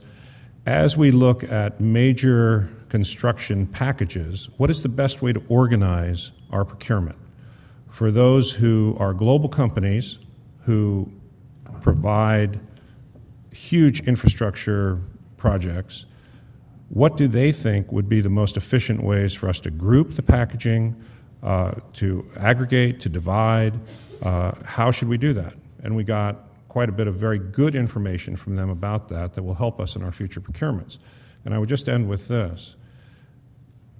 as we look at major construction packages, what is the best way to organize our procurement? For those who are global companies who provide huge infrastructure projects, what do they think would be the most efficient ways for us to group the packaging, to aggregate, to divide? How should we do that? And we got quite a bit of very good information from them about that will help us in our future procurements. And I would just end with this.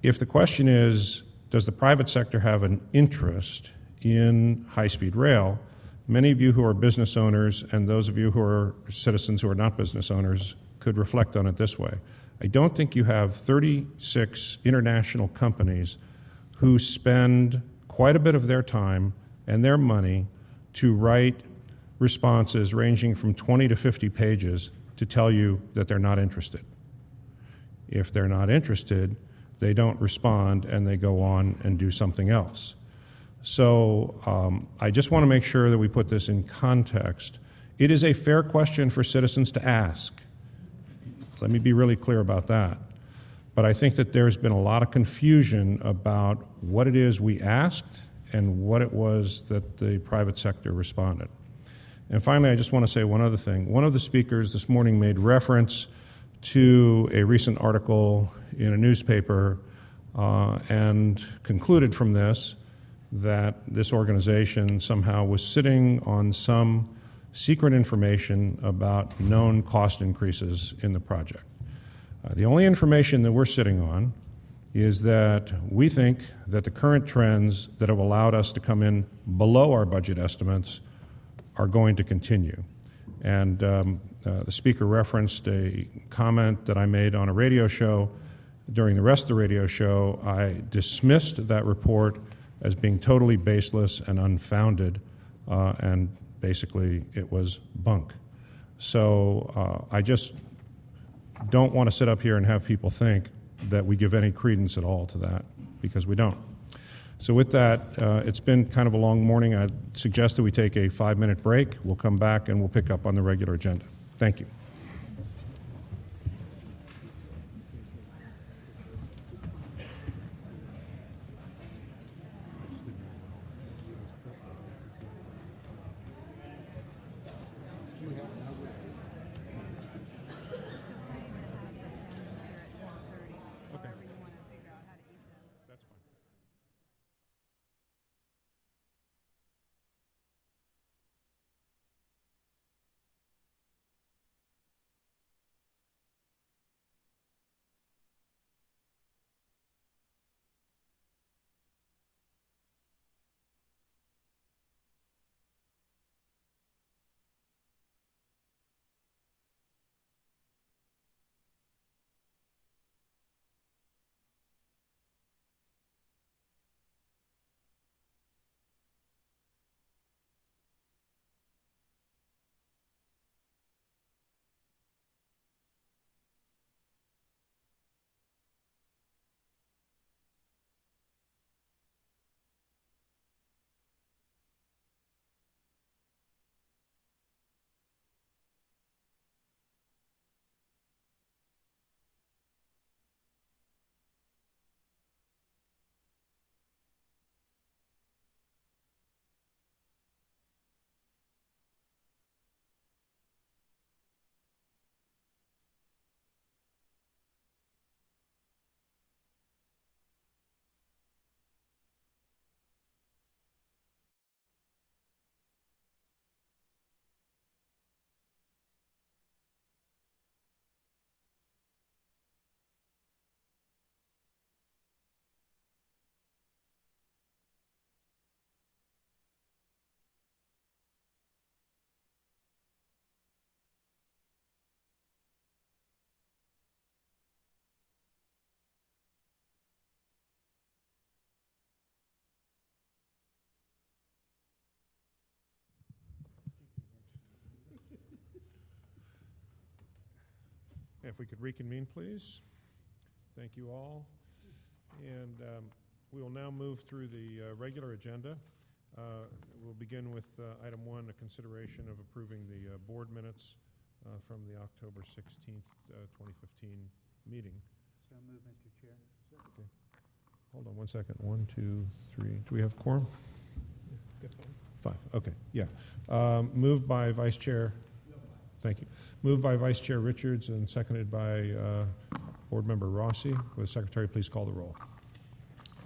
If the question is, does the private sector have an interest in high-speed rail, many of you who are business owners and those of you who are citizens who are not business owners could reflect on it this way. I don't think you have 36 international companies who spend quite a bit of their time and their money to write responses ranging from 20 to 50 pages to tell you that they're not interested. If they're not interested, they don't respond and they go on and do something else. So I just want to make sure that we put this in context. It is a fair question for citizens to ask. Let me be really clear about that. But I think that there's been a lot of confusion about what it is we asked and what it was that the private sector responded. And finally, I just want to say one other thing. One of the speakers this morning made reference to a recent article in a newspaper and concluded from this that this organization somehow was sitting on some secret information about known cost increases in the project. The only information that we're sitting on is that we think that the current trends that have allowed us to come in below our budget estimates are going to continue. And the speaker referenced a comment that I made on a radio show. During the rest of the radio show, I dismissed that report as being totally baseless and unfounded, and basically it was bunk. So I just don't want to sit up here and have people think that we give any credence at all to that, because we don't. So with that, it's been kind of a long morning. I'd suggest that we take a 5-minute break. We'll come back and we'll pick up on the regular agenda. Thank you. If we could reconvene, please. Thank you all. And we will now move through the regular agenda. We'll begin with item 1, a consideration of approving the board minutes from the October 16th, 2015 meeting. So moved, Mr. Chair. Okay. Hold on one second. 1, 2, 3. Do we have quorum? 5. Okay, yeah. Moved by Vice Chair. Thank you. Moved by Vice Chair Richards and seconded by Board Member Rossi. Will the Secretary please call the roll?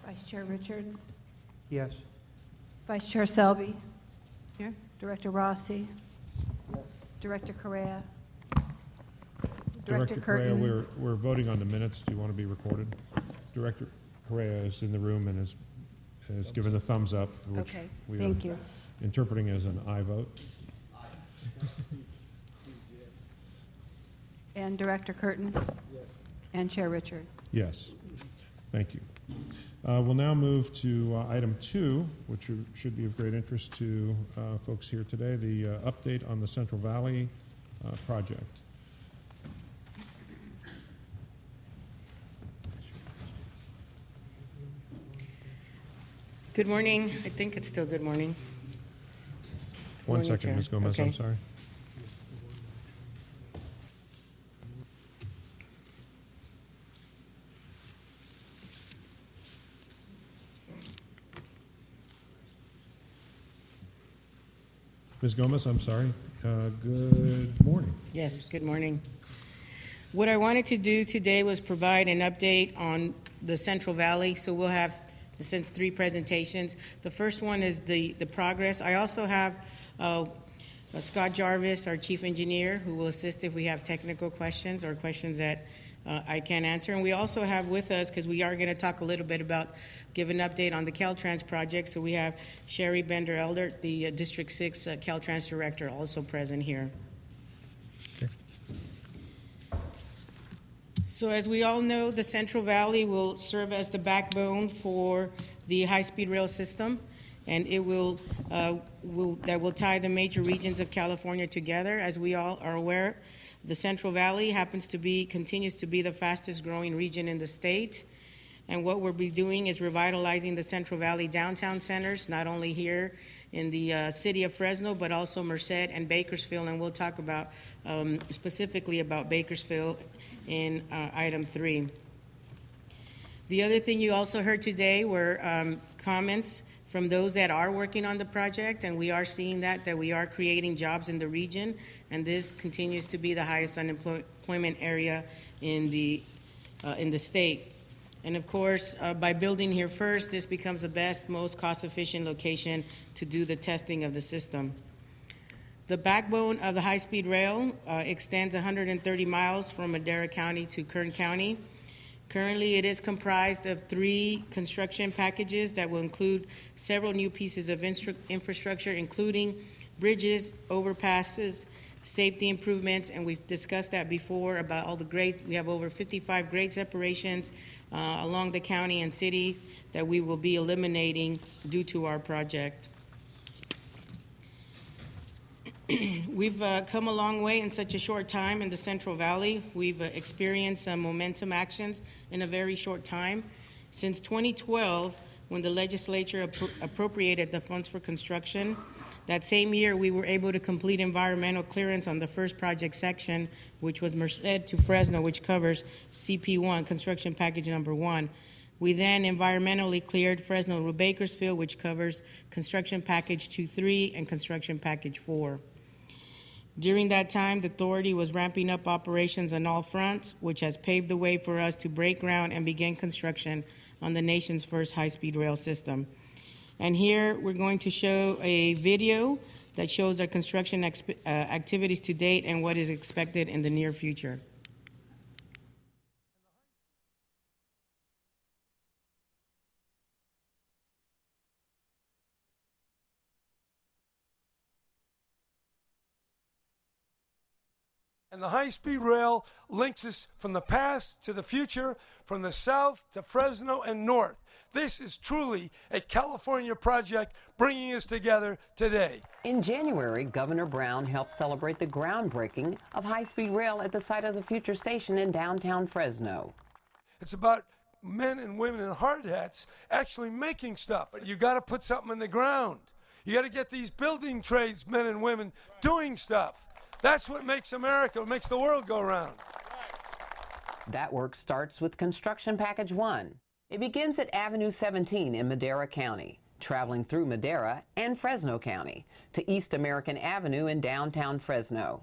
Vice Chair Richards. Yes. Vice Chair Selby. Here. Director Rossi. Yes. Director Correa. Director Correa, Curtin. we're voting on the minutes. Do you want to be recorded? Director Correa is in the room and has given the thumbs up, which Okay, we thank are you. interpreting as an aye vote. And Director Curtin. Yes. And Chair Richard. Yes. Thank you. We'll now move to item 2, which should be of great interest to folks here today, the update on the Central Valley project. Good morning. I think it's still good morning. Good One morning, second, Chair. Ms. Gomez, Okay. I'm sorry. Ms. Gomez, I'm sorry. Good morning. Yes, good morning. What I wanted to do today was provide an update on the Central Valley. So we'll have, since 3 presentations. The first one is the progress. I also have Scott Jarvis, our chief engineer, who will assist if we have technical questions or questions that I can't answer. And we also have with us, because we are going to talk a little bit about, give an update on the Caltrans project. So we have Sherry Bender-Elder, the District 6 Caltrans director, also present here. So as we all know, the Central Valley will serve as the backbone for the high-speed rail system, and it will tie the major regions of California together. As we all are aware, the Central Valley continues to be the fastest growing region in the state. And what we'll be doing is revitalizing the Central Valley downtown centers, not only here in the city of Fresno, but also Merced and Bakersfield. And we'll talk about specifically about Bakersfield in item 3. The other thing you also heard today were comments from those that are working on the project, and we are seeing that we are creating jobs in the region, and this continues to be the highest unemployment area in the state. And of course, by building here first, this becomes the best, most cost-efficient location to do the testing of the system. The backbone of the high-speed rail extends 130 miles from Madera County to Kern County. Currently, it is comprised of 3 construction packages that will include several new pieces of infrastructure, including bridges, overpasses, safety improvements, and we've discussed that before about all the grade. We have over 55 grade separations along the county and city that we will be eliminating due to our project. We've come a long way in such a short time in the Central Valley. We've experienced some momentum actions in a very short time. Since 2012, when the legislature appropriated the funds for construction, that same year we were able to complete environmental clearance on the first project section, which was Merced to Fresno, which covers CP1, construction package number 1. We then environmentally cleared Fresno to Bakersfield, which covers construction package 2-3 and construction package 4. During that time, the authority was ramping up operations on all fronts, which has paved the way for us to break ground and begin construction on the nation's first high-speed rail system. And here we're going to show a video that shows our construction activities to date and what is expected in the near future. And And the high-speed rail links us from the past to the future, from the south to Fresno and north. This is truly a California project bringing us together today. In January, Governor Brown helped celebrate the groundbreaking of high-speed rail at the site of the future station in downtown Fresno. It's about men and women in hard hats actually making stuff. But you got to put something in the ground. You got to get these building trades men and women doing stuff. That's what makes America, what makes the world go round. That work starts with Construction Package 1. It begins at Avenue 17 in Madera County, traveling through Madera and Fresno County to East American Avenue in downtown Fresno.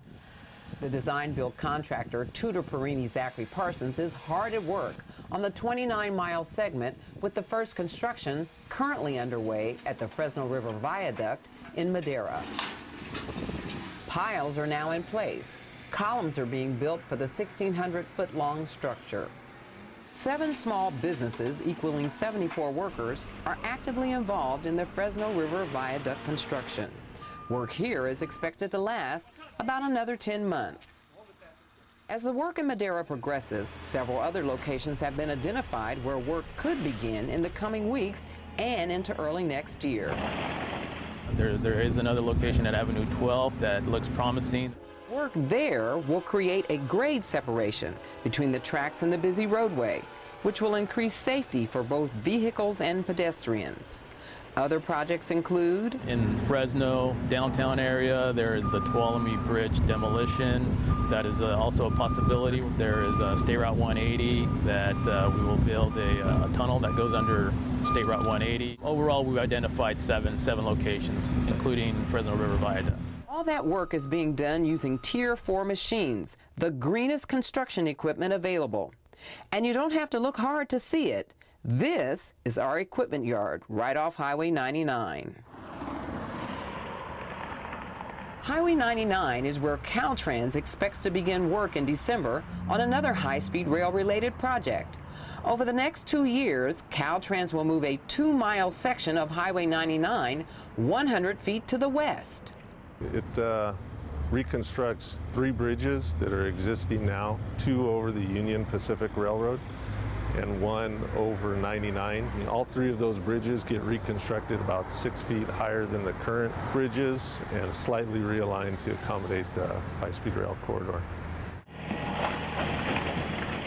The design-build contractor, Tudor Perini Zachary Parsons, is hard at work on the 29-mile segment, with the first construction currently underway at the Fresno River Viaduct in Madera. Piles are now in place. Columns are being built for the 1,600-foot-long structure. 7 small businesses equaling 74 workers are actively involved in the Fresno River Viaduct construction. Work here is expected to last about another 10 months. As the work in Madera progresses, several other locations have been identified where work could begin in the coming weeks and into early next year. There is another location at Avenue 12 that looks promising. Work there will create a grade separation between the tracks and the busy roadway, which will increase safety for both vehicles and pedestrians. Other projects include: in Fresno downtown area, there is the Tuolumne Bridge demolition. That is also a possibility. There is State Route 180 that we will build a tunnel that goes under State Route 180. Overall, we've identified seven locations, including Fresno River Viaduct. All that work is being done using Tier 4 machines, the greenest construction equipment available. And you don't have to look hard to see it. This is our equipment yard right off Highway 99. Highway 99 is where Caltrans expects to begin work in December on another high-speed rail-related project. Over the next 2 years, Caltrans will move a 2-mile section of Highway 99 100 feet to the west. It reconstructs 3 bridges that are existing now, 2 over the Union Pacific Railroad and 1 over 99. All 3 of those bridges get reconstructed about 6 feet higher than the current bridges and slightly realigned to accommodate the high-speed rail corridor.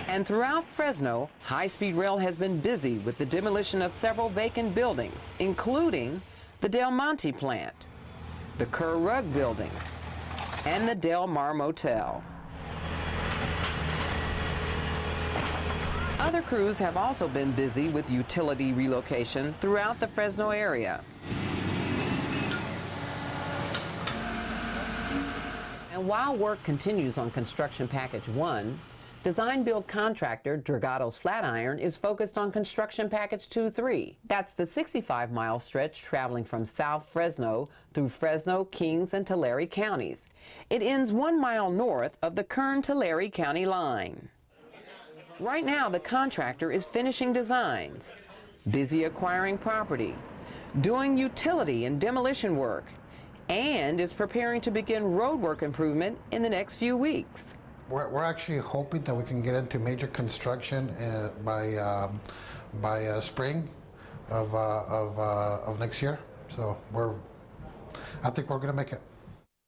And throughout Fresno, high-speed rail has been busy with the demolition of several vacant buildings, including the Del Monte plant, the Kerr Rug building, and the Del Mar Motel. Other crews have also been busy with utility relocation throughout the Fresno area. And while work continues on Construction Package 1, design-build contractor Dragados Flatiron is focused on Construction Package 2-3. That's the 65-mile stretch traveling from South Fresno through Fresno, Kings, and Tulare counties. It ends 1 mile north of the Kern-Tulare County line. Right now, the contractor is finishing designs, busy acquiring property, doing utility and demolition work, and is preparing to begin roadwork improvement in the next few weeks. We're actually hoping that we can get into major construction by spring of next year. So I think we're going to make it.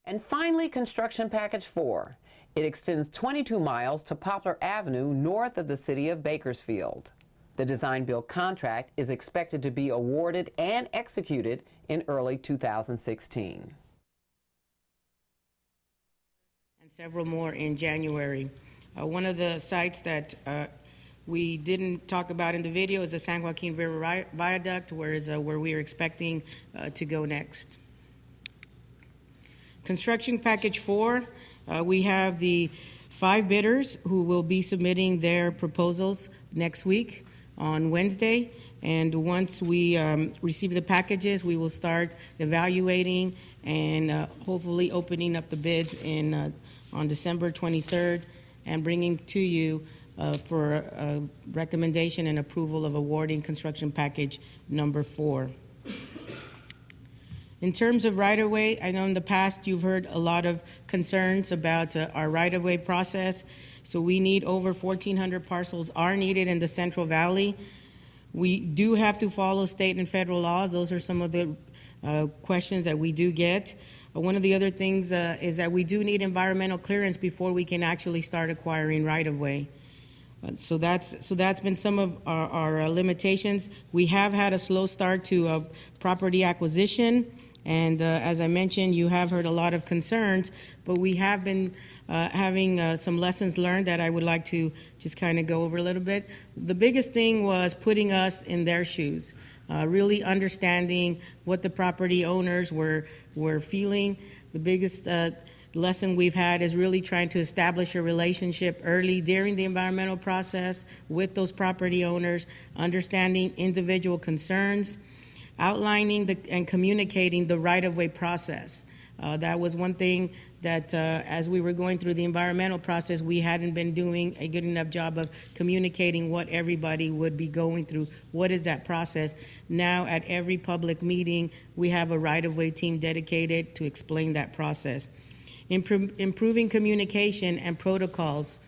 And finally, Construction Package 4. It extends 22 miles to Poplar Avenue north of the city of Bakersfield. The design-build contract is expected to be awarded and executed in early 2016. Several more in January. One of the sites that we didn't talk about in the video is the San Joaquin River Viaduct, where we are expecting to go next. Construction Package 4, we have the 5 bidders who will be submitting their proposals next week on Wednesday. And once we receive the packages, we will start evaluating and hopefully opening up the bids on December 23rd and bringing to you for a recommendation and approval of awarding construction package number 4. In terms of right-of-way, I know in the past you've heard a lot of concerns about our right-of-way process. So we need over 1,400 parcels are needed in the Central Valley. We do have to follow state and federal laws. Those are some of the questions that we do get. One of the other things is that we do need environmental clearance before we can actually start acquiring right-of-way. So that's been some of our limitations. We have had a slow start to property acquisition, and as I mentioned, you have heard a lot of concerns, but we have been having some lessons learned that I would like to just kind of go over a little bit. The biggest thing was putting us in their shoes, really understanding what the property owners were feeling. The biggest lesson we've had is really trying to establish a relationship early during the environmental process with those property owners, understanding individual concerns, outlining and communicating the right-of-way process. That was one thing that as we were going through the environmental process, we hadn't been doing a good enough job of communicating what everybody would be going through. What is that process? Now at every public meeting, we have a right-of-way team dedicated to explain that process. Improving communication and protocols.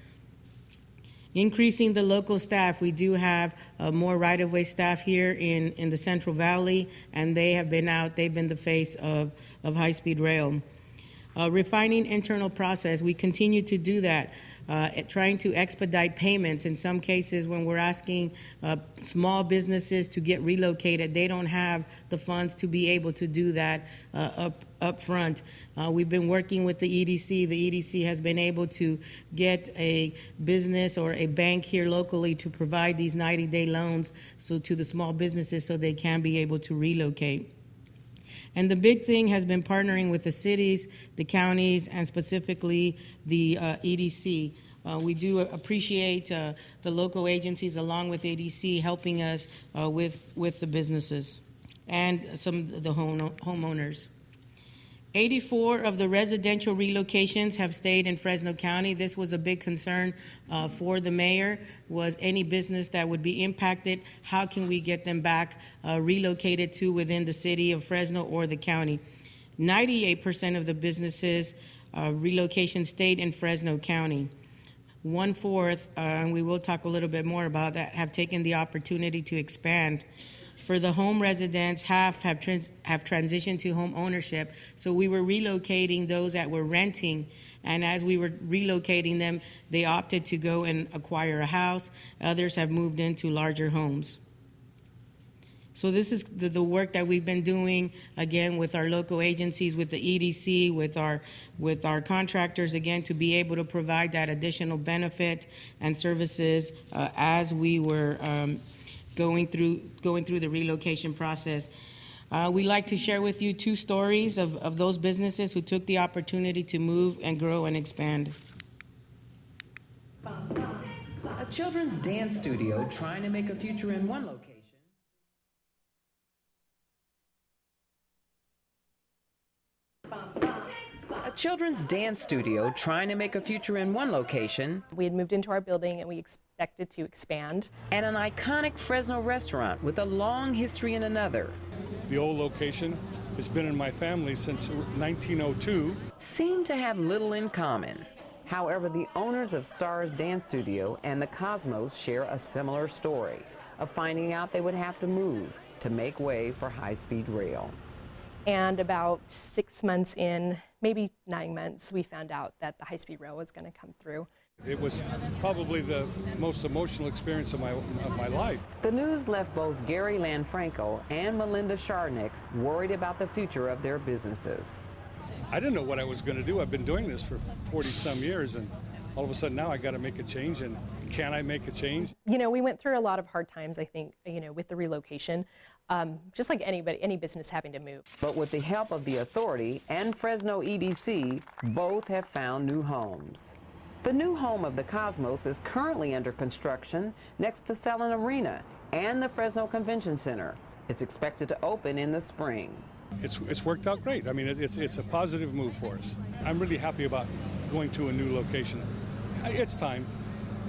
Increasing the local staff. We do have more right-of-way staff here in the Central Valley, and they have been out. They've been the face of high-speed rail. Refining internal process. We continue to do that, trying to expedite payments. In some cases, when we're asking small businesses to get relocated, they don't have the funds to be able to do that up front. We've been working with the EDC. The EDC has been able to get a business or a bank here locally to provide these 90-day loans to the small businesses so they can be able to relocate. And the big thing has been partnering with the cities, the counties, and specifically the EDC. We do appreciate the local agencies along with EDC helping us with the businesses and some of the homeowners. 84 of the residential relocations have stayed in Fresno County. This was a big concern for the mayor, was any business that would be impacted, how can we get them back relocated to within the city of Fresno or the county? 98% of the businesses relocation stayed in Fresno County. 1/4, and we will talk a little bit more about that, have taken the opportunity to expand. For the home residents, half have transitioned to home ownership. So we were relocating those that were renting, and as we were relocating them, they opted to go and acquire a house. Others have moved into larger homes. So this is the work that we've been doing, again, with our local agencies, with the EDC, with our contractors, again, to be able to provide that additional benefit and services as we were going through the relocation process. We like to share with you 2 stories of those businesses who took the opportunity to move and grow and expand. A children's dance studio trying to make a future in one location. A children's dance studio trying to make a future in one location. We had moved into our building and we expected to expand. And an iconic Fresno restaurant with a long history in another. The old location has been in my family since 1902. Seem to have little in common. However, the owners of Stars Dance Studio and the Cosmos share a similar story of finding out they would have to move to make way for high-speed rail. And about 6 months in, maybe 9 months, we found out that the high-speed rail was going to come through. It was probably the most emotional experience of my life. The news left both Gary Lanfranco and Melinda Sharnick worried about the future of their businesses. I didn't know what I was going to do. I've been doing this for 40-some years, and all of a sudden now I got to make a change. And can I make a change? You know, we went through a lot of hard times, I think, with the relocation. Just like any business having to move. But with the help of the authority and Fresno EDC, both have found new homes. The new home of the Cosmos is currently under construction next to Selland Arena and the Fresno Convention Center. It's expected to open in the spring. It's worked out great. I mean, it's a positive move for us. I'm really happy about going to a new location. It's time.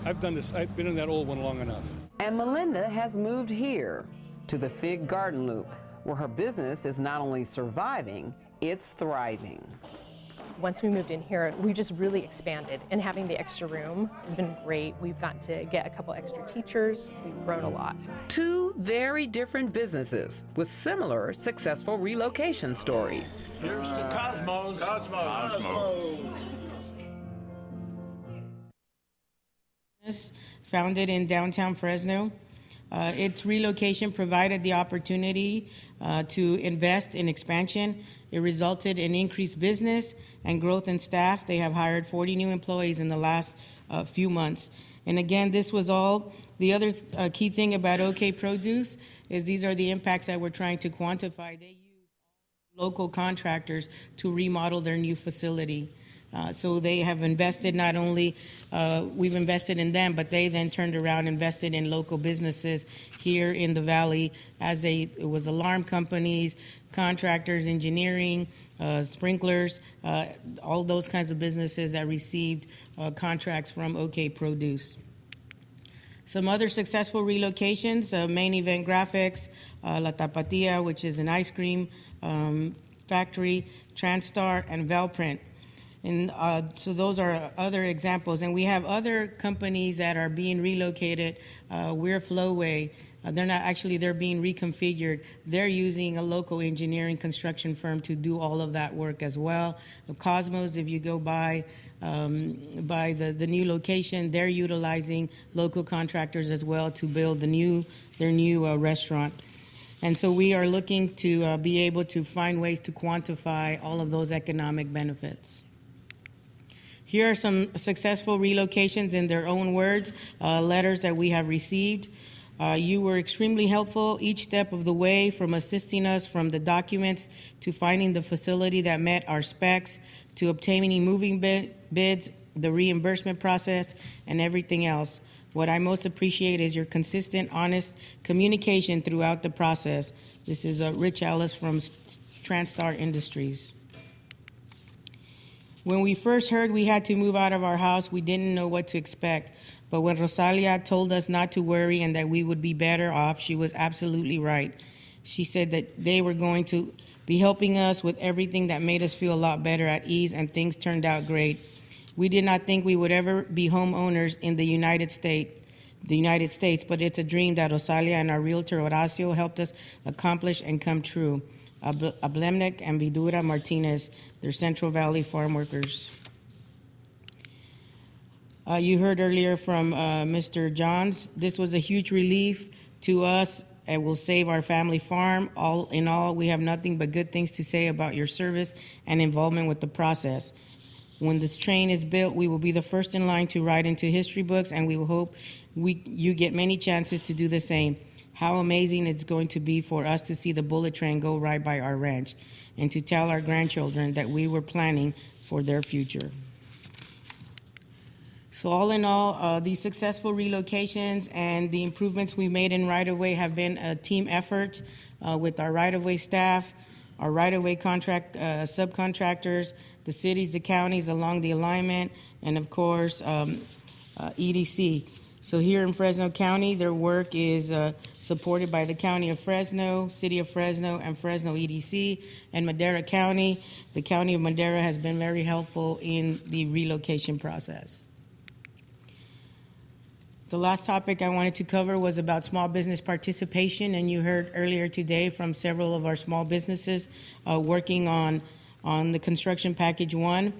I've done this. I've been in that old one long enough. And Melinda has moved here to the Fig Garden Loop, where her business is not only surviving, it's thriving. Once we moved in here, we just really expanded, and having the extra room has been great. We've gotten to get a couple extra teachers. We've grown a lot. Two very different businesses with similar successful relocation stories. Here's to Cosmos. Cosmos. Founded in downtown Fresno. Its relocation provided the opportunity to invest in expansion. It resulted in increased business and growth in staff. They have hired 40 new employees in the last few months. And again, this was all. The other key thing about OK Produce is these are the impacts that we're trying to quantify. They use local contractors to remodel their new facility. So they have invested, not only we've invested in them, but they then turned around and invested in local businesses here in the valley, as it was alarm companies, contractors, engineering, sprinklers, all those kinds of businesses that received contracts from OK Produce. Some other successful relocations, Main Event Graphics, La Tapatia, which is an ice cream factory, Transtar, and Valprint. And so those are other examples. And we have other companies that are being relocated. We're Flowway. They're being reconfigured. They're using a local engineering construction firm to do all of that work as well. Cosmos, if you go by the new location, they're utilizing local contractors as well to build their new restaurant. And so we are looking to be able to find ways to quantify all of those economic benefits. Here are some successful relocations in their own words, letters that we have received. You were extremely helpful each step of the way, from assisting us from the documents to finding the facility that met our specs, to obtaining moving bids, the reimbursement process, and everything else. What I most appreciate is your consistent, honest communication throughout the process. This is Rich Ellis from Transtar Industries. When we first heard we had to move out of our house, we didn't know what to expect. But when Rosalia told us not to worry and that we would be better off, she was absolutely right. She said that they were going to be helping us with everything that made us feel a lot better at ease, and things turned out great. We did not think we would ever be homeowners in the United States, but it's a dream that Rosalia and our realtor Horacio helped us accomplish and come true. Ablemnik and Vidura Martinez, they're Central Valley farm workers. You heard earlier from Mr. Johns. This was a huge relief to us. It will save our family farm. All in all, we have nothing but good things to say about your service and involvement with the process. When this train is built, we will be the first in line to write into history books, and we will hope you get many chances to do the same. How amazing it's going to be for us to see the bullet train go right by our ranch, and to tell our grandchildren that we were planning for their future. So all in all, these successful relocations and the improvements we made in right-of-way have been a team effort with our right-of-way staff, our right-of-way contract subcontractors, the cities, the counties along the alignment, and of course, EDC. So here in Fresno County, their work is supported by the County of Fresno, City of Fresno, and Fresno EDC. And Madera County, the County of Madera has been very helpful in the relocation process. The last topic I wanted to cover was about small business participation, and you heard earlier today from several of our small businesses working on the construction package 1.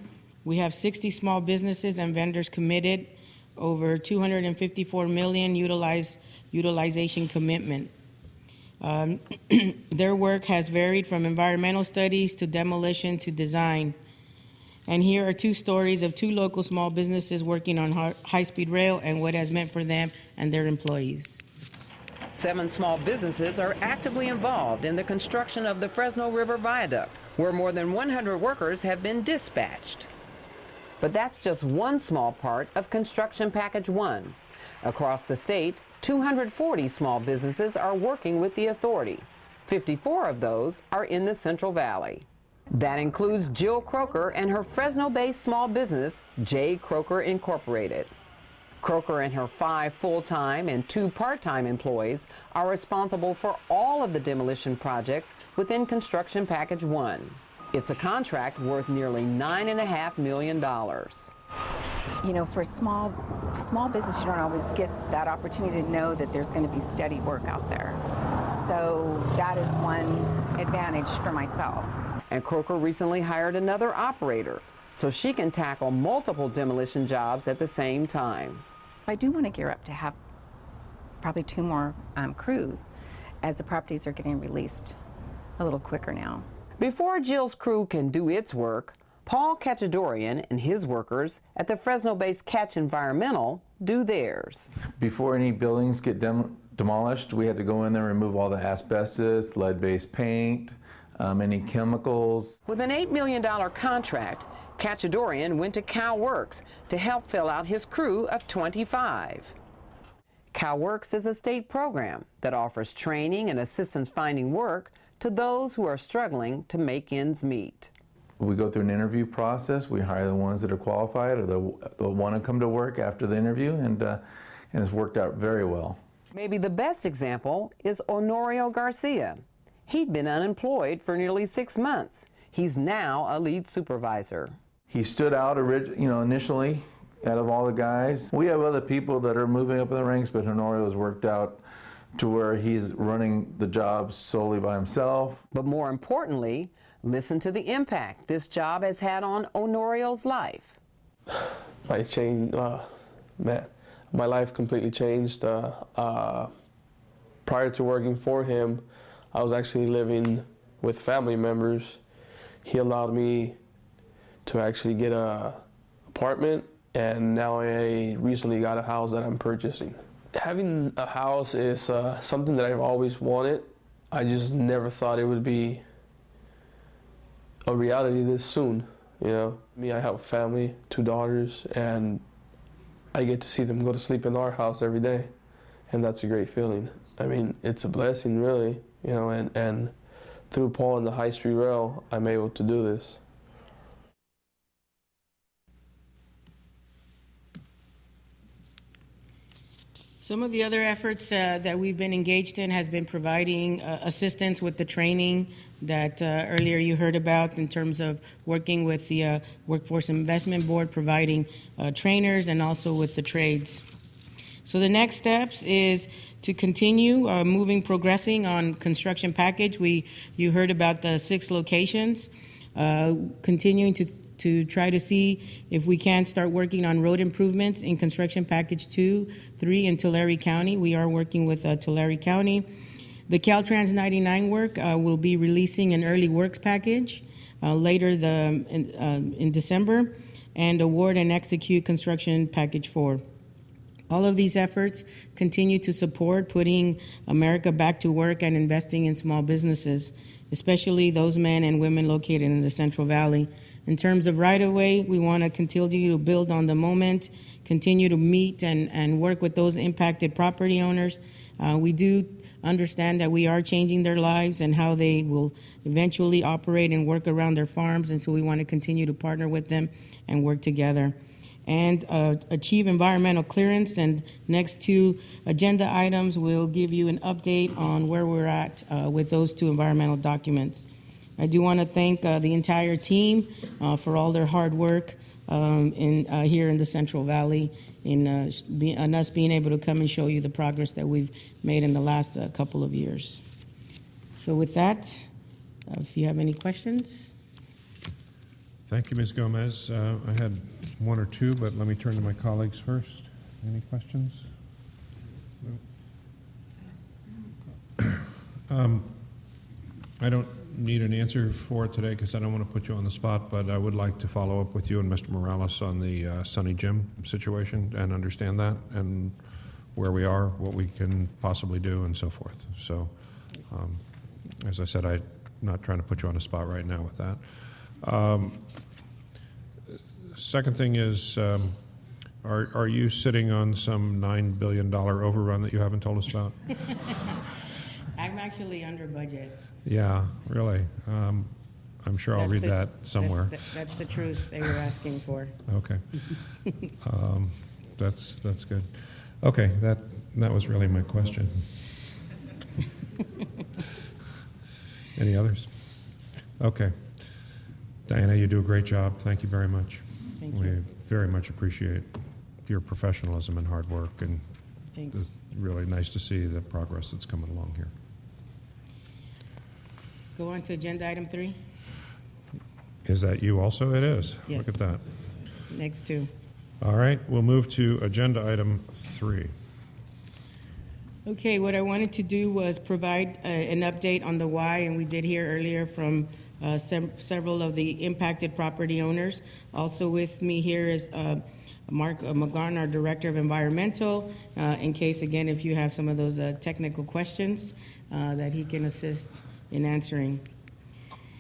We have 60 small businesses and vendors committed, over 254 million utilization commitment. Their work has varied from environmental studies to demolition to design. And here are 2 stories of 2 local small businesses working on high-speed rail and what it has meant for them and their employees. 7 small businesses are actively involved in the construction of the Fresno River Viaduct, where more than 100 workers have been dispatched. But that's just one small part of Construction Package 1. Across the state, 240 small businesses are working with the authority. 54 of those are in the Central Valley. That includes Jill Croker and her Fresno-based small business, J. Croker Incorporated. Croker and her 5 full-time and 2 part-time employees are responsible for all of the demolition projects within Construction Package 1. It's a contract worth nearly $9.5 million. You know, for small business, you don't always get that opportunity to know that there's going to be steady work out there. So that is one advantage for myself. And Croker recently hired another operator so she can tackle multiple demolition jobs at the same time. I do want to gear up to have probably 2 more crews as the properties are getting released a little quicker now. Before Jill's crew can do its work, Paul Cachadorian and his workers at the Fresno-based Catch Environmental do theirs. Before any buildings get demolished, we had to go in there and remove all the asbestos, lead-based paint, any chemicals. With an $8 million contract, Cachadorian went to CalWorks to help fill out his crew of 25. CalWorks is a state program that offers training and assistance finding work to those who are struggling to make ends meet. We go through an interview process. We hire the ones that are qualified or that want to come to work after the interview, and it's worked out very well. Maybe the best example is Honorio Garcia. He'd been unemployed for nearly 6 months. He's now a lead supervisor. He stood out, initially out of all the guys. We have other people that are moving up in the ranks, but Honorio's worked out to where he's running the job solely by himself. But more importantly, listen to the impact this job has had on Honorio's life. My life completely changed. Prior to working for him, I was actually living with family members. He allowed me to actually get an apartment, and now I recently got a house that I'm purchasing. Having a house is something that I've always wanted. I just never thought it would be a reality this soon, you know. I have a family, 2 daughters, and I get to see them go to sleep in our house every day, and that's a great feeling. I mean, it's a blessing, really, you know, and through Paul and the high-speed rail, I'm able to do this. Some of the other efforts that we've been engaged in has been providing assistance with the training that earlier you heard about in terms of working with the Workforce Investment Board, providing trainers, and also with the trades. So the next steps is to continue progressing on construction package. You heard about the 6 locations, continuing to try to see if we can start working on road improvements in construction package 2, 3 in Tulare County. We are working with Tulare County. The Caltrans 99 work will be releasing an early works package later in December, and award and execute construction package 4. All of these efforts continue to support putting America back to work and investing in small businesses, especially those men and women located in the Central Valley. In terms of right-of-way, we want to continue to build on the moment, continue to meet and work with those impacted property owners. We do understand that we are changing their lives and how they will eventually operate and work around their farms, and so we want to continue to partner with them and work together. And achieve environmental clearance. And next 2 agenda items will give you an update on where we're at with those 2 environmental documents. I do want to thank the entire team for all their hard work here in the Central Valley in us being able to come and show you the progress that we've made in the last couple of years. So with that, if you have any questions. Thank you, Ms. Gomez. I had 1 or 2, but let me turn to my colleagues first. Any questions? No? I don't need an answer for it today because I don't want to put you on the spot, but I would like to follow up with you and Mr. Morales on the Sunny Jim situation and understand that and where we are, what we can possibly do, and so forth. So, as I said, I'm not trying to put you on the spot right now with that. Second thing is, are you sitting on some $9 billion overrun that you haven't told us about? I'm actually under budget. Yeah, really. I'm sure I'll read that somewhere. That's the truth they were asking for. Okay. That's good. Okay, that was really my question. Any others? Okay. Diana, you do a great job. Thank you very much. Thank you. We very much appreciate your professionalism and hard work, and Thanks. it's really nice to see the progress that's coming along here. Go on to agenda item 3. Is that you also? It is. Yes. Look at that. Next 2. All right, we'll move to agenda item 3. Okay, what I wanted to do was provide an update on the why, and we did hear earlier from several of the impacted property owners. Also with me here is Mark McGarn, our Director of Environmental, in case, again, if you have some of those technical questions that he can assist in answering.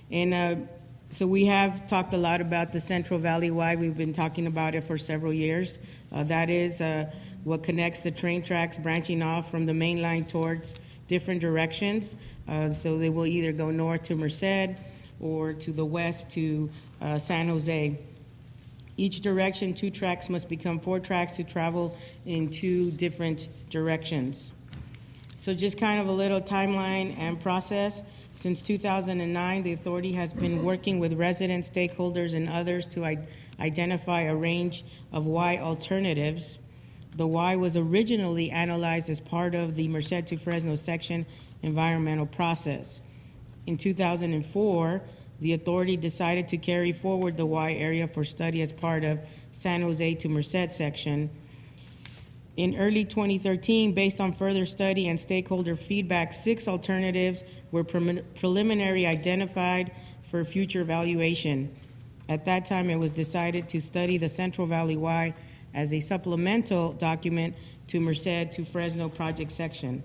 And so we have talked a lot about the Central Valley Y. We've been talking about it for several years. That is what connects the train tracks branching off from the main line towards different directions. So they will either go north to Merced or to the west to San Jose. Each direction, 2 tracks must become 4 tracks to travel in 2 different directions. So just kind of a little timeline and process. Since 2009, the authority has been working with residents, stakeholders, and others to identify a range of Y alternatives. The Y was originally analyzed as part of the Merced to Fresno section environmental process. In 2004, the authority decided to carry forward the Y area for study as part of San Jose to Merced section. In early 2013, based on further study and stakeholder feedback, 6 alternatives were preliminary identified for future evaluation. At that time, it was decided to study the Central Valley Y as a supplemental document to Merced to Fresno project section.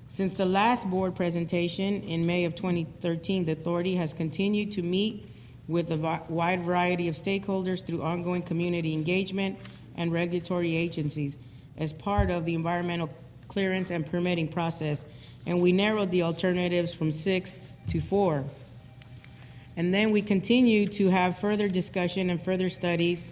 Since the last board presentation in May of 2013, the authority has continued to meet with a wide variety of stakeholders through ongoing community engagement and regulatory agencies as part of the environmental clearance and permitting process. And we narrowed the alternatives from 6 to 4. And then we continue to have further discussion and further studies,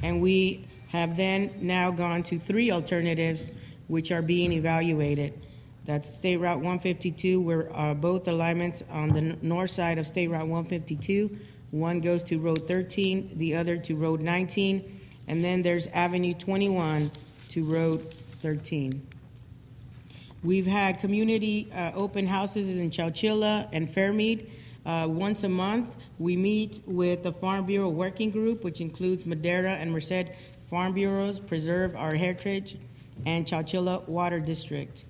and we have then now gone to 3 alternatives which are being evaluated. That's State Route 152, where both alignments on the north side of State Route 152. One goes to Road 13, the other to Road 19, and then there's Avenue 21 to Road 13. We've had community open houses in Chowchilla and Fairmead. Once a month, we meet with the Farm Bureau Working Group, which includes Madera and Merced Farm Bureaus, Preserve Our Heritage, and Chowchilla Water District.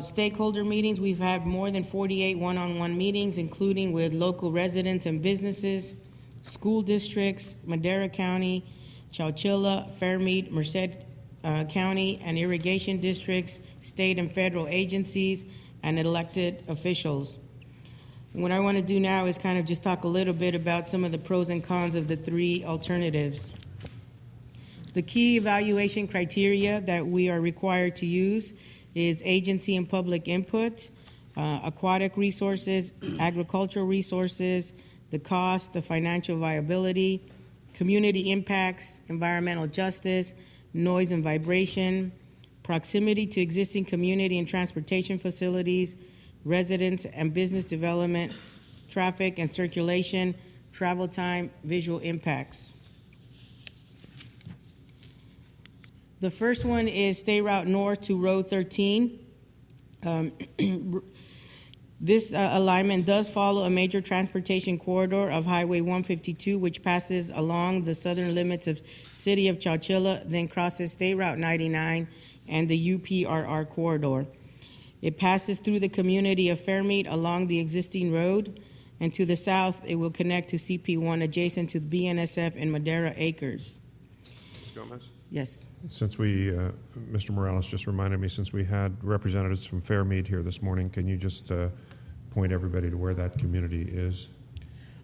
Stakeholder meetings, we've had more than 48 one-on-one meetings, including with local residents and businesses, school districts, Madera County, Chowchilla, Fairmead, Merced County, and irrigation districts, state and federal agencies, and elected officials. What I want to do now is kind of just talk a little bit about some of the pros and cons of the 3 alternatives. The key evaluation criteria that we are required to use is agency and public input, aquatic resources, agricultural resources, the cost, the financial viability, community impacts, environmental justice, noise and vibration, proximity to existing community and transportation facilities, residents and business development, traffic and circulation, travel time, visual impacts. The first one is State Route North to Road 13. This alignment does follow a major transportation corridor of Highway 152, which passes along the southern limits of City of Chowchilla, then crosses State Route 99 and the UPRR corridor. It passes through the community of Fairmead along the existing road, and to the south, it will connect to CP1 adjacent to BNSF and Madera Acres. Ms. Gomez? Yes. Since we, Mr. Morales just reminded me, since we had representatives from Fairmead here this morning, can you just point everybody to where that community is?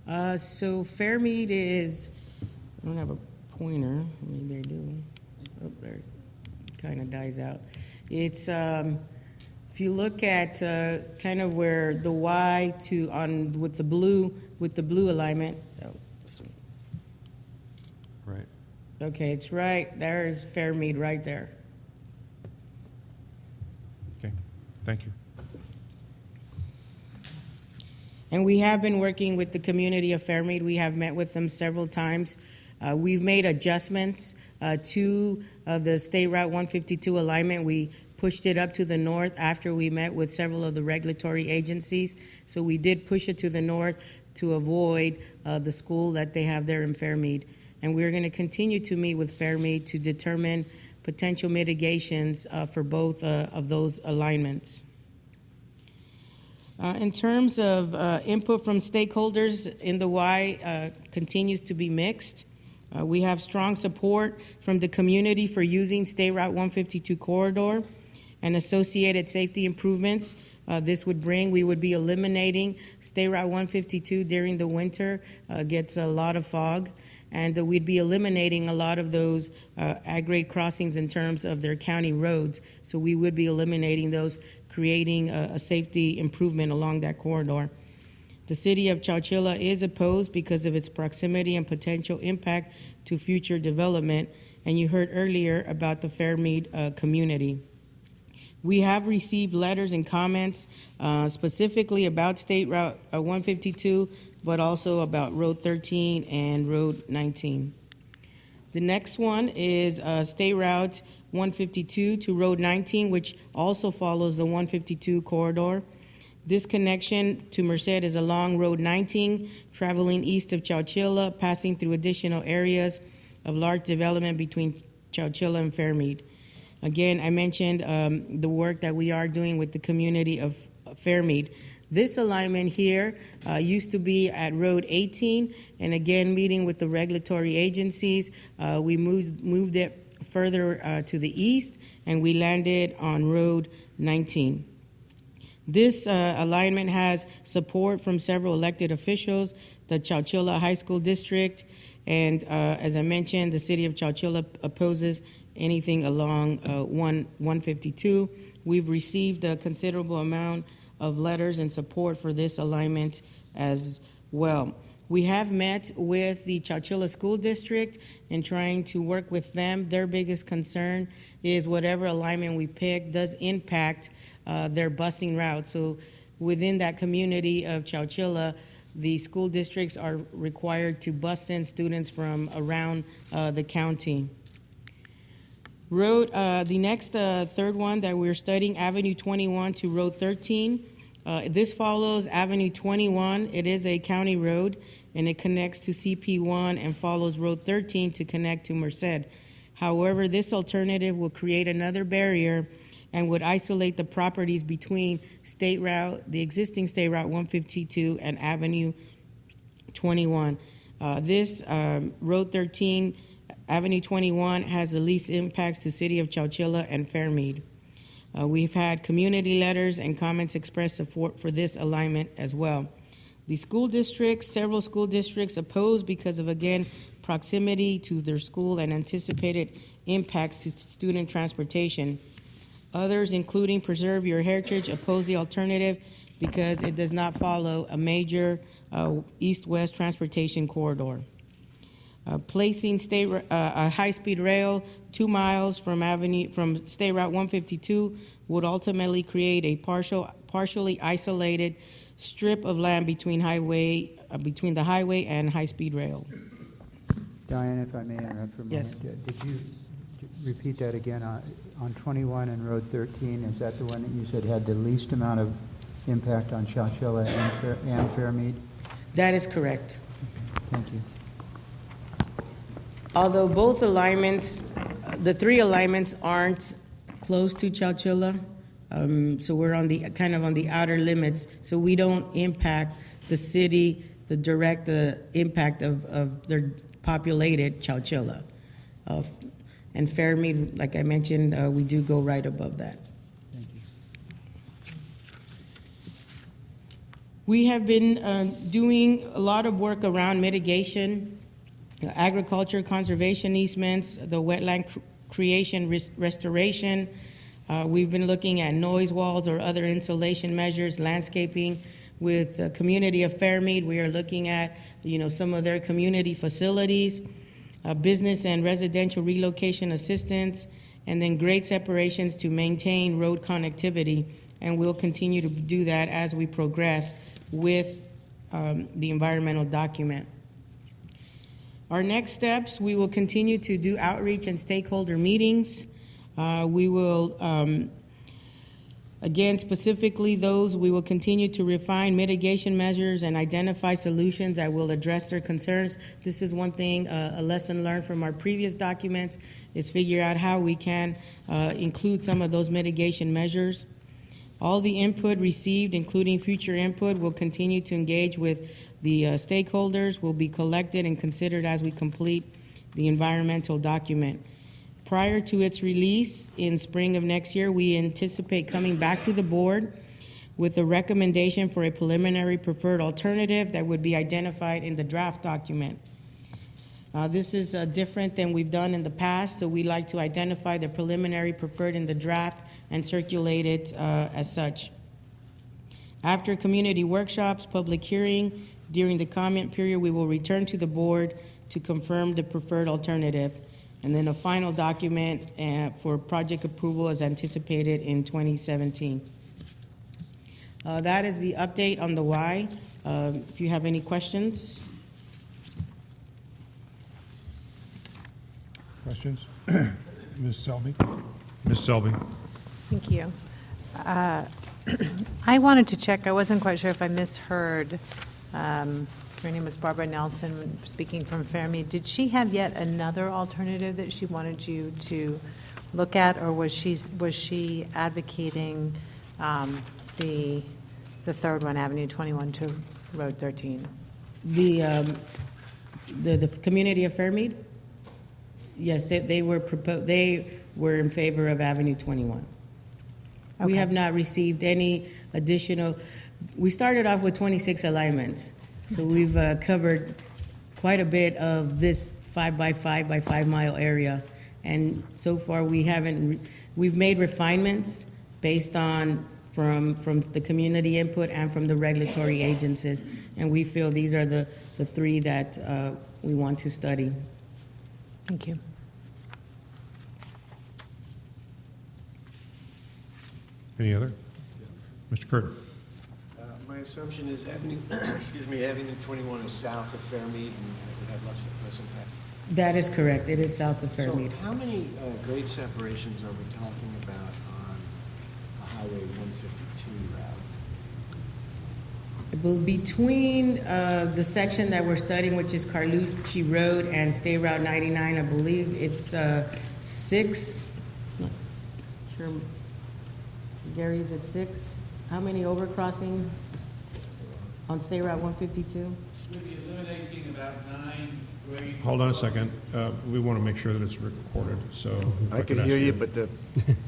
So Fairmead is, I don't have a pointer, maybe I do. Oh, there, it kind of dies out. It's, if you look at kind of where the Y to, on, with the blue alignment, oh, Right. Okay, it's right, there is Fairmead right there. Okay, thank you. And we have been working with the community of Fairmead. We have met with them several times. We've made adjustments to the State Route 152 alignment. We pushed it up to the north after we met with several of the regulatory agencies. So we did push it to the north to avoid the school that they have there in Fairmead. And we're going to continue to meet with Fairmead to determine potential mitigations for both of those alignments. In terms of input from stakeholders in the Y, continues to be mixed. We have strong support from the community for using State Route 152 corridor and associated safety improvements this would bring. We would be eliminating State Route 152 during the winter, gets a lot of fog, and we'd be eliminating a lot of those at-grade crossings in terms of their county roads. So we would be eliminating those, creating a safety improvement along that corridor. The city of Chowchilla is opposed because of its proximity and potential impact to future development, and you heard earlier about the Fairmead community. We have received letters and comments specifically about State Route 152, but also about Road 13 and Road 19. The next one is State Route 152 to Road 19, which also follows the 152 corridor. This connection to Merced is along Road 19, traveling east of Chowchilla, passing through additional areas of large development between Chowchilla and Fairmead. Again, I mentioned the work that we are doing with the community of Fairmead. This alignment here used to be at Road 18, and again, meeting with the regulatory agencies, we moved it further to the east, and we landed on Road 19. This alignment has support from several elected officials, the Chowchilla High School District, and as I mentioned, the city of Chowchilla opposes anything along 152. We've received a considerable amount of letters and support for this alignment as well. We have met with the Chowchilla School District and trying to work with them. Their biggest concern is whatever alignment we pick does impact their busing route. So within that community of Chowchilla, the school districts are required to bus in students from around the county. The next third one that we're studying, Avenue 21 to Road 13. This follows Avenue 21. It is a county road, and it connects to CP1 and follows Road 13 to connect to Merced. However, this alternative will create another barrier and would isolate the properties between the existing State Route 152 and Avenue 21. This Road 13, Avenue 21 has the least impacts to City of Chowchilla and Fairmead. We've had community letters and comments expressed support for this alignment as well. The school districts, several school districts oppose because of, again, proximity to their school and anticipated impacts to student transportation. Others, including Preserve Your Heritage, oppose the alternative because it does not follow a major east-west transportation corridor. Placing a high-speed rail 2 miles from State Route 152 would ultimately create a partially isolated strip of land between the highway and high-speed rail. Diane, if I may interrupt for a moment. Yes. Did you repeat that again on 21 and Road 13? Is that the one that you said had the least amount of impact on Chowchilla and Fairmead? That is correct. Thank you. Although both alignments, the three alignments aren't close to Chowchilla, so we're on the kind of on the outer limits, so we don't impact the city, the direct impact of their populated Chowchilla. And Fairmead, like I mentioned, we do go right above that. Thank you. We have been doing a lot of work around mitigation, agriculture, conservation easements, the wetland creation restoration. We've been looking at noise walls or other insulation measures, landscaping. With the community of Fairmead, we are looking at some of their community facilities. business and residential relocation assistance, and then grade separations to maintain road connectivity. And we'll continue to do that as we progress with the environmental document. Our next steps, we will continue to do outreach and stakeholder meetings. We will, again, specifically those, we will continue to refine mitigation measures and identify solutions that will address their concerns. This is one thing, a lesson learned from our previous documents, is figure out how we can include some of those mitigation measures. All the input received, including future input, will continue to engage with the stakeholders, will be collected and considered as we complete the environmental document. Prior to its release in spring of next year, we anticipate coming back to the board with a recommendation for a preliminary preferred alternative that would be identified in the draft document. This is different than we've done in the past, so we like to identify the preliminary preferred in the draft and circulate it as such. After community workshops, public hearing, during the comment period, we will return to the board to confirm the preferred alternative. And then a final document for project approval is anticipated in 2017. That is the update on the why. If you have any questions. Questions? Ms. Selby? Ms. Selby? Thank you. I wanted to check, I wasn't quite sure if I misheard. Her name was Barbara Nelson, speaking from Fairmead. Did she have yet another alternative that she wanted you to look at, or was she advocating the third one, Avenue 21 to Road 13? The community of Fairmead? Yes, they were in favor of Avenue 21. Okay. We have not received any additional. We started off with 26 alignments, so we've covered quite a bit of this 5 by 5 by 5 mile area, and so far we haven't. We've made refinements based on from the community input and from the regulatory agencies, and we feel these are the three that we want to study. Thank you. Any other? Mr. Curtin? My assumption is Avenue, Avenue 21 is south of Fairmead and it would have less impact. That is correct. It is south of Fairmead. So how many grade separations are we talking about on a Highway 152 route? Well, between the section that we're studying, which is Carlucci Road and State Route 99, I believe it's 6. Not sure. Gary, is it 6? How many overcrossings on State Route 152? We'll be eliminating about 9 grade. Hold on a second. We want to make sure that it's recorded, so. I could hear you, but the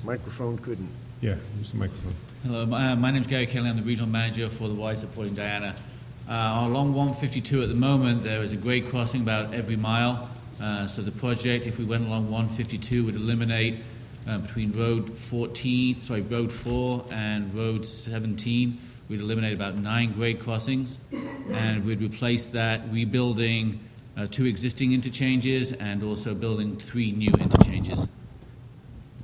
microphone couldn't. Yeah, use the microphone. Hello, my name is Gary Kelly. I'm the regional manager for the Y supporting Diana. Along 152 at the moment, there is a grade crossing about every mile. So the project, if we went along 152, would eliminate between Road 4 and Road 17, we'd eliminate about 9 grade crossings, and we'd replace that rebuilding 2 existing interchanges and also building 3 new interchanges.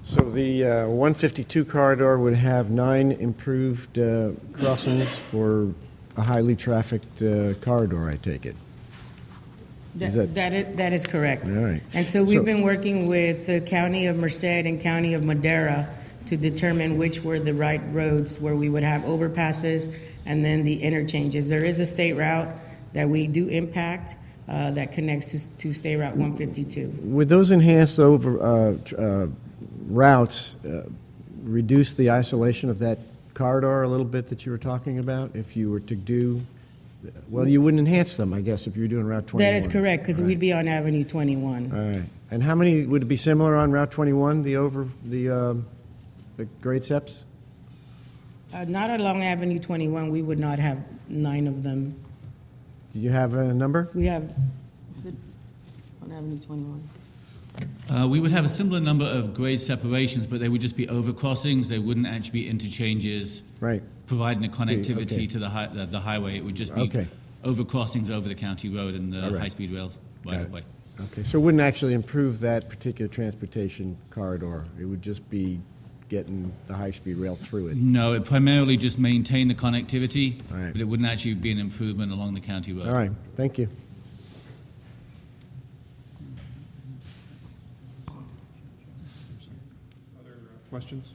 So the 152 corridor would have 9 improved crossings for a highly trafficked corridor, I take it. That is correct. All right. And so we've been working with the County of Merced and County of Madera to determine which were the right roads where we would have overpasses and then the interchanges. There is a state route that we do impact that connects to State Route 152. Would those enhanced routes reduce the isolation of that corridor a little bit that you were talking about if you were to do? Well, you wouldn't enhance them, I guess, if you're doing Route 21. That is correct, because we'd be on Avenue 21. All right. And how many would it be similar on Route 21? The grade seps? Not along Avenue 21. We would not have 9 of them. Do you have a number? We have on Avenue 21. We would have a similar number of grade separations, but they would just be overcrossings. They wouldn't actually be interchanges. Right. Providing a connectivity to the highway. It would just be overcrossings over the county road and the high-speed rail right of way. Okay, so it wouldn't actually improve that particular transportation corridor. It would just be getting the high-speed rail through it. No, it primarily just maintain the connectivity, but it wouldn't actually be an improvement along the county road. All right, thank you. Other questions?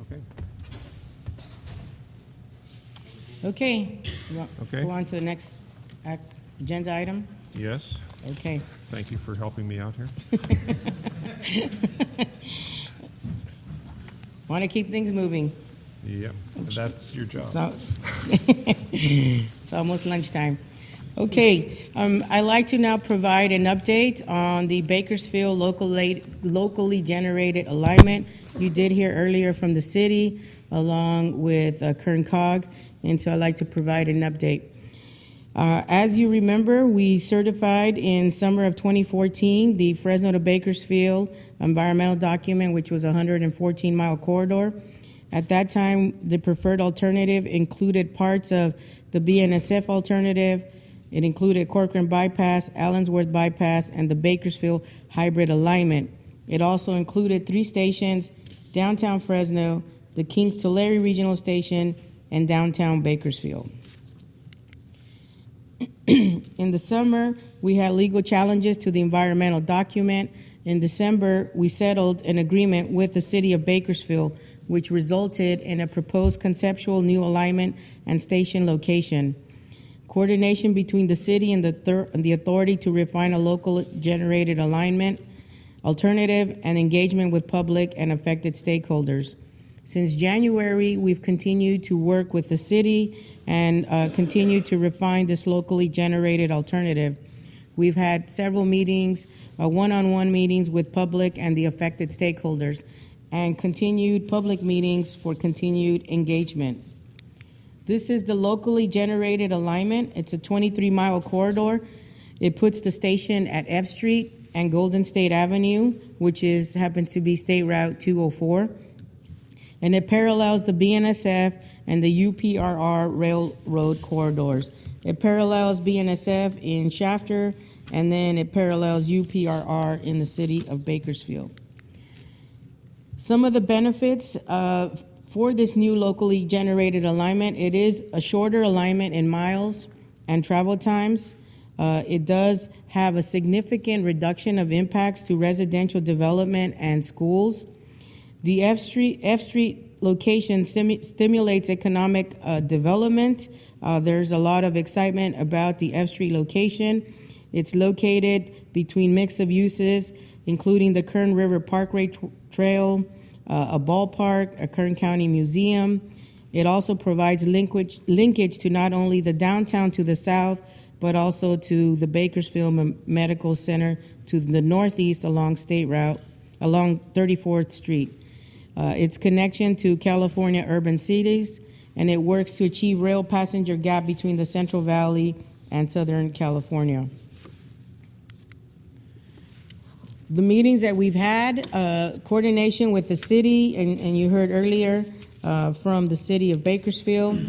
Okay. Okay. You want Okay. Go on to the next agenda item? Yes. Okay. Thank you for helping me out here. Want to keep things moving. Yep, that's your job. It's almost lunchtime. Okay, I'd like to now provide an update on the Bakersfield locally generated alignment. You did hear earlier from the city along with Kern Cog, and so I'd like to provide an update. As you remember, we certified in summer of 2014 the Fresno to Bakersfield environmental document, which was a 114-mile corridor. At that time, the preferred alternative included parts of the BNSF alternative. It included Corcoran Bypass, Allensworth Bypass, and the Bakersfield hybrid alignment. It also included 3 stations, downtown Fresno, the Kings Tulare Regional Station, and downtown Bakersfield. In the summer, we had legal challenges to the environmental document. In December, we settled an agreement with the city of Bakersfield, which resulted in a proposed conceptual new alignment and station location. Coordination between the city and the authority to refine a local generated alignment, alternative, and engagement with public and affected stakeholders. Since January, we've continued to work with the city and continue to refine this locally generated alternative. We've had several meetings, one-on-one meetings with public and the affected stakeholders, and continued public meetings for continued engagement. This is the locally generated alignment. It's a 23-mile corridor. It puts the station at F Street and Golden State Avenue, which happens to be State Route 204. And it parallels the BNSF and the UPRR railroad corridors. It parallels BNSF in Shafter, and then it parallels UPRR in the city of Bakersfield. Some of the benefits for this new locally generated alignment: it is a shorter alignment in miles and travel times. It does have a significant reduction of impacts to residential development and schools. The F Street location stimulates economic development. There's a lot of excitement about the F Street location. It's located between mix of uses, including the Kern River Parkway Trail, a ballpark, a Kern County Museum. It also provides linkage to not only the downtown to the south, but also to the Bakersfield Medical Center to the northeast along State Route, along 34th Street. Its connection to California urban cities, and it works to achieve rail passenger gap between the Central Valley and Southern California. The meetings that we've had, coordination with the city, and you heard earlier from the city of Bakersfield.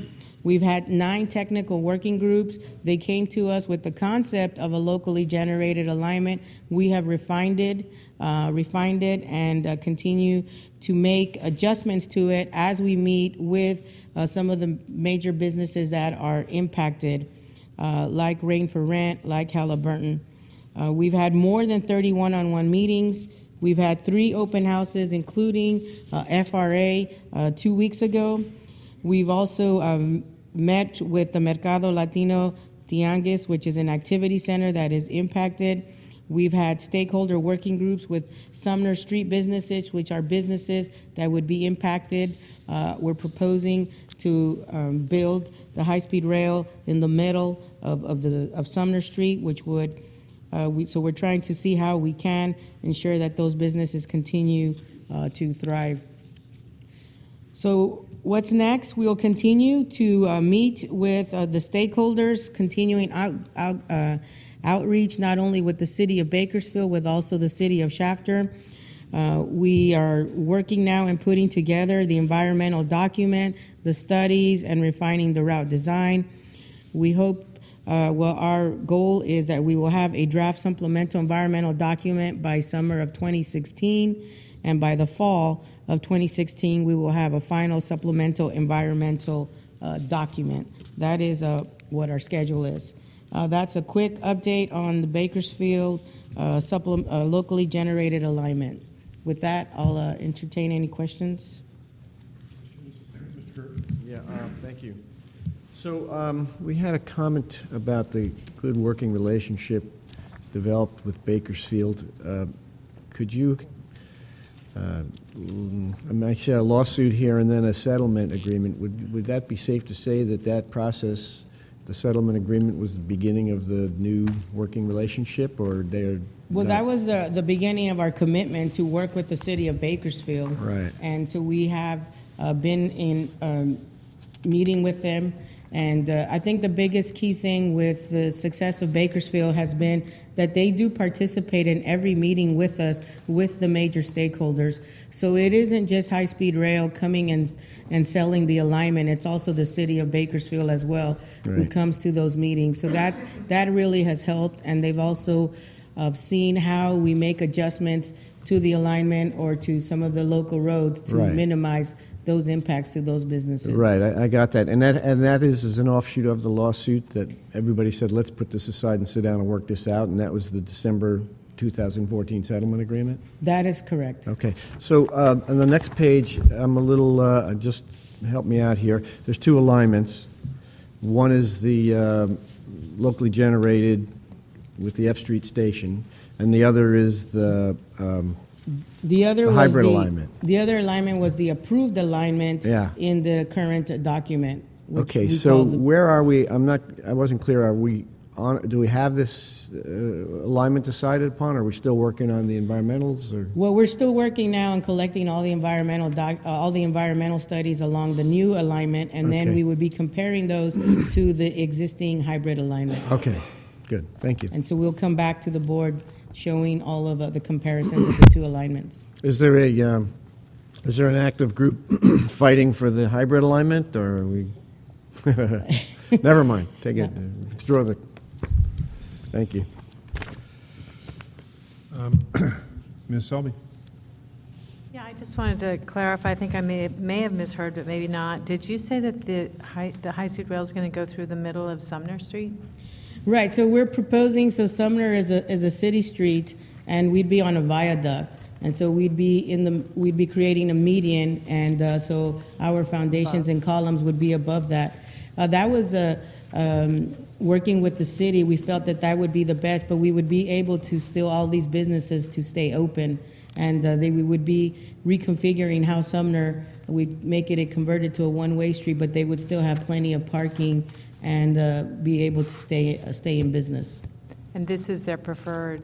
We've had 9 technical working groups. They came to us with the concept of a locally generated alignment. We have refined it, and continue to make adjustments to it as we meet with some of the major businesses that are impacted, like Rain for Rent, like Halliburton. We've had more than 30 one-on-one meetings. We've had 3 open houses, including FRA 2 weeks ago. We've also met with the Mercado Latino Tianguis, which is an activity center that is impacted. We've had stakeholder working groups with Sumner Street businesses, which are businesses that would be impacted. We're proposing to build the high-speed rail in the middle of Sumner Street, which would, so we're trying to see how we can ensure that those businesses continue to thrive. So what's next? We'll continue to meet with the stakeholders, continuing outreach not only with the city of Bakersfield, with also the city of Shafter. We are working now and putting together the environmental document, the studies, and refining the route design. We hope our goal is that we will have a draft supplemental environmental document by summer of 2016, and by the fall of 2016, we will have a final supplemental environmental document. That is what our schedule is. That's a quick update on the Bakersfield locally generated alignment. With that, I'll entertain any questions. Mr. Kurt? Yeah, thank you. So we had a comment about the good working relationship developed with Bakersfield. Could you, I say a lawsuit here and then a settlement agreement, would that be safe to say that that process, the settlement agreement, was the beginning of the new working relationship, or they're Well, not? that was the beginning of our commitment to work with the city of Bakersfield. Right. And so we have been in meeting with them. And I think the biggest key thing with the success of Bakersfield has been that they do participate in every meeting with us, with the major stakeholders. So it isn't just high-speed rail coming and selling the alignment. It's also the city of Bakersfield as well, who Right. comes to those meetings. So that really has helped. And they've also seen how we make adjustments to the alignment or to some of the local roads to Right. minimize those impacts to those businesses. Right, I got that. And that is an offshoot of the lawsuit that everybody said, let's put this aside and sit down and work this out, and that was the December 2014 settlement agreement? That is correct. Okay. So on the next page, I'm a little, just help me out here. There's two alignments. One is the locally generated with the F Street station, and the other is the hybrid alignment. The other alignment was the approved alignment Yeah. in the current document. which Okay, we so call the- where are we? I wasn't clear. Are we on, do we have this alignment decided upon? Are we still working on the environmentals, or? Well, we're still working now on collecting all the environmental studies along the new alignment, and then Okay. we would be comparing those to the existing hybrid alignment. Okay, good. Thank you. And so we'll come back to the board showing all of the comparisons of the two alignments. Is there an active group fighting for the hybrid alignment, or are we? Never mind. Take it. Withdraw the. Thank you. Ms. Selby? Yeah, I just wanted to clarify. I think I may have misheard, but maybe not. Did you say that the high-speed rail is going to go through the middle of Sumner Street? Right, so we're proposing, so Sumner is a city street, and we'd be on a viaduct. And so we'd be creating a median, and so our foundations and columns would be above that. That was working with the city. We felt that would be the best, but we would be able to still, all these businesses to stay open. And we would be reconfiguring how Sumner, we'd make it converted to a one-way street, but they would still have plenty of parking and be able to stay in business. And this is their preferred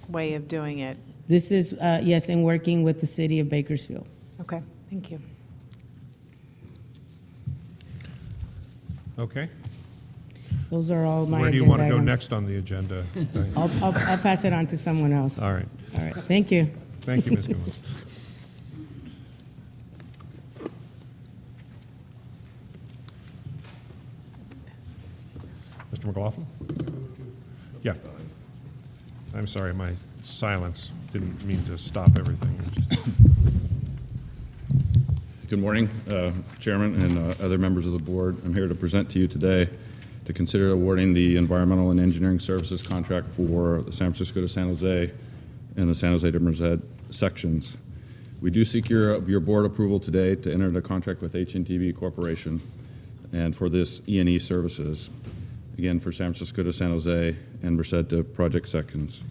way of doing it? This is, yes, in working with the city of Bakersfield. Okay, thank you. Okay. Those are all my agenda Where do you want to go items. next on the agenda? I'll pass it on to someone else. All right. All right, thank you. Thank you, Ms. Gomez. Mr. McLaughlin? Yeah. I'm sorry, my silence didn't mean to stop everything. Good morning, Chairman and other members of the board. I'm here to present to you today to consider awarding the environmental and engineering services contract for the San Francisco to San Jose and the San Jose to Merced sections. We do seek your board approval today to enter into a contract with HNTB Corporation and for this E&E services, again for San Francisco to San Jose and Merced to project sections.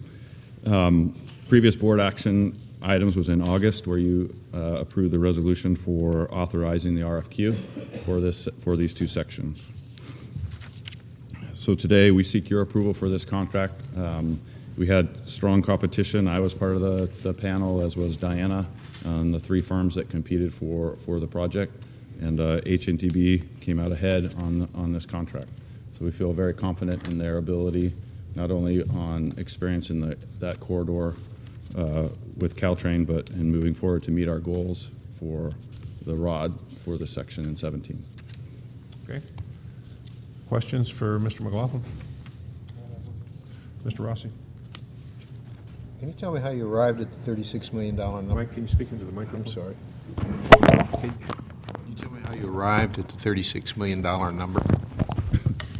Previous board action items was in August, where you approved the resolution for authorizing the RFQ for these two sections. So today we seek your approval for this contract. We had strong competition. I was part of the panel, as was Diana, on the three firms that competed for the project, and HNTB came out ahead on this contract. So we feel very confident in their ability, not only on experience in that corridor with Caltrain, but in moving forward to meet our goals for the ROD for the section in 17. Okay. Questions for Mr. McLaughlin? Mr. Rossi? Can you tell me how you arrived at the $36 million number? Mike, can you speak into the microphone? I'm sorry. Can you tell me how you arrived at the $36 million number?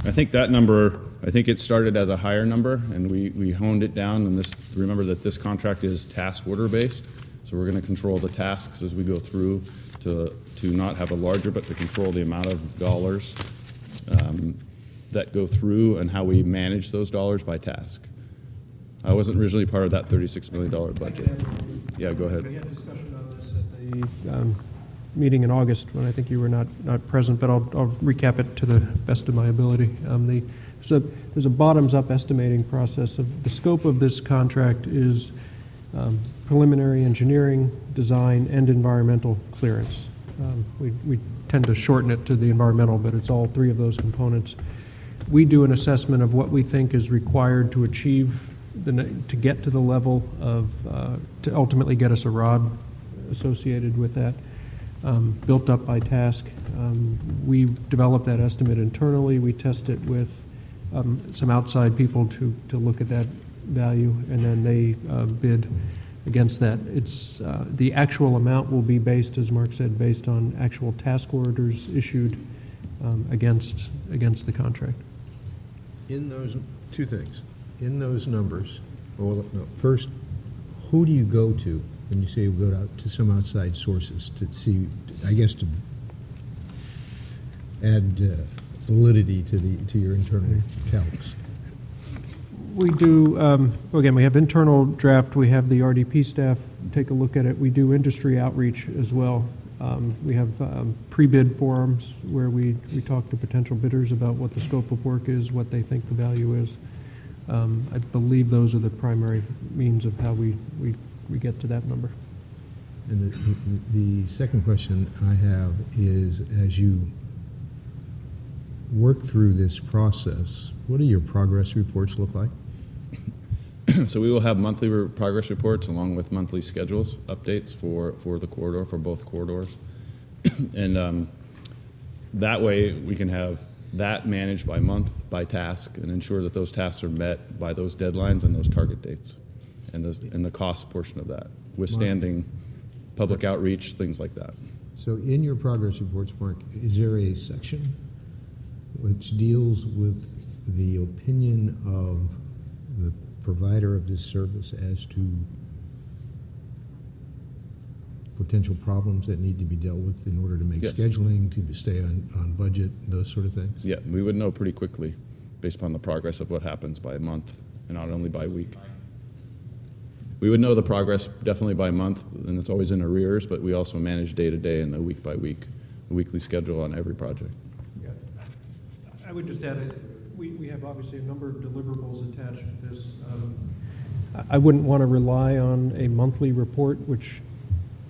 I think that number, I think it started as a higher number, and we honed it down. And remember that this contract is task order based, so we're going to control the tasks as we go through to not have a larger, but to control the amount of dollars that go through and how we manage those dollars by task. I wasn't originally part of that $36 million budget. Yeah, go ahead. We had discussion on this at the meeting in August when I think you were not present, but I'll recap it to the best of my ability. There's a bottoms-up estimating process. The scope of this contract is preliminary engineering, design, and environmental clearance. We tend to shorten it to the environmental, but it's all three of those components. We do an assessment of what we think is required to achieve, to get to the level of, to ultimately get us a ROD associated with that, built up by task. We develop that estimate internally. We test it with some outside people to look at that value, and then they bid against that. It's the actual amount will be based, as Mark said, based on actual task orders issued against the contract. In those two things, in those numbers, well, no, first, who do you go to when you say you go out to some outside sources to see, I guess, to add validity to your internal calcs? We do, again, we have internal draft, we have the RDP staff take a look at it. We do industry outreach as well. We have pre-bid forums where we talk to potential bidders about what the scope of work is, what they think the value is. I believe those are the primary means of how we get to that number. And the second question I have is, as you work through this process, what do your progress reports look like? So we will have monthly progress reports along with monthly schedules, updates for the corridor, for both corridors. And that way we can have that managed by month, by task, and ensure that those tasks are met by those deadlines and those target dates, and the cost portion of that, withstanding public outreach, things like that. So in your progress reports, Mark, is there a section which deals with the opinion of the provider of this service as to potential problems that need to be dealt with in order to make scheduling, to stay on budget, those sort of things? Yeah, we would know pretty quickly based upon the progress of what happens by month and not only by week. We would know the progress definitely by month, and it's always in arrears, but we also manage day to day and the week by week, a weekly schedule on every project. Yeah. I would just add, we have obviously a number of deliverables attached to this. I wouldn't want to rely on a monthly report, which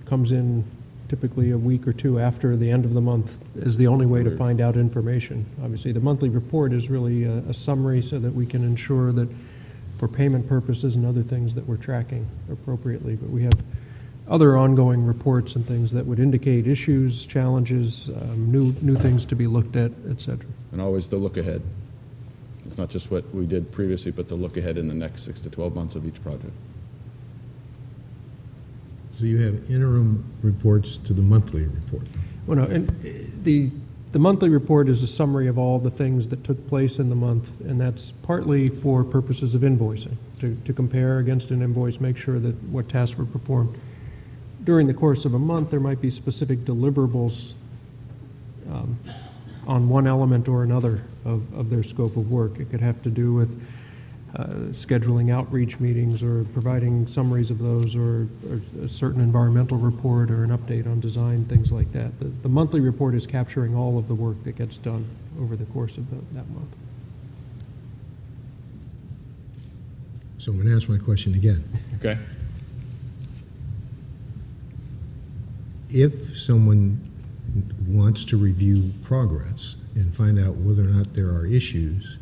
comes in typically a week or two after the end of the month, as the only way to find out information. Obviously, the monthly report is really a summary so that we can ensure that for payment purposes and other things that we're tracking appropriately. But we have other ongoing reports and things that would indicate issues, challenges, new things to be looked at, et cetera. And always the look ahead. It's not just what we did previously, but the look ahead in the next 6 to 12 months of each project. So you have interim reports to the monthly report? Well, no, and the monthly report is a summary of all the things that took place in the month, and that's partly for purposes of invoicing, to compare against an invoice, make sure that what tasks were performed. During the course of a month, there might be specific deliverables on one element or another of their scope of work. It could have to do with scheduling outreach meetings or providing summaries of those, or a certain environmental report or an update on design, things like that. The monthly report is capturing all of the work that gets done over the course of that month. So I'm going to ask my question again. Okay. If someone wants to review progress and find out whether or not there are issues,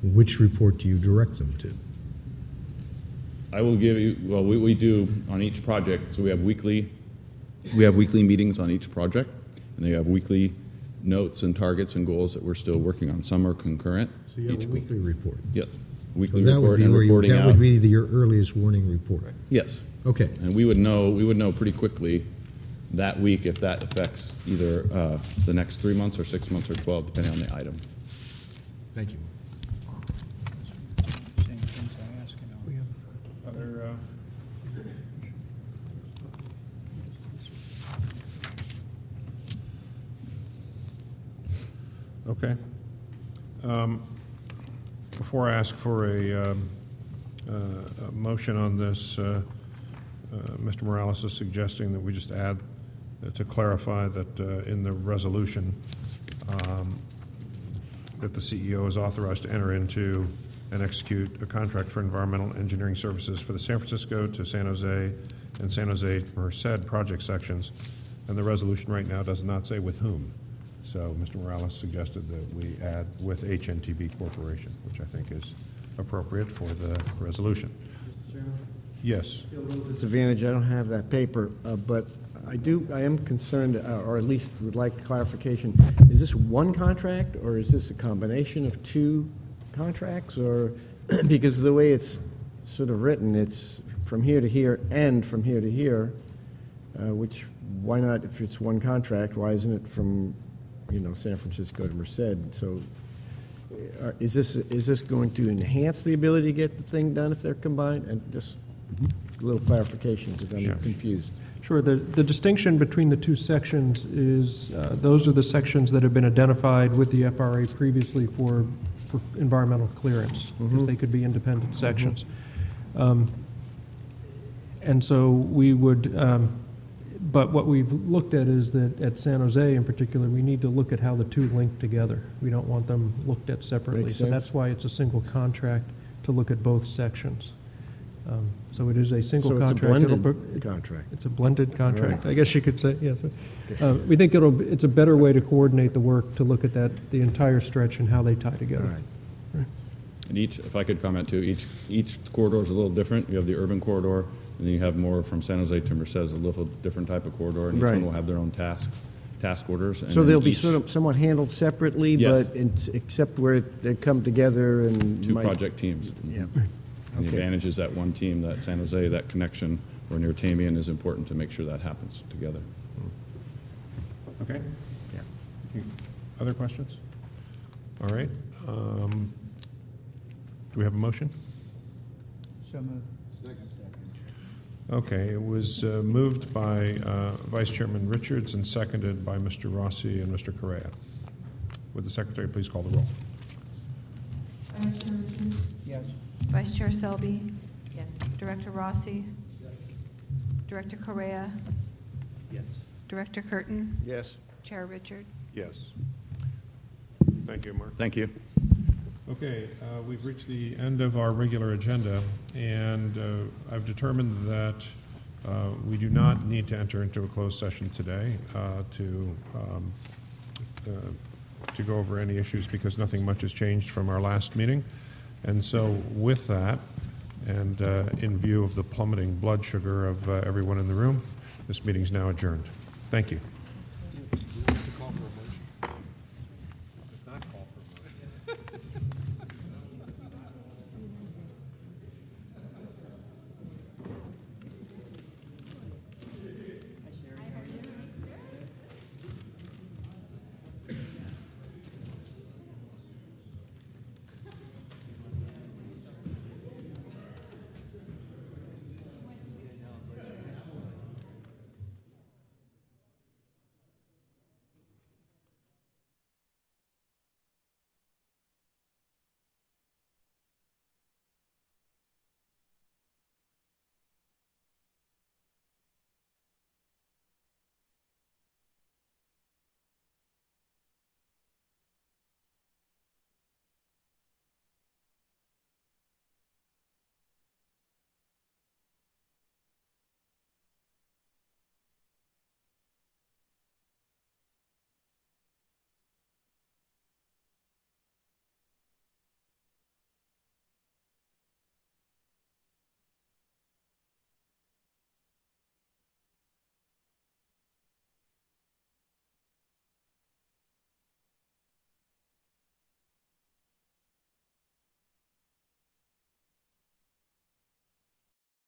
which report do you direct them to? I will give you, well, we do on each project, so we have weekly meetings on each project, and they have weekly notes and targets and goals that we're still working on. Some are concurrent. So you have a weekly report? Yep. So Weekly that would report be and where reporting that out. would be your earliest warning report? Yes. Okay. And we would know pretty quickly that week if that affects either the next 3 months or 6 months or 12, depending on the item. Thank you. Same things I ask, you know. Other, okay. Before I ask for a motion on this, Mr. Morales is suggesting that we just add to clarify that in the resolution that the CEO is authorized to enter into and execute a contract for environmental engineering services for the San Francisco to San Jose and San Jose Merced project sections. And the resolution right now does not say with whom. So Mr. Morales suggested that we add with HNTB Corporation, which I think is appropriate for the resolution. Mr. Chairman? Yes. I feel a little disadvantaged. I don't have that paper, but I am concerned, or at least would like clarification. Is this one contract, or is this a combination of two contracts? Or, because the way it's sort of written, it's from here to here and from here to here, which, why not, if it's one contract, why isn't it from, San Francisco to Merced? So is this going to enhance the ability to get the thing done if they're combined? And just a little clarification, because I'm confused. Sure. The distinction between the two sections is those are the sections that have been identified with the FRA previously for environmental clearance, because they could be independent sections. And so we would, but what we've looked at is that at San Jose in particular, we need to look at how the two link together. We don't want them looked at separately. Makes So sense. that's why it's a single contract to look at both sections. So it is a single So it's a contract. blended contract. It's a blended contract. Right. I guess you could say, yes. We think it's a better way to coordinate the work, to look at the entire stretch and how they tie together. Right. And if I could comment too, each corridor is a little different. You have the urban corridor, and then you have more from San Jose to Merced, is a little different type of corridor, and each Right. one will have their own task orders. And So then they'll be each- sort of somewhat handled separately, Yes. but except where they come together and two might- project teams. Yeah. And the Okay. advantage is that one team, that San Jose, that connection, or near Tamian, is important to make sure that happens together. Okay? Yeah. Other questions? All right. Do we have a motion? So moved. Okay, it was moved by Vice Chairman Richards and seconded by Mr. Rossi and Mr. Correa. Would the Secretary please call the roll? Vice Chair Richards? Yes. Vice Chair Selby? Yes. Director Rossi? Yes. Director Correa? Yes. Director Curtin? Yes. Chair Richard? Yes. Thank you, Mark. Thank you. Okay, we've reached the end of our regular agenda, and I've determined that we do not need to enter into a closed session today to go over any issues, because nothing much has changed from our last meeting. And so with that, and in view of the plummeting blood sugar of everyone in the room, this meeting is now adjourned. Thank you.